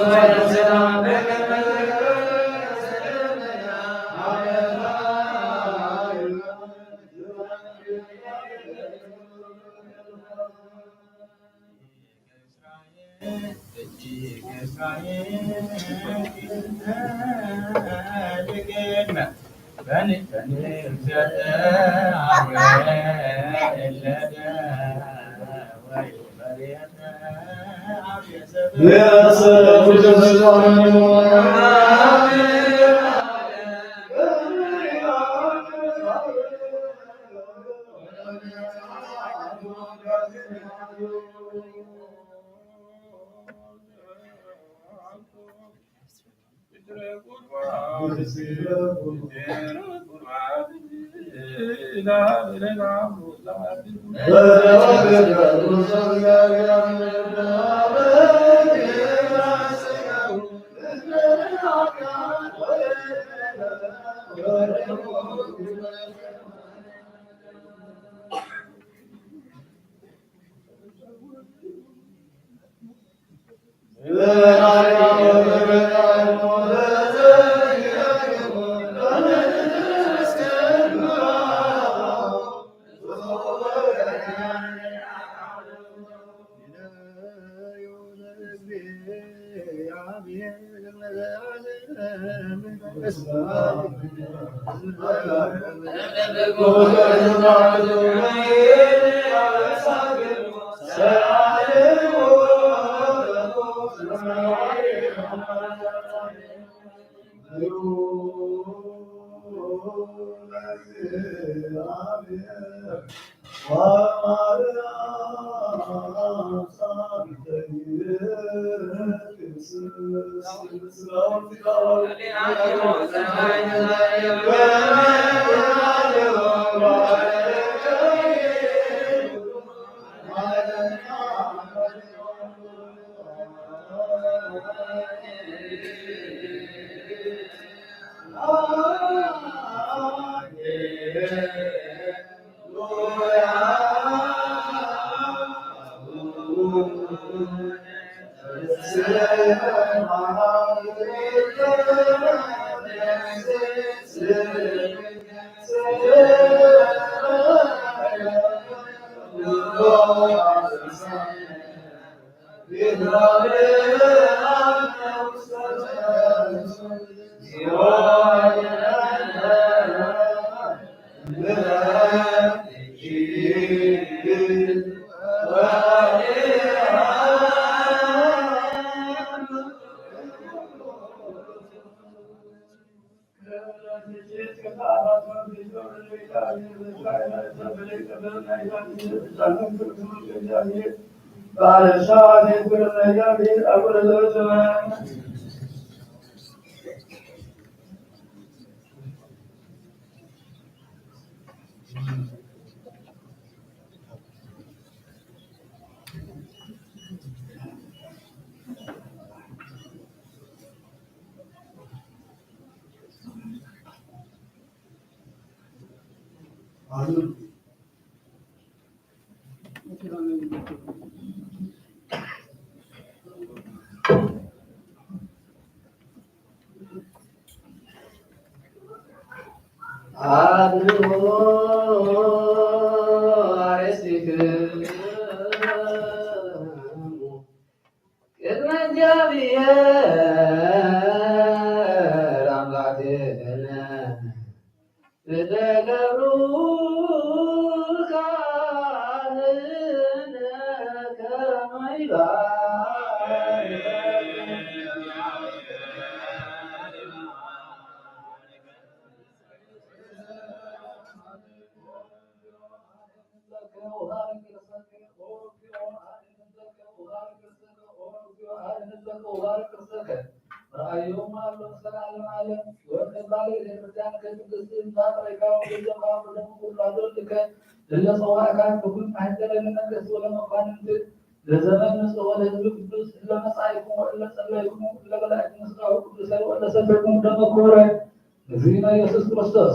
ለዘመን ንጹሕ ለሕዝብ ቅዱስ ለመጻኢክሙ ለጸለይክሙ ለመላእክት ምስጋናው ቅዱስ ለሰፈርክሙ ደመ ክቡረ እግዚእነ ኢየሱስ ክርስቶስ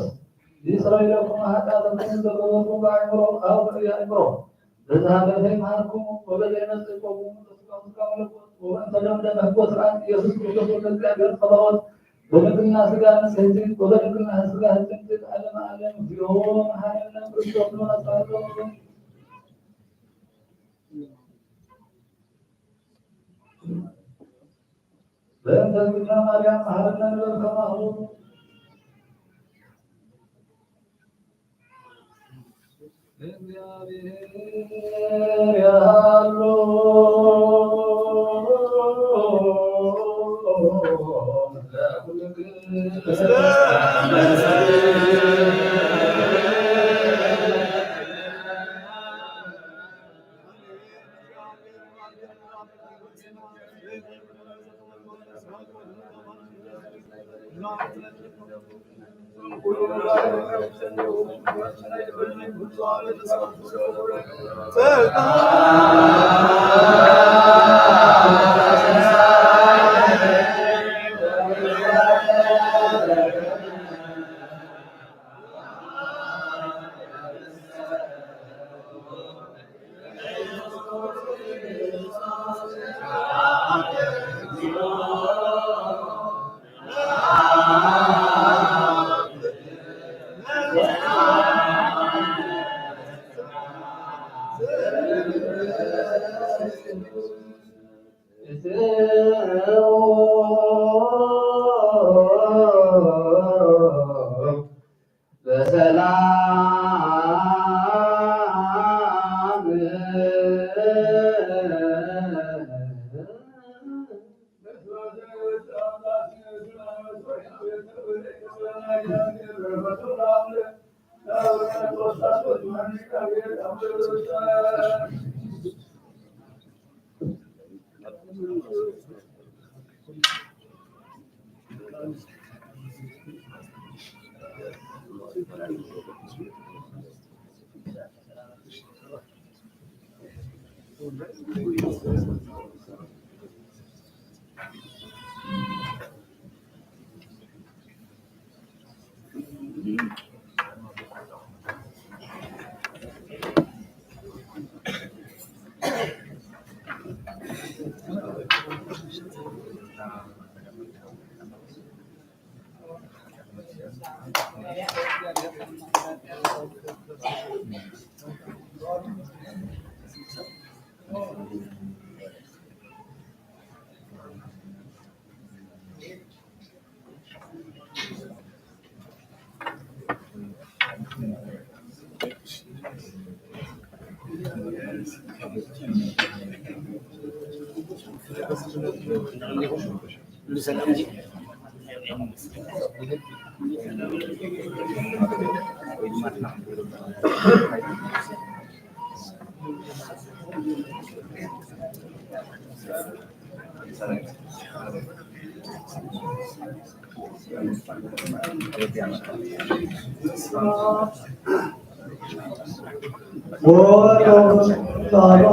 ይስረይ ለክሙ ኃጢአተክሙ ዘገበርክሙ በአእምሮ አው በአእምሮ ለዘሀበተ ይምሃርክሙ ወበዘይመጽእክሙ ተስካሙ ለኩት ወበእንተ ደም ሕጎ ሥርዓት ኢየሱስ ክርስቶስ ወልደ እግዚአብሔር ጸባዖት በድንግልና ሥጋ ንጽሕት ወበድንግልና ሥጋ ሕጽንት ዓለመ ዓለም እግዚኦ መሐረነ ክርስቶስ ወነሳቶ በእንተ እግዝእትነ ማርያም መሐረነ ንበል ከማሁ እግዚአብሔር ያሉ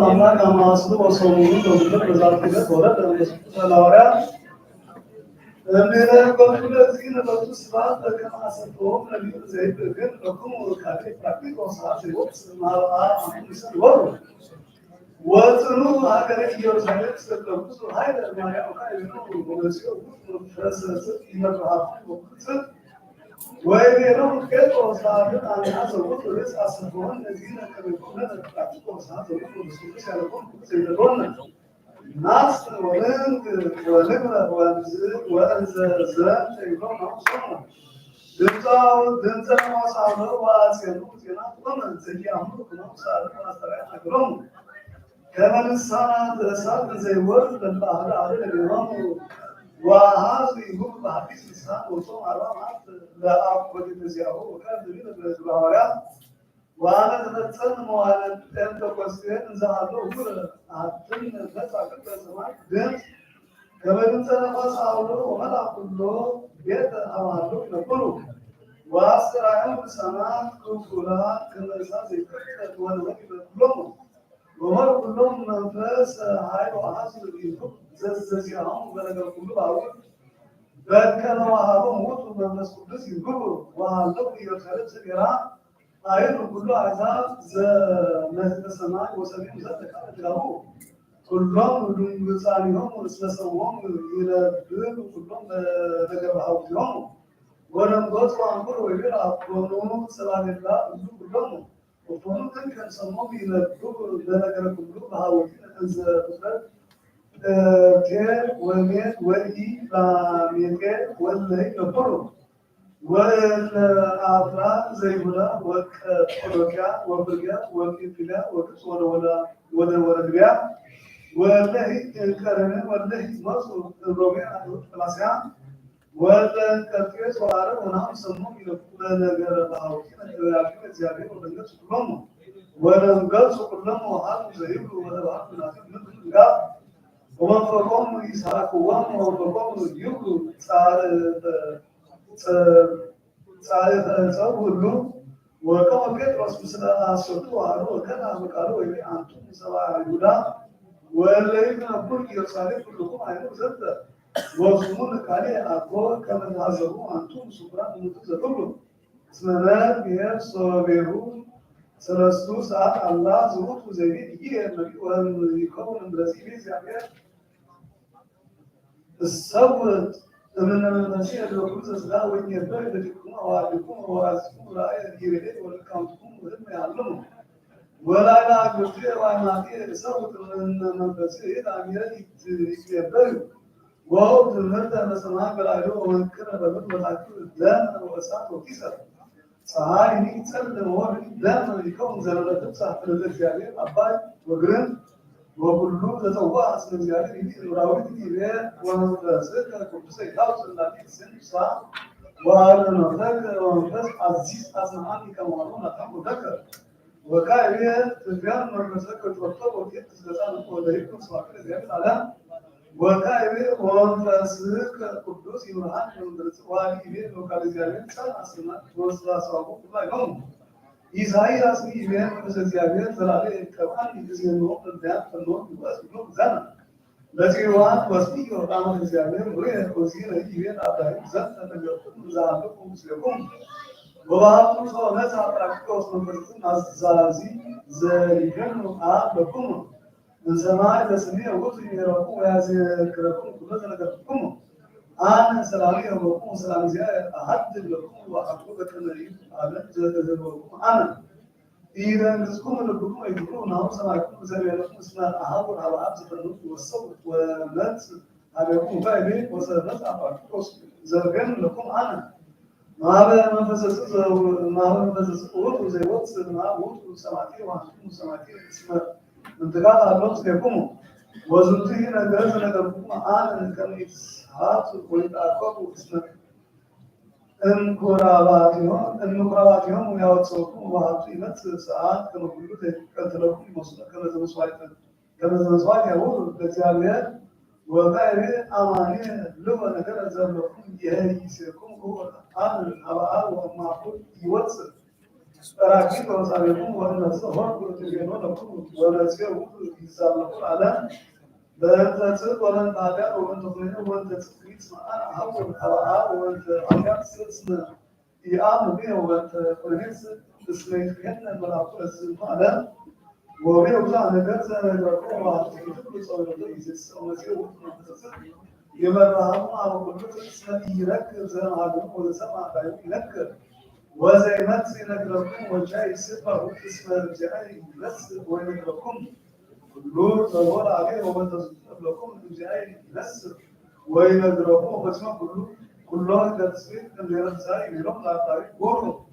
አምላክ አማስሉ ወሰሙኑ በምድር በዛት ሂደት ወረደ ለሐዋርያ እምነ በኩለ እግዚእነ በኩል ስብሐት በከመ አሰብሖሙ ነቢዩ ዘይብግን በኩሙ ካፌ ፕራክቲክ ወሰዓት ወቅት ማርአ ይሰወሩ ወጽኑ ሀገረ ኢየሩሳሌም ስተቀብሱ ኃይለ ማርያም ካይኑ ወበሲዮ ፍረሰስ ይመርሃ ወቅት ወይቤሎም ጴጥሮስ ለአብን አንሃ ሰውት ርዕስ አሰብሖን እግዚእነ ከመ ይኩነ ፕራክቲክ ወሰዓት ወቅት ወበሲዮ ያለቆም ዘይደሎነ ናስ ወንግር ወንግረ ወእንዘ ዘንተ ይኮነ ሰሙ ድምፀ ማሳበ ወአጼኑ ዜና ቆመ ዘያምሩ ነው ሳለ ማስተራያ ነግሮሙ كما السنة تسال زي ورد البحر على اليوم وهذا يقول بحديث الإسلام وصوم علامات لا أقبل تزياره وكان دليل بالجوارات وأنا تتكلم على أنت قصدين زعلوا ولا عطني بس أكتر زمان ده كما أنت نفس أولو وما أقوله بيت أمانو نقوله وأسرع يوم سنة كفلا كما سازي كتير وانا كلهم ومر كلهم نفس هاي وحاصل اليوم زيهم بلغ كل بعض بعد كانوا هذا موت من مسؤولين يقولوا وهذا يخالف سيرا أيضا كل عذاب ز السماء وسبيل ذات كلامه كلهم من بصارهم ورسلهم إلى دين كلهم ذكر حوضهم ولم يطلع عنقر ويبيع قانون سلام الله كلهم وقانون كان سموه إلى الدور ذكر كلهم حوضهم إذا كان وميت ولي ميكال ولا يقبله والأفراد زي ولا وكركع وبرجع وكفلا وكسر ولا دريا ولا كرنا ولا مصر الربيع الأسيان ولا كفيس وعرب ونحن سموه إلى كل نجار الحوكين العاقبة زيادة ودنجس كلهم ولا نقص كلهم وحال زهير ولا بعض الناس من قال ومن فقوم يسحق وهم وفقوم يقول صار له وكما بيترس مثل الصوت وعلو كان مقالو إلي أنتم سواء يودا ولا يمكن كل يصالح كلكم عينه زبدة وصمون كالي أقوى كما نعزبوا أنتم سكران متزبطوا سنرى بير صابرون سلسلو ساعة الله زروت وزيني يجي النبي وأن يكون البرازيلي زعبير الصبر من المسيح الوقوز الزلاء وإن يبقى لكم وعدكم وعزكم رأي الجيرين ولكمتكم وهم يعلموا ولا لا قلتير وما فيه صوت من المسيح الأمير يبقى وهو المرد مسمع بالعلو ومن كان بلد والعكو دانا وساط وكسر صحاري نيك تسلم وهو دانا يكون زلالة تبصح في الزيادين أباي وقرن وكله تتوقع اسم زيادة يدي وراودي إليه ونزل كل شيء خاص النبي سنسا وعلى نفسك ونفس عزيز أسمعني كمارون أتم ذكر وكاية تبيان مرمسك وتوقف وكيف تسلسان ودريكم سواكل زيادة على وكاية ونفسك قدوس يمرحان من درسوالي إليه وكال زيادة سان أسمع وصلا سواكم الله يوم إسرائيل أصلي إيمان مسجدين زلالة كمان يجزين نوع الدين فنوع بس نوع زنا لكن وان وسطي ورام مسجدين وين وزير إيمان أبدا زنا نجوم زانكم مسلمون وبعض صونا سافرك وصلنا نزازي زريكم أبكم الزمان السنية وقتي يراكم ويازي كركم كل زنا كركم أنا سلامي أبوكم سلام زيادة أحد لكم وأقول لك أنا جزاكم أنا إذا نسكم لكم يقولون نعم سمعكم زميلكم اسمها أحاول على عبد النور والصوت ونت عليكم فايدين وسنت أفكار زرقين لكم أنا ما هذا منفس أول زي وقت ما أول سمعتي وأنتم سمعتي اسمه انتقال على الوقت لكم وزنتي نجاز لكم أنا كم إسحاق ويتأكد اسمه المقرباتهم ويوصلكم وعطينا ساعات كما كلوا تكتلكم مصنع كما زمسوات يقول بتعبير وغير أماني لغة نقل زملكم يهيسكم هو آن الحواء ومعقول يوصل راكين وصالكم ونصهر وتجنونكم ونسيروا يسالكم على بأن تصير ولن تعبير وأن تظنين وأن تسكريت معنا حول الحواء وأن تعبير سلسلة إيام بيه وأن تقرنس تسليت كهن المناطق السلطة وبيوضع نجازة نجاكم وعطيكم صورة إيزيس ومسيح يمرهم على كل سنة يركز على ولسمع بعيون ينكر وزي ما تسينكركم وجاي سفر اسمه الجاي بس وينكركم كله تدور عليه ومن تصدق لكم الجاي بس وينكركم بس ما كله كله تسويق اللي رمزاي يروح على طريق كله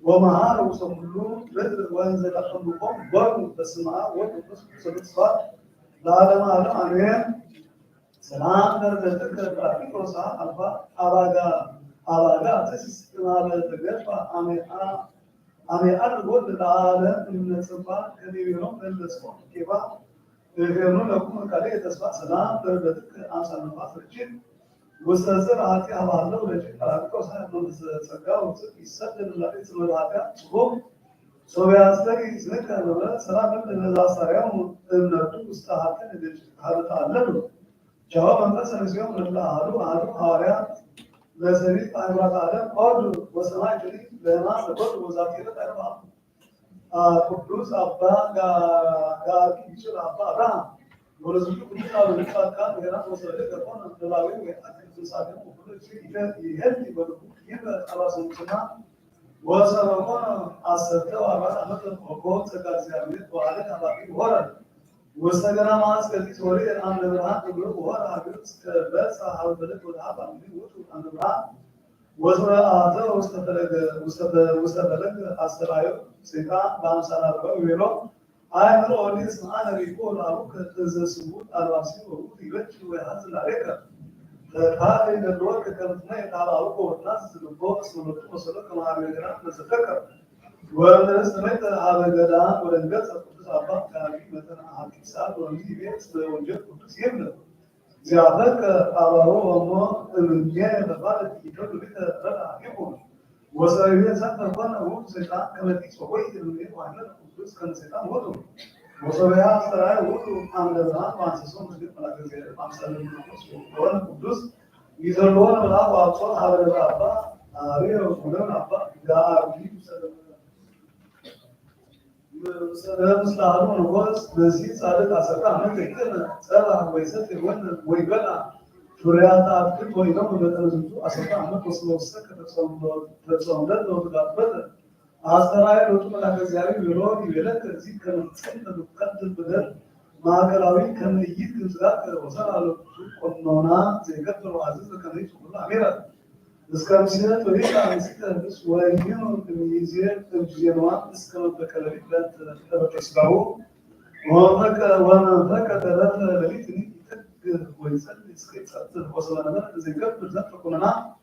ومهار وصملو بدر وانزل أخلقهم برمو بسماء وقدس سبصفات لعالم عالم أمين سلام درجتك ترافيك وصا ألفا أباغا تسس نال تجربة أمي أرغب العالم من السماء كبيرهم من السماء كيفا يغيرون لكم كالي تسمع سلام درجتك أنسان الفاترجين وستزر هاتي هوالله ولجي ترافيك وصا سكا وصا يسجل الله يسمى هاتي صبح سوياسلك إسمك الله سلام من الناصريهم النبي مستحقين هذا تعلم جواب أنت سنسيهم الله هارو هاريات لسني أيوة تعلم أود وسماع جري لنا نقول وزاكيرة أربعة قدوس أبا جا كيشور أبا را ورزق قدوس أبا نفاق كان غيره وسرده كربون دلاوي وأكيد ساكن وكل شيء يهدي بدو يبقى على سمسنا وسرقون أسرته وأبا أمثل حقوق سكازيامي وعلى نباتي ورد وسجنا ماس كذي سوري أنا نبرهان تقول ورد أبيض بس هذا بدل وده بعمري وشو أنا نبرهان وسورة هذا وستبلغ أسرائيل سيكا بام سناربا ويلو أنا أولي سمعنا ريكول أروك تزسمود أرواسي وروك يبتشوا وهذا العريكة هذا الدور ككلمة على أروك والناس البوس ونطق وصلك مع الجيران نتفكر ونستمد على الجدعان وننجز قدس أبا كامي مثلا حكي سعد ونجي بيت وجد قدس يبنى زيادك على هو الدنيا تبارك يكون بيت رجع يقول وسائل سنة كنا هو سيدان كما تيجي من واحد قدس كان سيدان هو وسائل سراي هو عن الزمان ما سيسون في ملاك زيادة ما سلم ولا قدس يزورون ولا واقصون هذا الأبا أريه وكلون أبا جاء مسلمون وقص نسيت صارت أسرع من تكتنا سبعة ويسات وين ويبلع شريعة أفكر وينام بتنزلوا أسرع من تصلوا السكة تصلوا لو تقبل أسرع لو تقول لك زيارة يروح يبلع تزيد كم تسكن تقدم بدل ما كلاوي كم يجيد كذاك وصل على كوننا زي كتر وعزيز كم يشوفنا أميرة Descamsina torita anzita suainiano temizia temjianwa descam bakalit lat tabakasbahu وانا ذاك ثلاثة لقيتني ويسألني سكيت وصل أنا زي كده بالذات كنا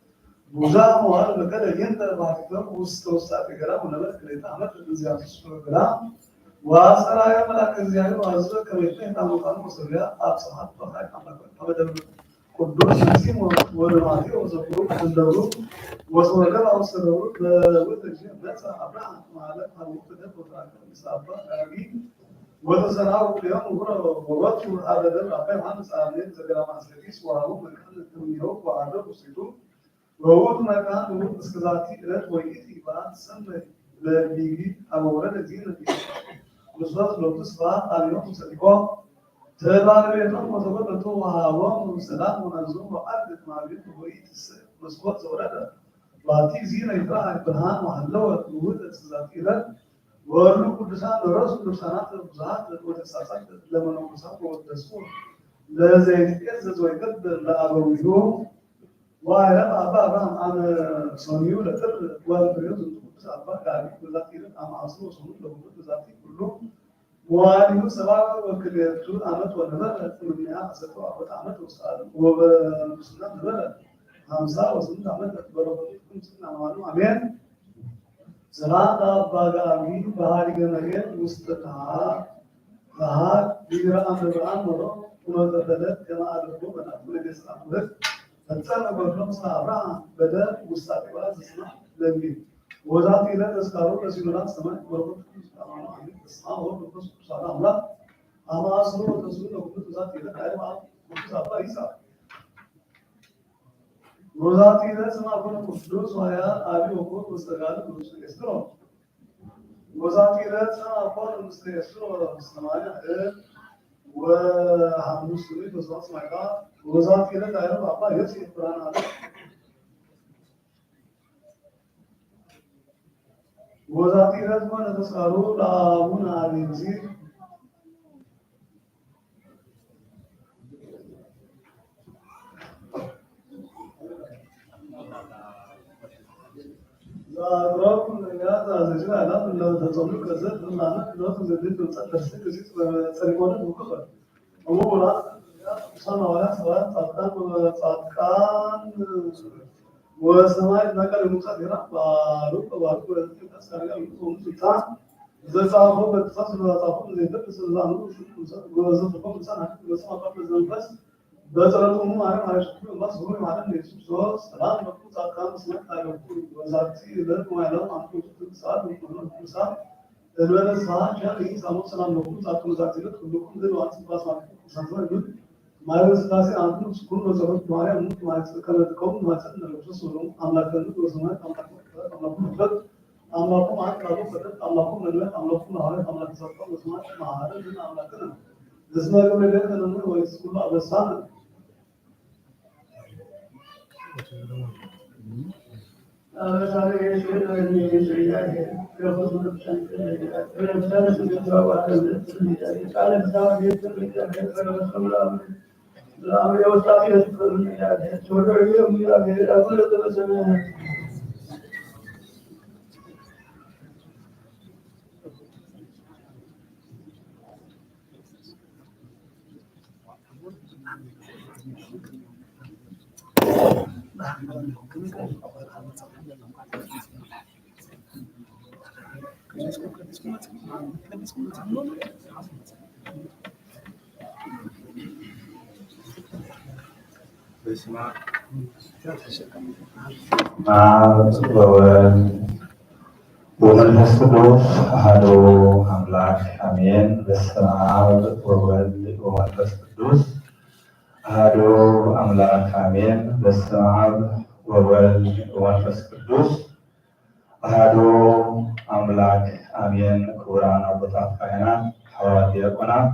بوزع وهذا كده ينتهي بعد كده وستوسع في كلام ولا بس كده عملت زيادة في الكلام وأسرع يا ملاك زيادة وأزوج كميتين عم كانوا مسويها أبصحت فهاي أبدا قدوس مسيم ورماتي وزبروك وندروك وصورنا وصلوا وتجيب ناس أبراهيم معلق هروك ده بطاقة مسافة أبي وتصنعوا اليوم ووقت هذا الأبراهيم عن سامين زكريا مسلكيس وهو مكان التمييز وعرض وسيدو وهو مكان هو إسكازاتي رد ويجي بعد سنة لبيجي أو ورد الدين وصلت لوتصفى اليوم مسلكوا تبارك الله وتقبل توها وسلام ونزوم وعدد مع بيت ويت مسقط زورده واتي زينة إبراهيم برهان وحلوة وجود السلاتيرة ورلو قدسان ورسول سنات البزات وتساسات لما نقصان والتسور لزيد كذا ويقد لأبويهم وعلم أبا رام عن صنيو لتر والبريود قدس أبا كاري بزاتيرة أم أصله صنود لوجود ذاتي كله وأنه سبعة وكليته أمت ونبلة منها أسفة أبت أمت وصال وبسنة نبلة خمسة وسنة أمت بربطكم سنة معلوم أمين صلاة باغامي بهاري جنريت مستطاع بهار بيرا أمر بران مرو ونبلت كما أدركوا بنا كل جسد أمر فتسأل برفم صابرا بدأ مستقبل سنة لنبي وذات إلى تذكاروا رسول الله سمع بربطكم سنة اسمه بربطكم سنة الله أما أصله رسول الله كنت ذات إلى كائن كنت ذات إيسا وذات إلى سمع كنا قدوس ويا أبي وقود مستقال قدوس يسرون وذات إلى سمع كنا مستيسرون سمعنا وهم مسلمين وذات سمعنا وذات إلى كائن بابا يسير قرآن هذا وذات إلى سمع نتسكارو لامون عليزير ذات رب زي لا لو تطلق كذا لما لو تزيد وتصدق كذا تريكون وكذا هو ولا صنع ولا سواء صادقان وسماء نقل المصدرة بارو كسرنا يوم سلطان زعفوا بتصل زعفوا زي ده بس زعفوا وزعفوا سنة وسماء قبل بس بزرتهم ما عارف بس هو ما عارف ليش سو سلام مكتوب كان سمعت على وزارتي ده ما يعلم عن كل ساعة وكل ساعة الولد ساعة كان يجي سلام مكتوب كان وزارتي ده كلكم ده وانت بس ما يقول ما يوصل عندهم سكون وزارت ما يعلم ما يتكلم كم ما يتكلم رسولهم أملاكنا وسماء أملاكنا أملاكم عن كلام أملاكم نلوه أملاكم نهار أملاك سرقة وسماء ما عارف إن أملاكنا اسمه يقول لك أنا من هو يسكون على السنة ወመንፈስ ቅዱስ አሐዱ አምላክ አሜን። በስመ አብ ወወልድ ወመንፈስ ቅዱስ አሐዱ አምላክ አሜን። በስመ አብ ወወልድ ወመንፈስ ቅዱስ አሐዱ አምላክ አሜን። ክቡራን አቦታት ካህናት፣ ሐዋርያት፣ ዲያቆናት፣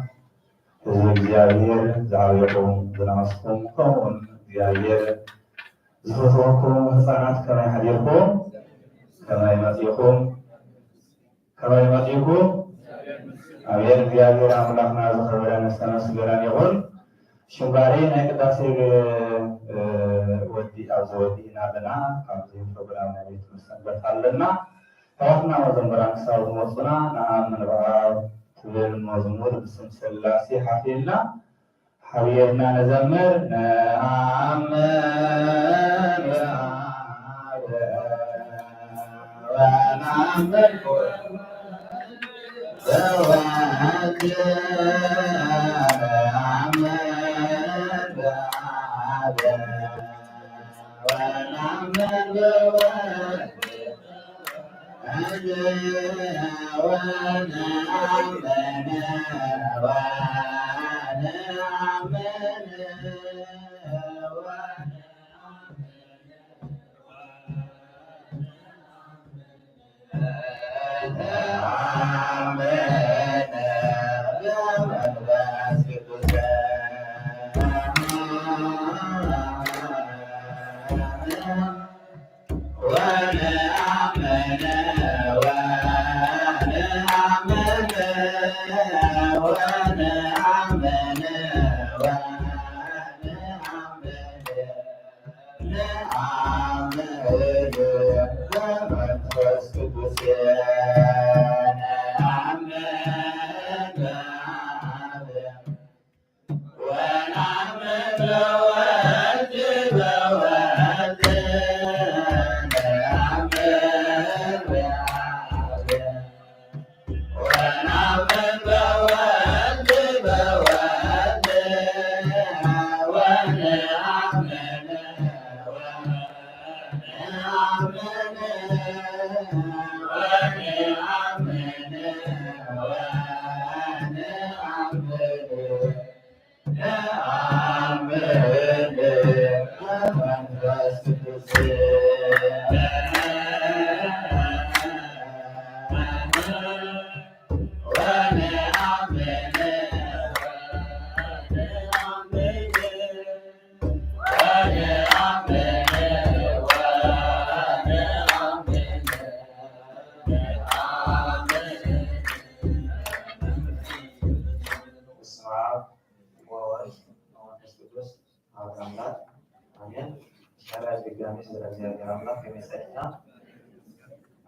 ሕዝበ እግዚአብሔር ዝዓበየኩም ዝናመስኩም ከምኡውን እግዚአብሔር ዝፈትወኩም ህፃናት ከመይ ሓዲርኩም ከመይ መፂኩም አሜን። እግዚአብሔር አምላክና ዝኸበረን ዝተመስገነን ይኹን። ሽምባሪ ናይ ቅዳሴ ወዲ ኣብዚ ወዲእና ኣለና ኣብዚ ፕሮግራም ናይ ቤት መሰንበት ኣለና ኣሕዋትና መዘምራን ክሳብ ዝመፁና ንኣብ ምንባብ ትብል መዝሙር ብስም ስላሴ ሓፊልና ሓብየትና ነዘምር ነአምን ونعمل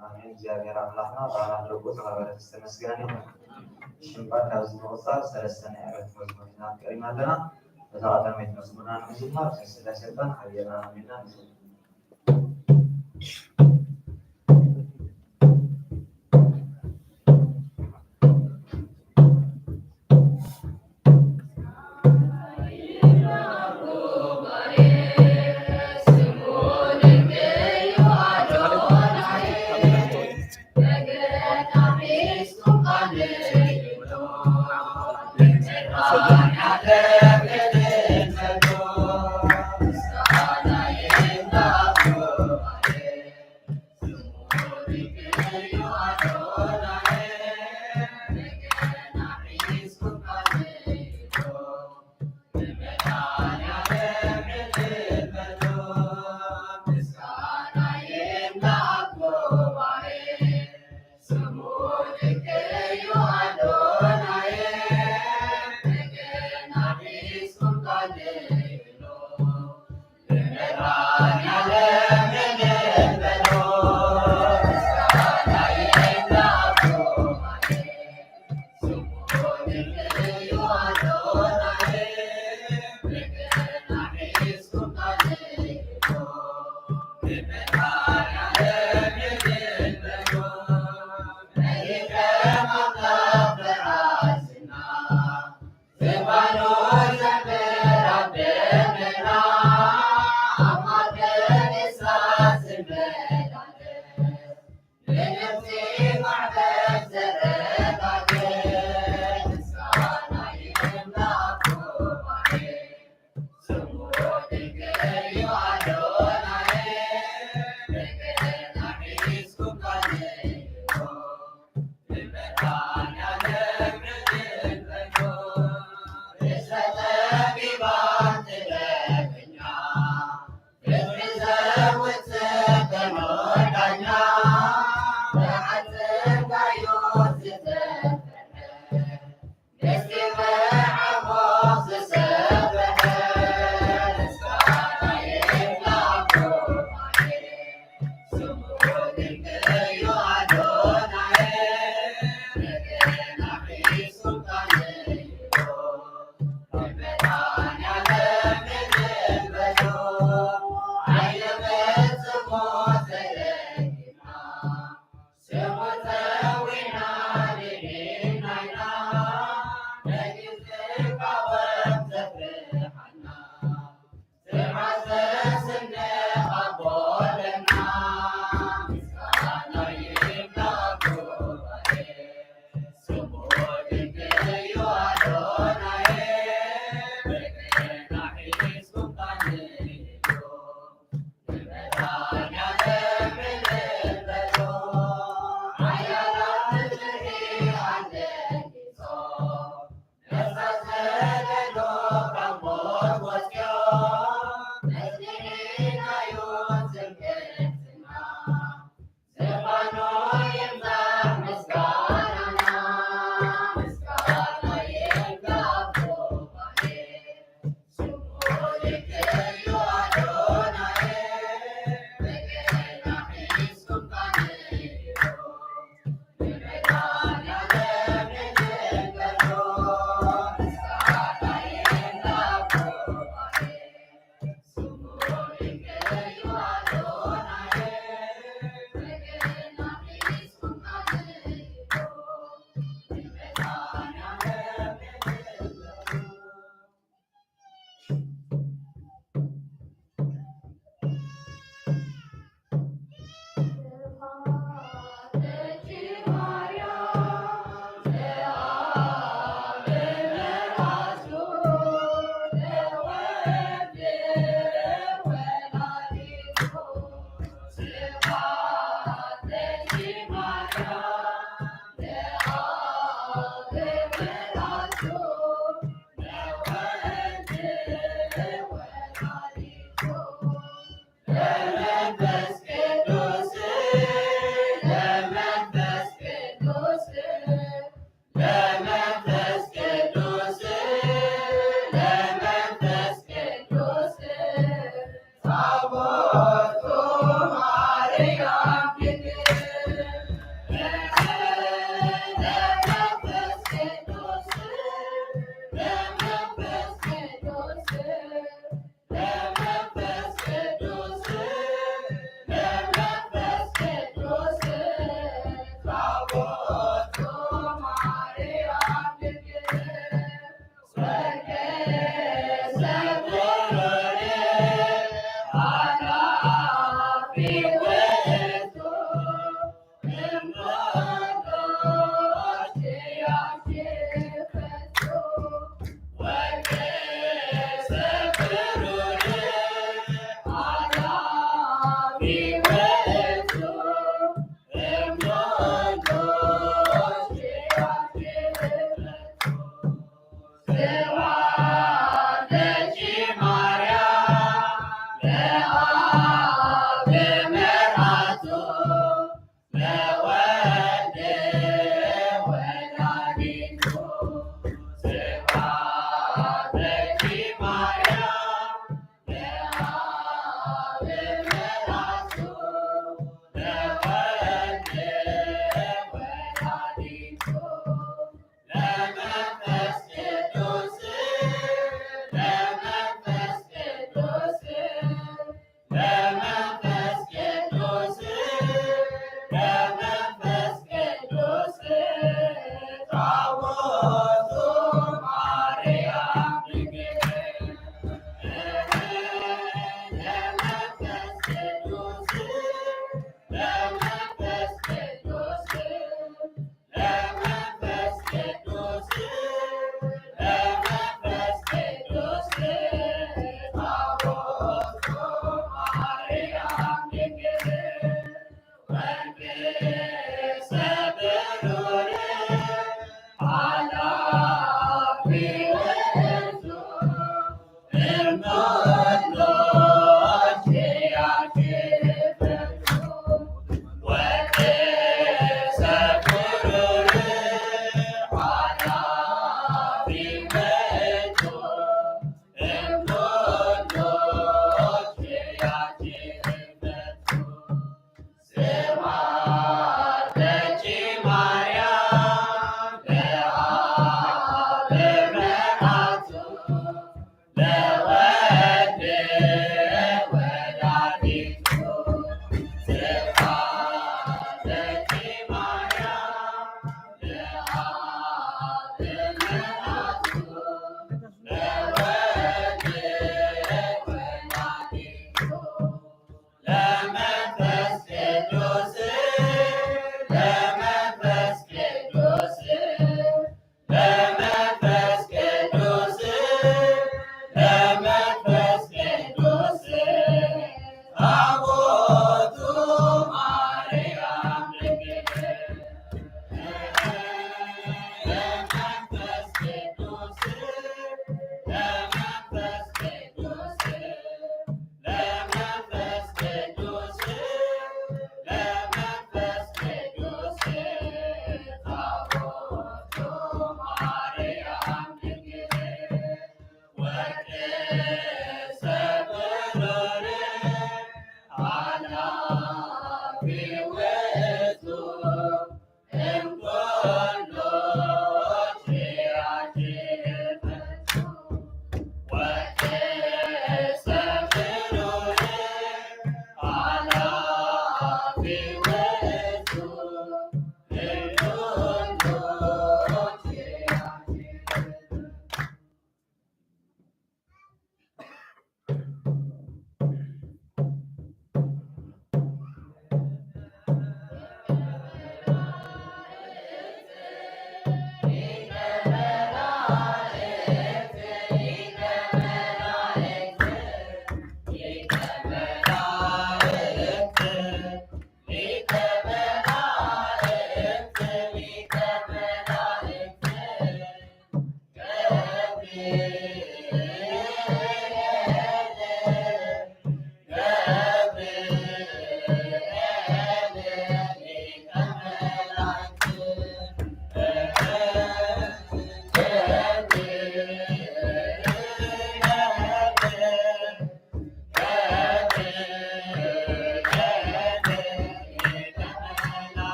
አሜን። እግዚአብሔር አምላክና በዓላት ደጎ ተባረከ ተመስገን። ሽንባት ዳውዝ ወጣ ሰለስተና ያረት ወዝመና ቀሪማለና በዛአተም የተመስገና ነው ስለሰጠን ሀየና አሜና What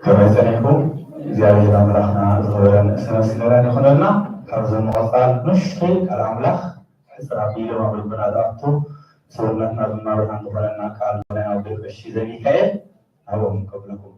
ከመይፀኒኩም እግዚአብሔር አምላኽና ዝኸበረን ስነስነረን ይኹነልና ካብዚ ምቕፃል ንእሽተይ ቃል ኣምላኽ ሕፅር ኣቢሎም ኣብ ልብና ዝኣቱ ሰውነትና ድማ ብርሃን ዝኾነና ቃል ናይ ኣብ ቀሺ ዘሚካኤል ኣብኦም ከብለኩም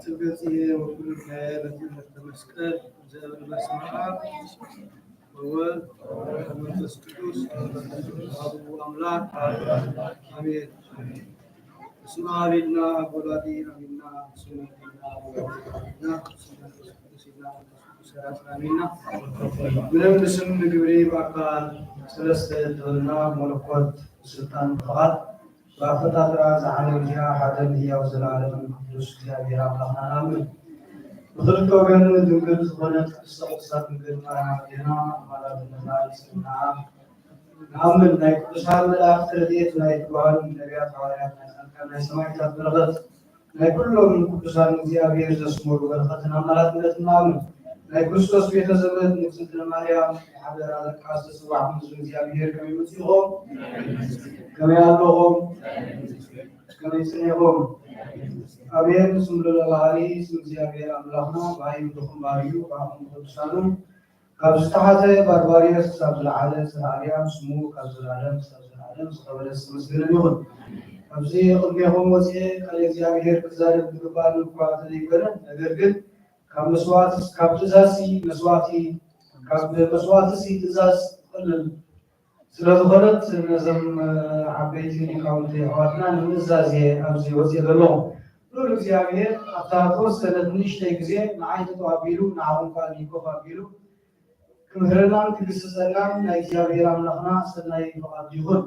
أتبقى وكل الحياة التي تتمسكن زي المسمعات والولد والمنفس القدس أبو أملاك آمين اسم آلنا أولادنا منا سنتنا أولادنا سنتنا سنتنا من اسم نقبري بأكال سلسة دولنا ملكوت سلطان بخار بأفتات راز عالم جاء حدا هي وزلالة ቅዱስ እግዚአብሔር አምላክና አሜን። በክልተ ወገን ድንግል ዝኾነት ቅድስተ ቅዱሳን ድንግል ማርያም ኣዴና ኣማላድነታ ይስጥና ንኣምን ናይ ቅዱሳን መላእክቲ ረድኤት ናይ ትጓሃሉ ነቢያት ሐዋርያት ናይ ጻድቃን ናይ ሰማዕታት በረኸት كلهم ቅዱሳን እግዚአብሔር ዘስሙሩ በረከትና አማላጅነትና ናይ ክርስቶስ ቤተ ዘመድ ንግሥትና ማርያም ሓደራ ለቃስ ተስዋዕ ምስሉ እግዚአብሔር ከመይመጽኦም ከመያለዎም ከመይጽንዕዎም አሜን። ስም ለባህሪ ስም እግዚአብሔር አምላክና ባይም ለኩም ባሪዩ ባሁን ቅዱሳኑ ካብ ዝተሓተ ባርባሪየስ ካብ ዝለዓለ ስራዕልያም ስሙ ካብ ዘላለም ክሳብ ዘላለም ዝተበለስ መስገን ይኹን። ኣብዚ ቅድሜኹም ወፅኤ ቃል እግዚአብሔር ክዛረብ ዝግባእ እኳ ዘይኮነ ነገር ግን ካብ መስዋዕት ካብ ትእዛዝ መስዋዕቲ ካብ መስዋዕት ትእዛዝ ትቕልል ስለዝኾነት ነዞም ዓበይቲ ሊቃውንቲ ኣሕዋትና ንምእዛዝ እየ ኣብዚ ወፅኤ ዘለኹ። ሉል እግዚአብሔር ኣብታ ተወሰነት ንእሽተይ ግዜ ንዓይ ተተዋቢሉ ንዓኹም ከዓ ኮፍ ኣቢሉ ክምህረናን ክግስጸናን ናይ እግዚአብሔር ኣምላኽና ሰናይ ፈቃዱ ይኹን።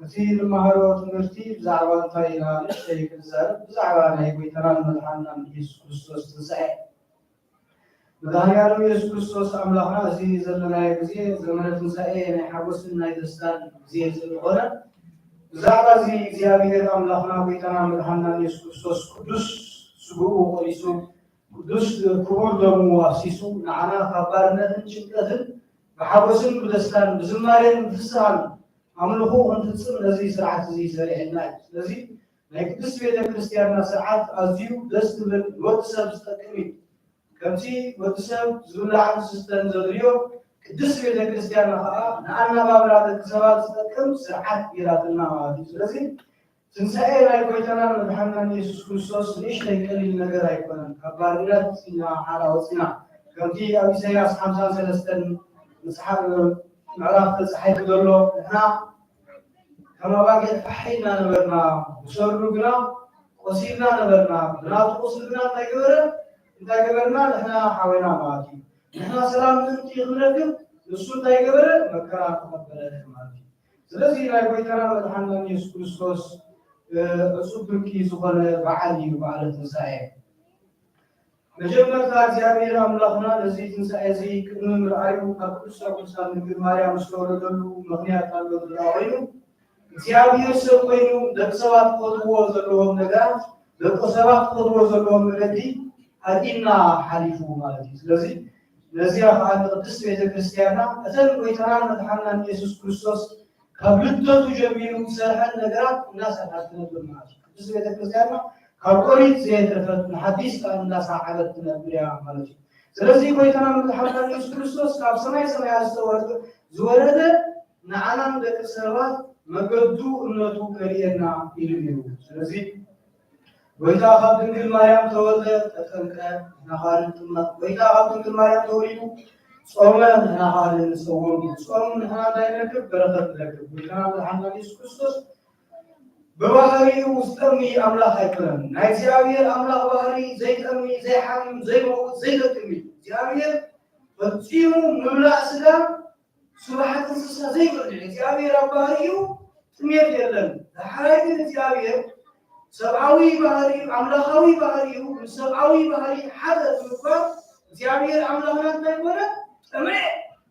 እቲ ንመሃሮ ትምህርቲ ብዛዕባ እንታይ ኢና ንእሽተይ ክዛረብ ብዛዕባ ናይ ጎይታናን መድሓኒትናን ኢየሱስ ክርስቶስ ትንሣኤ መድኃኒዓለም ኢየሱስ ክርስቶስ ኣምላኽና እዚ ዘለናዮ ግዜ ዘመነ ትንሣኤ ናይ ሓጎስን ናይ ደስታን ግዜ ስለዝኾነ ብዛዕባ እዚ እግዚአብሔር ኣምላኽና ጎይታና መድሓኒትናን ኢየሱስ ክርስቶስ ቅዱስ ስግኡ ቆሪሱ ቅዱስ ክቡር ደሙ ኣፍሲሱ ንዓና ካብ ባርነትን ጭንቀትን ብሓጎስን ብደስታን ብዝማሬን ብፍስሓን ኣምልኹ እንትፍፅም ነዚ ስርዓት እዚ ሰሪሕና እዩ። ስለዚ ናይ ቅድስት ቤተ ክርስቲያንና ስርዓት ኣዝዩ ደስ ዝብል ንወዲ ሰብ ዝጠቅም እዩ። ከምቲ ወዲ ሰብ ዝብላዕን ዝስተን ዘድልዮ ቅድስት ቤተ ክርስቲያንና ከዓ ንኣነባብራ ደቂ ሰባት ዝጠቅም ስርዓት ጌራትና ማለት እዩ። ስለዚ ትንሣኤ ናይ ጎይታና መድሓኒትናን ኢየሱስ ክርስቶስ ንእሽተይ ቀሊል ነገር ኣይኮነን። ካብ ባርነት ኢና ሓራ ወፂና ከምቲ ኣብ ኢሳይያስ 53 መፅሓፍ ምዕራፍ ተፃሒፉ ዘሎ ንሕና ከም ኣባጊዕ ፋሒና ነበርና ብሰሩ ግና ቆሲልና ነበርና ብናቱ ቁስሊ ግና እንታይ ገበርና ንሕና ሓወና ማለት እዩ። ንሕና ሰላም ምንቲ ክንረክብ ንሱ እንታይ ገበረ መከራ ተቐበለ ማለት እዩ። ስለዚ ናይ ጎይታና መድሓኒትናን ኢየሱስ ክርስቶስ እጹብ ድንቂ ዝኾነ በዓል እዩ በዓለ ትንሣኤ። መጀመርታ እግዚአብሔር ኣምላኽና ነዚ ትንሣኤ እዚ ቅድሚ ምርኣዩ ካብ ቅድስቲ ቅዱሳን ድንግል ማርያም ዝተወለደሉ ምክንያት ኣሎ ዝላ ኮይኑ እግዚአብሔር ሰብ ኮይኑ ደቂ ሰባት ክኸትውዎ ዘለዎም ነገራት ደቂ ሰባት ክኸትውዎ ዘለዎም መገዲ ኣዲና ሓሊፉ ማለት እዩ። ስለዚ ነዚያ ከዓ ንቅድስት ቤተ ክርስቲያንና እተን ጎይታናን መድሓኒትናን ኢየሱስ ክርስቶስ ካብ ልደቱ ጀሚሩ ዝሰርሐን ነገራት እናሰርሐት ትነብር ማለት እዩ። ቅድስት ቤተ ክርስቲያንና ካብ ኦሪት ዘየትረፈት ንሓዲስ ቃል እናሰዓበት ትነብር እያ ማለት እዩ። ስለዚ ጎይታና መድሓኒትናን ኢየሱስ ክርስቶስ ካብ ሰማይ ሰማያት ዝወረደ ንዓናን ደቂ ሰባት መገዱ እምነቱ ከሪአና ኢሉ ነይሩ። ስለዚ ጎይታ ካብ ድንግል ማርያም ተወልደ ተጠምቀ ንኻል ጥምቀት ጎይታ ካብ ድንግል ማርያም ተወሊዱ ጾመ ንኻል ንሰውም ጾም ንሕና እንዳይነክብ በረከት ንረክብ። ጎይታና መድሓኒትናን ኢየሱስ ክርስቶስ በባህሪኡ ዝጠሚ ኣምላኽ ኣይኮነን። ናይ እግዚአብሔር ኣምላኽ ባህሪ ዘይጠሚ ዘይሓምም ዘይመውት ዘይደቅም እዩ። እግዚአብሔር ፈፂሙ ምብላዕ ስጋ ስባሓት እንስሳ ዘይበልዕ እግዚአብሔር ኣብ ባህሪኡ ጥሜት የለን። ዳሕራይ ግን እግዚአብሔር ሰብአዊ ባህሪ አምላካዊ ባህሪው ሰብአዊ ባህሪ ሓደ ዝግበር እግዚአብሔር አምላክና እንታይ ኮነ ጠመ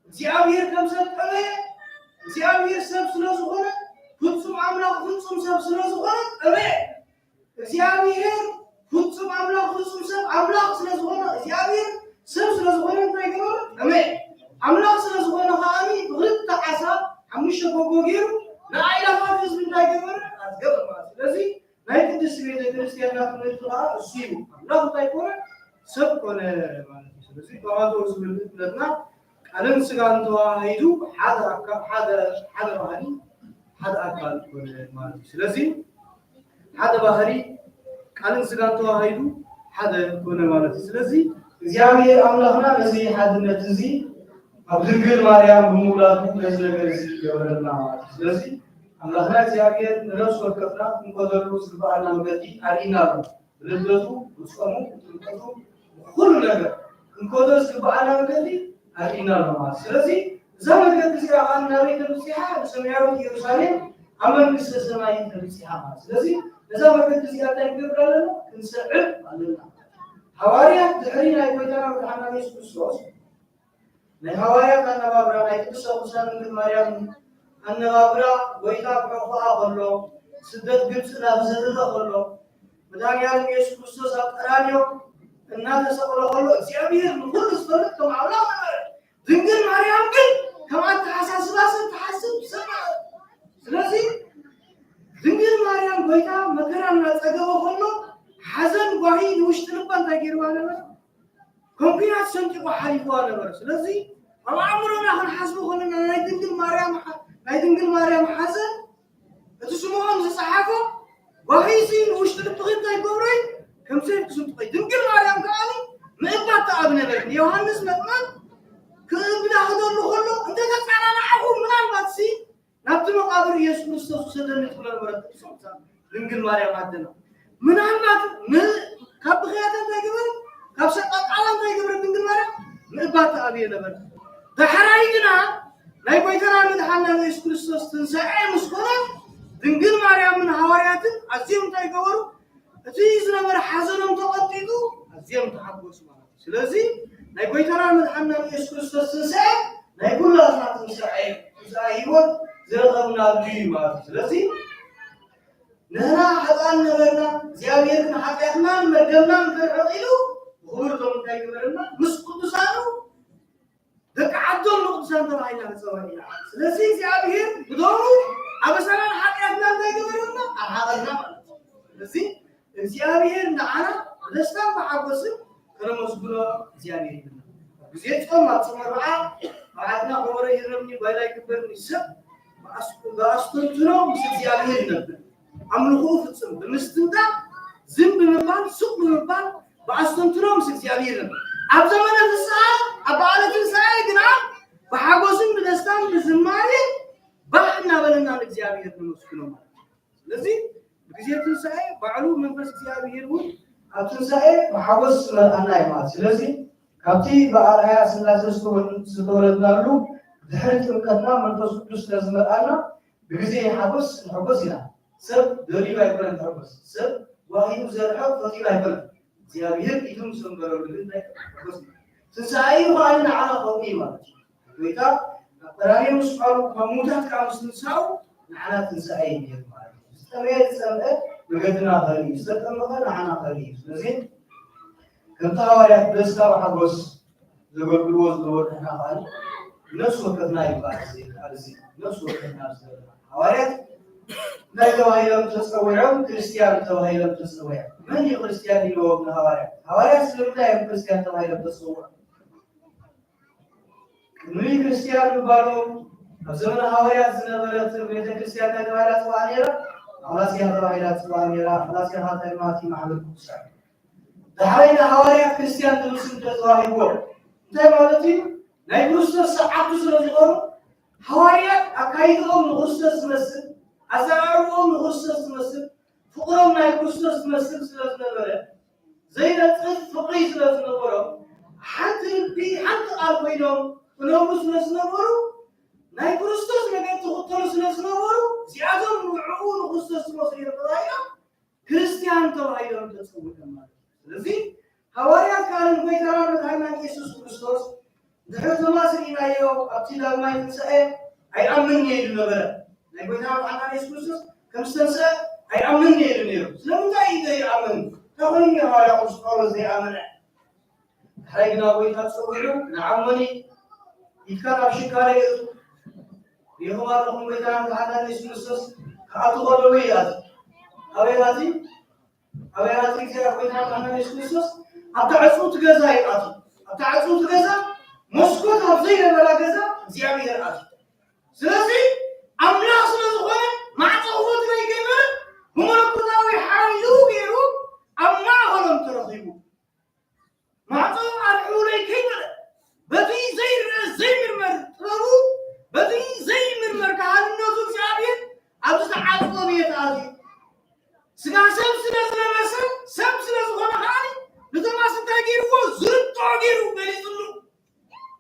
እግዚአብሔር ከምሰብ ጠመ እግዚአብሔር ሰብ ስለዝኾነ ፍጹም አምላክ ፍጹም ሰብ ስለዝኾነ ጠመ እግዚአብሔር ፍጹም አምላክ ፍጹም ሰብ አምላክ ስለዝኾነ እግዚአብሔር ሰብ ስለዝኾነ እንታይ ገበረ ጠመ አምላክ ስለዝኾነ ከዓኒ ብክልተ ዓሳ ሓሙሽተ ጎጎጊሩ ንኣይላፋት ህዝቢ እንታይ ገበረ ኣዝገበ ማለት ስለዚ ናይ ቅድስት ቤተ ክርስቲያንና ትምህርቲ ከዓ እሱ እዩ። አምላክ እንታይ ኮነ ሰብ ኮነ ማለት እዩ። ስለዚ ተዋህዶ ዝብል እምነትና ቃልን ስጋን ተዋሂዱ ሓደ ባህሪ ሓደ ኣካል ኮነ ማለት እዩ። ስለዚ ሓደ ባህሪ ቃልን ስጋን ተዋሂዱ ሓደ ኮነ ማለት እዩ። ስለዚ እግዚአብሔር አምላክና ነዚ ሓድነት እዚ ኣብ ድንግል ማርያም ብምውላዱ ነዚ ነገር እዚ ገበረልና ማለት እዩ። ስለዚ አምላክና እግዚአብሔር ንነፍስ ወከፍና ክንቆተሉ ዝግባአና መገዲ አሪና ነው። ልደቱ ውስጠሙ ጥምቀቱ ሁሉ ነገር ክንቆተሉ ዝግባአና መገዲ አሪና ነው ማለት ስለዚህ እዛ መገዲ እዚኣ ናበይ ተብፂሓ ሰማያዊ ኢየሩሳሌም ኣብ መንግስተ ሰማይ ተብፂሓ ማለት ስለዚህ እዛ መገዲ እዚኣ እንታይ ክንገብር ኣለና ክንስዕብ ኣለና። ሐዋርያት ድሕሪ ናይ ጎይታና መድሓኒትና ኢየሱስ ክርስቶስ ናይ ሐዋርያት ኣነባብራ ናይ ቅድስት ቅዱሳን ድንግል ማርያም ኣነባብራ ጎይታ ብዕቑዓ ከሎ ስደት ግብፂ ናብ ዘደለ ከሎ مدانيال يسوع كريستوس أقرانيو الناس سقوا له እግዚአብሔር ሁሉ ስፈልግ ከማውላ ድንግል ማርያም ግን ከማን ተሐሳስባሰን ተሐስብ ሰማ ስለዚህ ድንግል ማርያም ጎይታ መከራና ጸገበ ሆኖ ሐዘን ዋሂድ ውሽጥ ልባን ታገርባ ነበር ኮምፒናት ሰንጭቆ ሐሪፏ ነበር ስለዚህ አማምሮና አሁን ሐስቡ ሆነና ናይ ድንግል ማርያም ሐዘን እትስሙን ዘጻሐፈ ዋሂሲን ውሽጥ ልብን ታይጎብረይ كم سيف كسبت دنقل مريم كاني ما إبغى أبني لك يوحنس مطمن كبدا هذول لخلو أنت تسمعنا معه من الماتسي نبت مقابر يسوع كريستوس سدنا نقول الورد دنقل مريم عندنا من المات من كب خياطة تجبر كب سقط عالم تجبر دنقل مريم ما إبغى أبي لبر تحريجنا لا يبغى ترى من حنا يسوع كريستوس تنسى مسكنا دنقل مريم من حواريات عزيم تجبر أتيز نمر حزنهم تقطيدو أزيم تحبوس معه سلازي نيقول ترى من حنا يسوع كريستوس سنسى نيقول لا تنسى يقول زرقنا لي ما سلازي نهنا حزن نبرنا زيادة حقنا مردنا نفرقيلو غورتهم تايقرنا مسقط سانو ذك عدل نقصان تراينا سوالي سلازي زيادة بدورو أبسنا حقنا تايقرنا أحقنا سلازي እግዚአብሔር ነዓና ደስታ ማሐበስም ከለመስጉሎ እግዚአብሔር ይብና ግዜት ማጽመራ ባዓድና ወረ ይረምኒ ባይላይ ክበርኒ ሰብ ባአስተንትኖ ምስ እግዚአብሔር ነበር አምልኮ ፍጽም በምስጥንታ ዝም በመባል ሱቅ በመባል ባአስተንትኖ ምስ እግዚአብሔር ነበር አብ ዘመነ ፍስሐ አባዓለት ሳይ ግና በሐጎስም በደስታም በዝማሬ ባህና በለና እግዚአብሔር ነመስኩ ነው ስለዚህ بجيت تنسأ بعلو من بس كتابي يروي أو تنسأ محاوس أنا يمات سلسي كابتي بأرها سلاسل ستورة نارلو دحرت القدمة من تصدق لازم أنا بجزء حبس حبسنا سب دوري بايبرن حبس سب واحد زرعة فتي بايبرن زيابير يدوم سنبرر بدنا حبس تنسأ وعلنا على قويمة ويتا تراني مسحور مموتات كامس تنسأو نحنا تنسأ يمير تميت سمعة بقدنا خليج ستمخنا عنا خليج لزين كم تهاويات بسكا وحبس زغل بلوز دور احنا خالي نفس وقتنا يبقى زين نفس وقتنا هاويات لا توهيلم تستوعب كريستيان توهيلم تستوعب من كريستيان يلو ابن هاويات سلمنا يم كريستيان توهيلم تستوعب من كريستيان يبالو زمن هاويات زنبرت بيت كريستيان توهيلات وانيرا خلاصيا توهيلات وانيرا خلاصيا هذا ماتي محمد موسى دحرينا هاويات كريستيان تلوسن تزواهيبو انت مالتي لا يكريستوس ساعات سلازيقور هاويات اكايدهم نغرستوس مسل أزارهم نغرستوس مسل فقرهم لا يكريستوس مسل سلازنبرة زي نتخذ فقري سلازنبرة حتى قالوا ونوم سلازنبرة لا يكريستوس مكان تخطر سلازنبرة زيادهم نوعون نغرستوس مصير طلايا كريستيان توهيلهم تسوي كمان لذي هاويات كانوا بيتران بتاعنا يسوع كريستوس دحرت ما سرينا يوم أبتدأ ما ينسأ أي أمني يدلنا لا بيتران عنا يسوع كريستوس كم سنة أي أمني يدلنا لم تعيد أي أمن تقولي هاي أسطورة زي أمن حرقنا بيتات سويرو نعمني يكان أشكاري يهو لهم بيتران عنا يسوع كريستوس كأتوه بيات هاوياتي كذا بيتران عنا يسوع كريستوس أبتعصوا تجازا يقاتل أبتعصوا تجازا مسكوت هبزي ولا جازا زيامي يرقاتل سلاسي أملاك سلاسوه مع توفوت ما يكمل هم القطاوي حاولوا بيرو أما هلم ترخيبو مع توفوت الحولي كمل بدي زي مرمر ترابو بدي زي مرمر كهان النوزو زيامين أبو سعادة بيت آدي سكا سلاسنا مسل سلاسوه محالي لتما ستاجيرو زرت تاجيرو بليتلو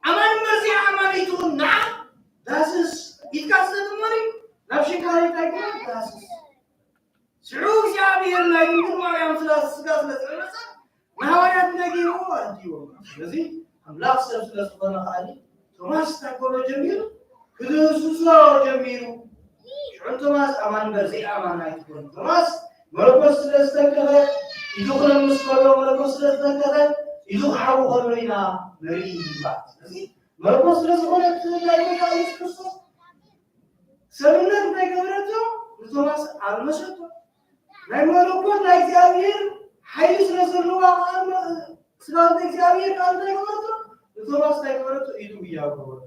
أمان مرزي أمانيتون نعم داسس يتكاسد المري نفسي كاري تايكون داسس سعوك زيابي الله يمكن ما يوم سلاس لسلسة نهايات نجيرو أنتيو لذي أملاك سلسلة سبحانه خالي توماس تاكولو جميل كدوسوسو جميل شعون توماس أمان مرزي أمانيتون توماس مرقص سلسة كذا يدخل المسكولو مرقص لذكره يدخل حاو خلوينا مريد بعد مرقص لذكره تلاقي كايس كسر سمنا تلاقي توماس المشتو ناي مرقص لا إخبارير حيث نزلوا عن سلام إخبارير كان تلاقي توماس تلاقي يدو بياكو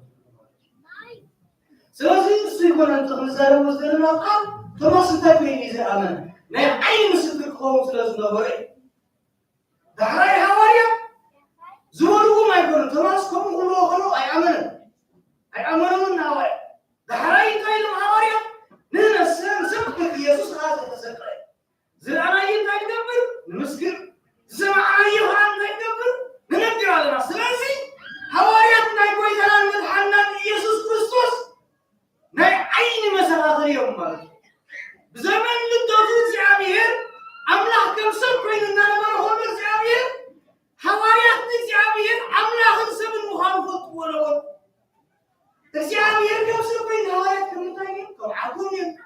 سلاسي سيكون أنت خمسة مسلمين أقام توماس تلاقي إذا أمن ناي أي مسلم قوم سلاسي نبرئ دحري حواريا زورو ما يكون توماس كم خلو أي أمن من حواري دحري كايلم حواريا نحن سبك يسوع هذا تسكر زرعنا ينتهي دبر نمسكر زمعنا يوحنا يدبر ننقل على الناس لازم حوارياتنا يقول كلام من حنان يسوع كريستوس ناي عين مثلا آخر يوم مالك بزمن للدكتور زعامير أملاح كم سب كوين النار ما هو من زعامير حوارياتنا زعامير أملاح سب المخالفة ولا زعامير كم سب كوين حواريات كم تاني كم عقولين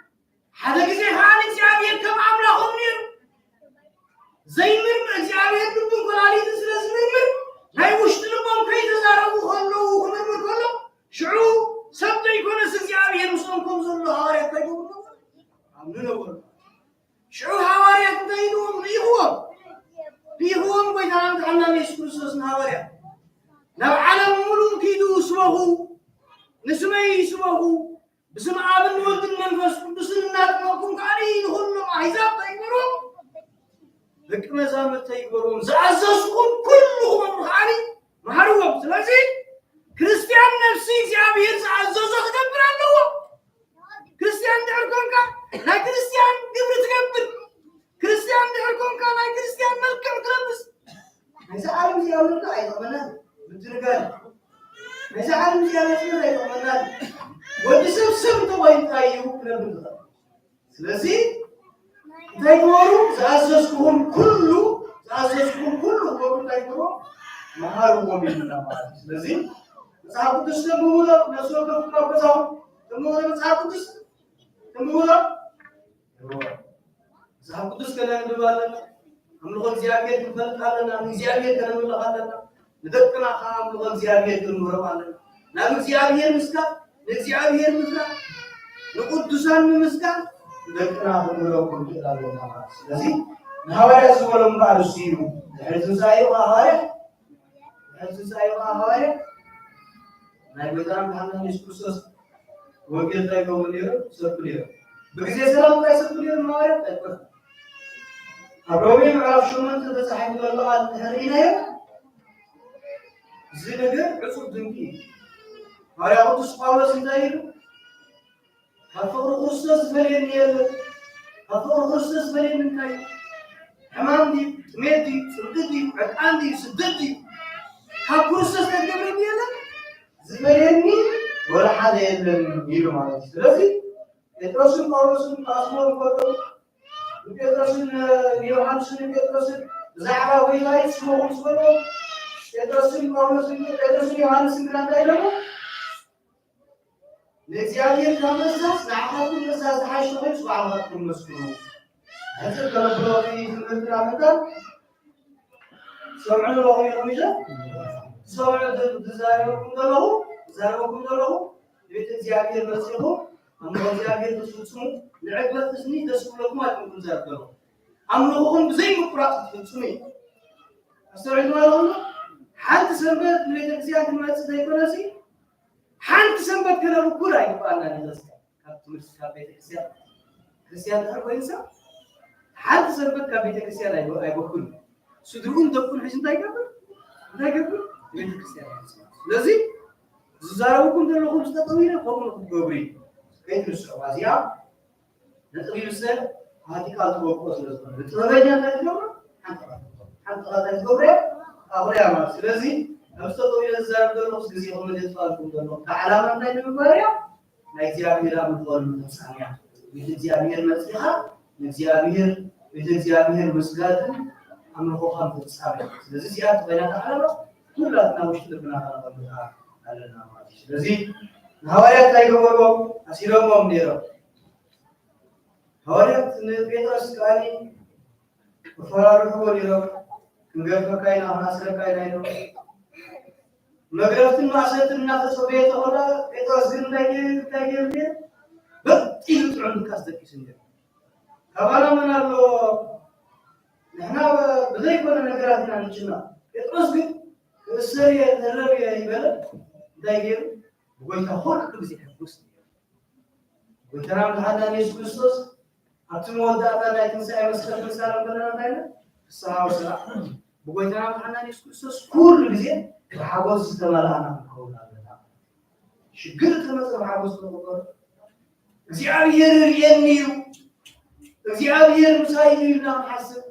هذا كذا خالد زعامير كم أملاح منير زي من زعامير نبون كلالي تسلس من لا يشتلبون كي تزاربوا خلوا وخمر كله شعو سبت يكون زعامير مسلمكم زلوا حواريات تجوا عملوا شعو حواريات تجوا ليهم بيتنا عنا يسكرسوس حواريات لو علم ملوم كيدو سواه نسمي سواه بسم آبن ولد المنفس بسنات ماكم كاري يخلوا عزاب تيبرون لك مزامر تيبرون زعززكم كلهم محاري محروم سلازي كريستيان نفسي زعبير زعززه تكبر عنه كريستيان تعرفون لا كريستيان قبر تكبر كريستيان تعرفون لا كريستيان ملكم تلبس هذا عالم زيادة لا يضمنه بترجع هذا عالم زيادة لا يضمنه ودسم سم تبين تايو كلام سلازي تايورو زعززكم كله وقول تايورو ما هو من الناس سلازي صاحب تسلموا ولا نسوق كم بزاو تمولا صاحب تمولا صاحب تسكن دبالنا हम लोग जियागे दुखल खाना हम जियागे करने वाला खाना नदकना हम लोग जियागे करने वाला ना जियागे मिसका जियागे मिसका नकुदुसान मिसका नदकना हम लोग को लालो ना ስለዚህ ሐዋርያት ዝወሎም ባልሱ ይሉ ህዝሳዩ ሐዋርያ ናይ በጣም ካህን ኢየሱስ ክርስቶስ ወንጌል ታይገው ነበር ሰብኩልኝ በጊዜ ሰላም ላይ ሰብኩልኝ ሐዋርያ ታይቆ አብሮኝ ምዕራፍ 8 ተጻሕፈ ለቃል ህሪናየ እዚህ ነገር ዕጹብ ድንቂ ሐዋርያው ቅዱስ ጳውሎስ እንዳይሉ አፍቅሩ ክርስቶስ በሌን የለ አፍቅሩ ክርስቶስ በሌን እንታይ ሕማምዲ ጥሜቲ ጽድቅቲ ዕጣንዲ ስደቲ ካብ ክርስቶስ ተገብረኒ የለ ዝበሌኒ ወላ ሓደ የለን ይሉ ማለት ስለዚ ጴጥሮስን ጳውሎስን አስሞር ቆጠሩ ጴጥሮስን ዮሐንስን ጴጥሮስን ዛዕባ ወይላይ ስሞም ስበሎ ጴጥሮስን ጳውሎስን ጴጥሮስን ዮሐንስን ግና እንዳይለሙ ለእግዚአብሔር ከመሳስ ንዓኻትኩም መሳስ ዝሓሸ ኮይኑ ባዕልኻትኩም መስክሩ ሕዚ ከነብሎቲ ትምህርቲ ኣመጣል ሰምዑ ለኹም ኢኹም ኢለ ሰምዑ ትዛረበኩም ዘለኹ ቤተ እግዚአብሔር መፅኹም أمر እግዚአብሔር ተስፍጹሙ ለዕግበት እስኒ ተስፍለኩም አጥንኩም ዘርገሩ አምልኹም ብዘይ ምቁራጥ ተፍጹሙ አስተውሉ ማለት ሓንቲ ሰንበት ቤተ ክርስቲያን መጽእ ዘይኮነሲ ሓንቲ ሰንበት ከነብኩር አይባልና ንዘስካ ካብ ትምህርት ካብ ቤተ ክርስቲያን ተርወይንሳ ሓንቲ ሰንበት ካብ ቤተ ክርስቲያን አይበኩል ስድሩን ደኩል ሕጅ እንዳይገብር ቤተ ክርስቲያን ስለዚህ ዝዛረብኩም ዘለኹም ዝተጠዊለ ከምኡ ትገብሩ كيف السوازيا نتقبل السر هذه كانت وقوة سلسلة نتقبلنا نتقبل حتى نتقبل أولياء ما سلسلة نستطيع إلى الزرق دلوقتي كذي هم اللي يتفاعلون دلوقتي تعلم من أين المبارية نجزيابير من قول المتسامية نجزيابير مسيحة نجزيابير مسجد هم الخوخان في التسامية سلسلة زيادة بين تعلم كلها نوشت بنا على النامات سلسلة ሐዋርያት ታይገበሮ አሲሮሞም ኔሮ ሐዋርያት ጴጥሮስ ቃኒ فرارك وليهم نقف كاينا وناسر كاينا يلو مغرفت المعسات الناس صبيت ولا يتوزن تاجي بطيل تعند كاستك سنجر كمان من الله نحنا بدي كنا نقرأنا نجنا يتوزن السرية الربيع يبلا داير ويتخرج بزي حبوس وتنام هذا يسوع كريستوس أتمنى أن تنسى مسكين مسكين بنا نتاعنا الساعة وساعة بقولنا أن يسوع كريستوس كل بزي حواس تملانا كونا لنا شجرة مثل حواس تملانا زيادير ينيو زيادير مسايدنا حسب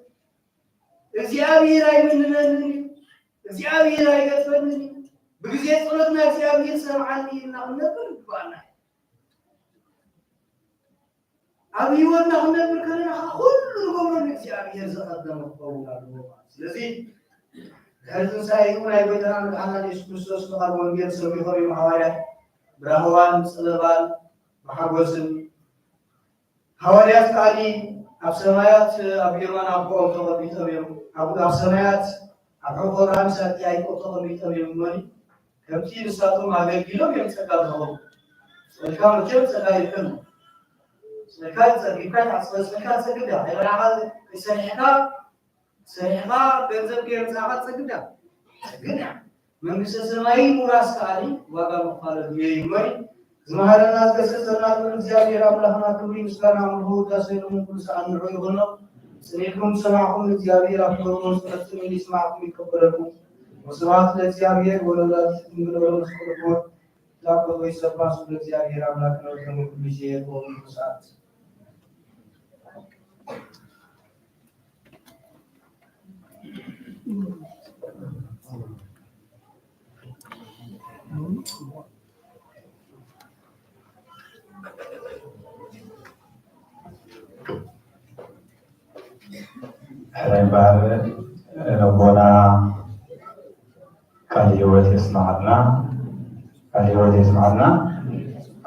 زيادير أي مننا زيادير أي كتبني بجزء طلبنا زيادير سمعني إن نقدر بقولنا أبي وانا هنا بركنا كل قوم زيادير زقدم قونا لذي هل سايقون أي بيتنا عن يسوع كريستوس نقال ونجيل سوي خبي محاولة براهوان سلبان محبوسن حواليات كالي أبسمايات أبيرمان أبو أوتو بيتابيم أبو أبسمايات أبو قرآن ساتي أي أوتو بيتابيم ماني كم تير ساتو ما بيجيلو يمسكال هو الكام كم سكايفن سكايف سكايف أصلا سكايف سكدا هذا العمل سريحة بنزل كير ساعات سكدا من بسسماي مراس كالي وقال مخالد يمي زمهر الناس كسرنا من زيادة راملهنا كبري مسكنا مهود داسين من كل سان روي غنو سنيكم سماعكم زيادة راملهنا سنتمني سماعكم يكبركم وسماعت لزيادة ولا تنقل ولا نسكتكم لا كوي سباس لزيادة راملهنا كل شيء ومن سات Lebar Rabona Kalihwat Ismailna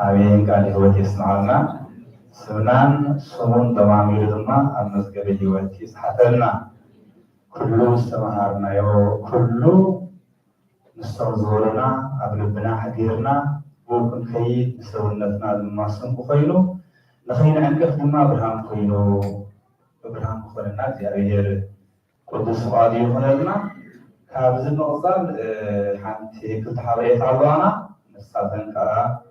Amin Kalihwat Ismailna Sunan Sumun Tamamil Duma Amasgari Hiwat Ishatalna Kullu Samaharna Yo Kullu Nustawzurna Ablubna Hadirna Bukun Khayid Sawunatna Masum Khaylu Lakhina Ankaf Duma Abraham Khaylu إبراهيم خلنا زيادة قدس قاضي خلنا كابز النقطة حنتي كنت حبيت عبانا نستخدم كا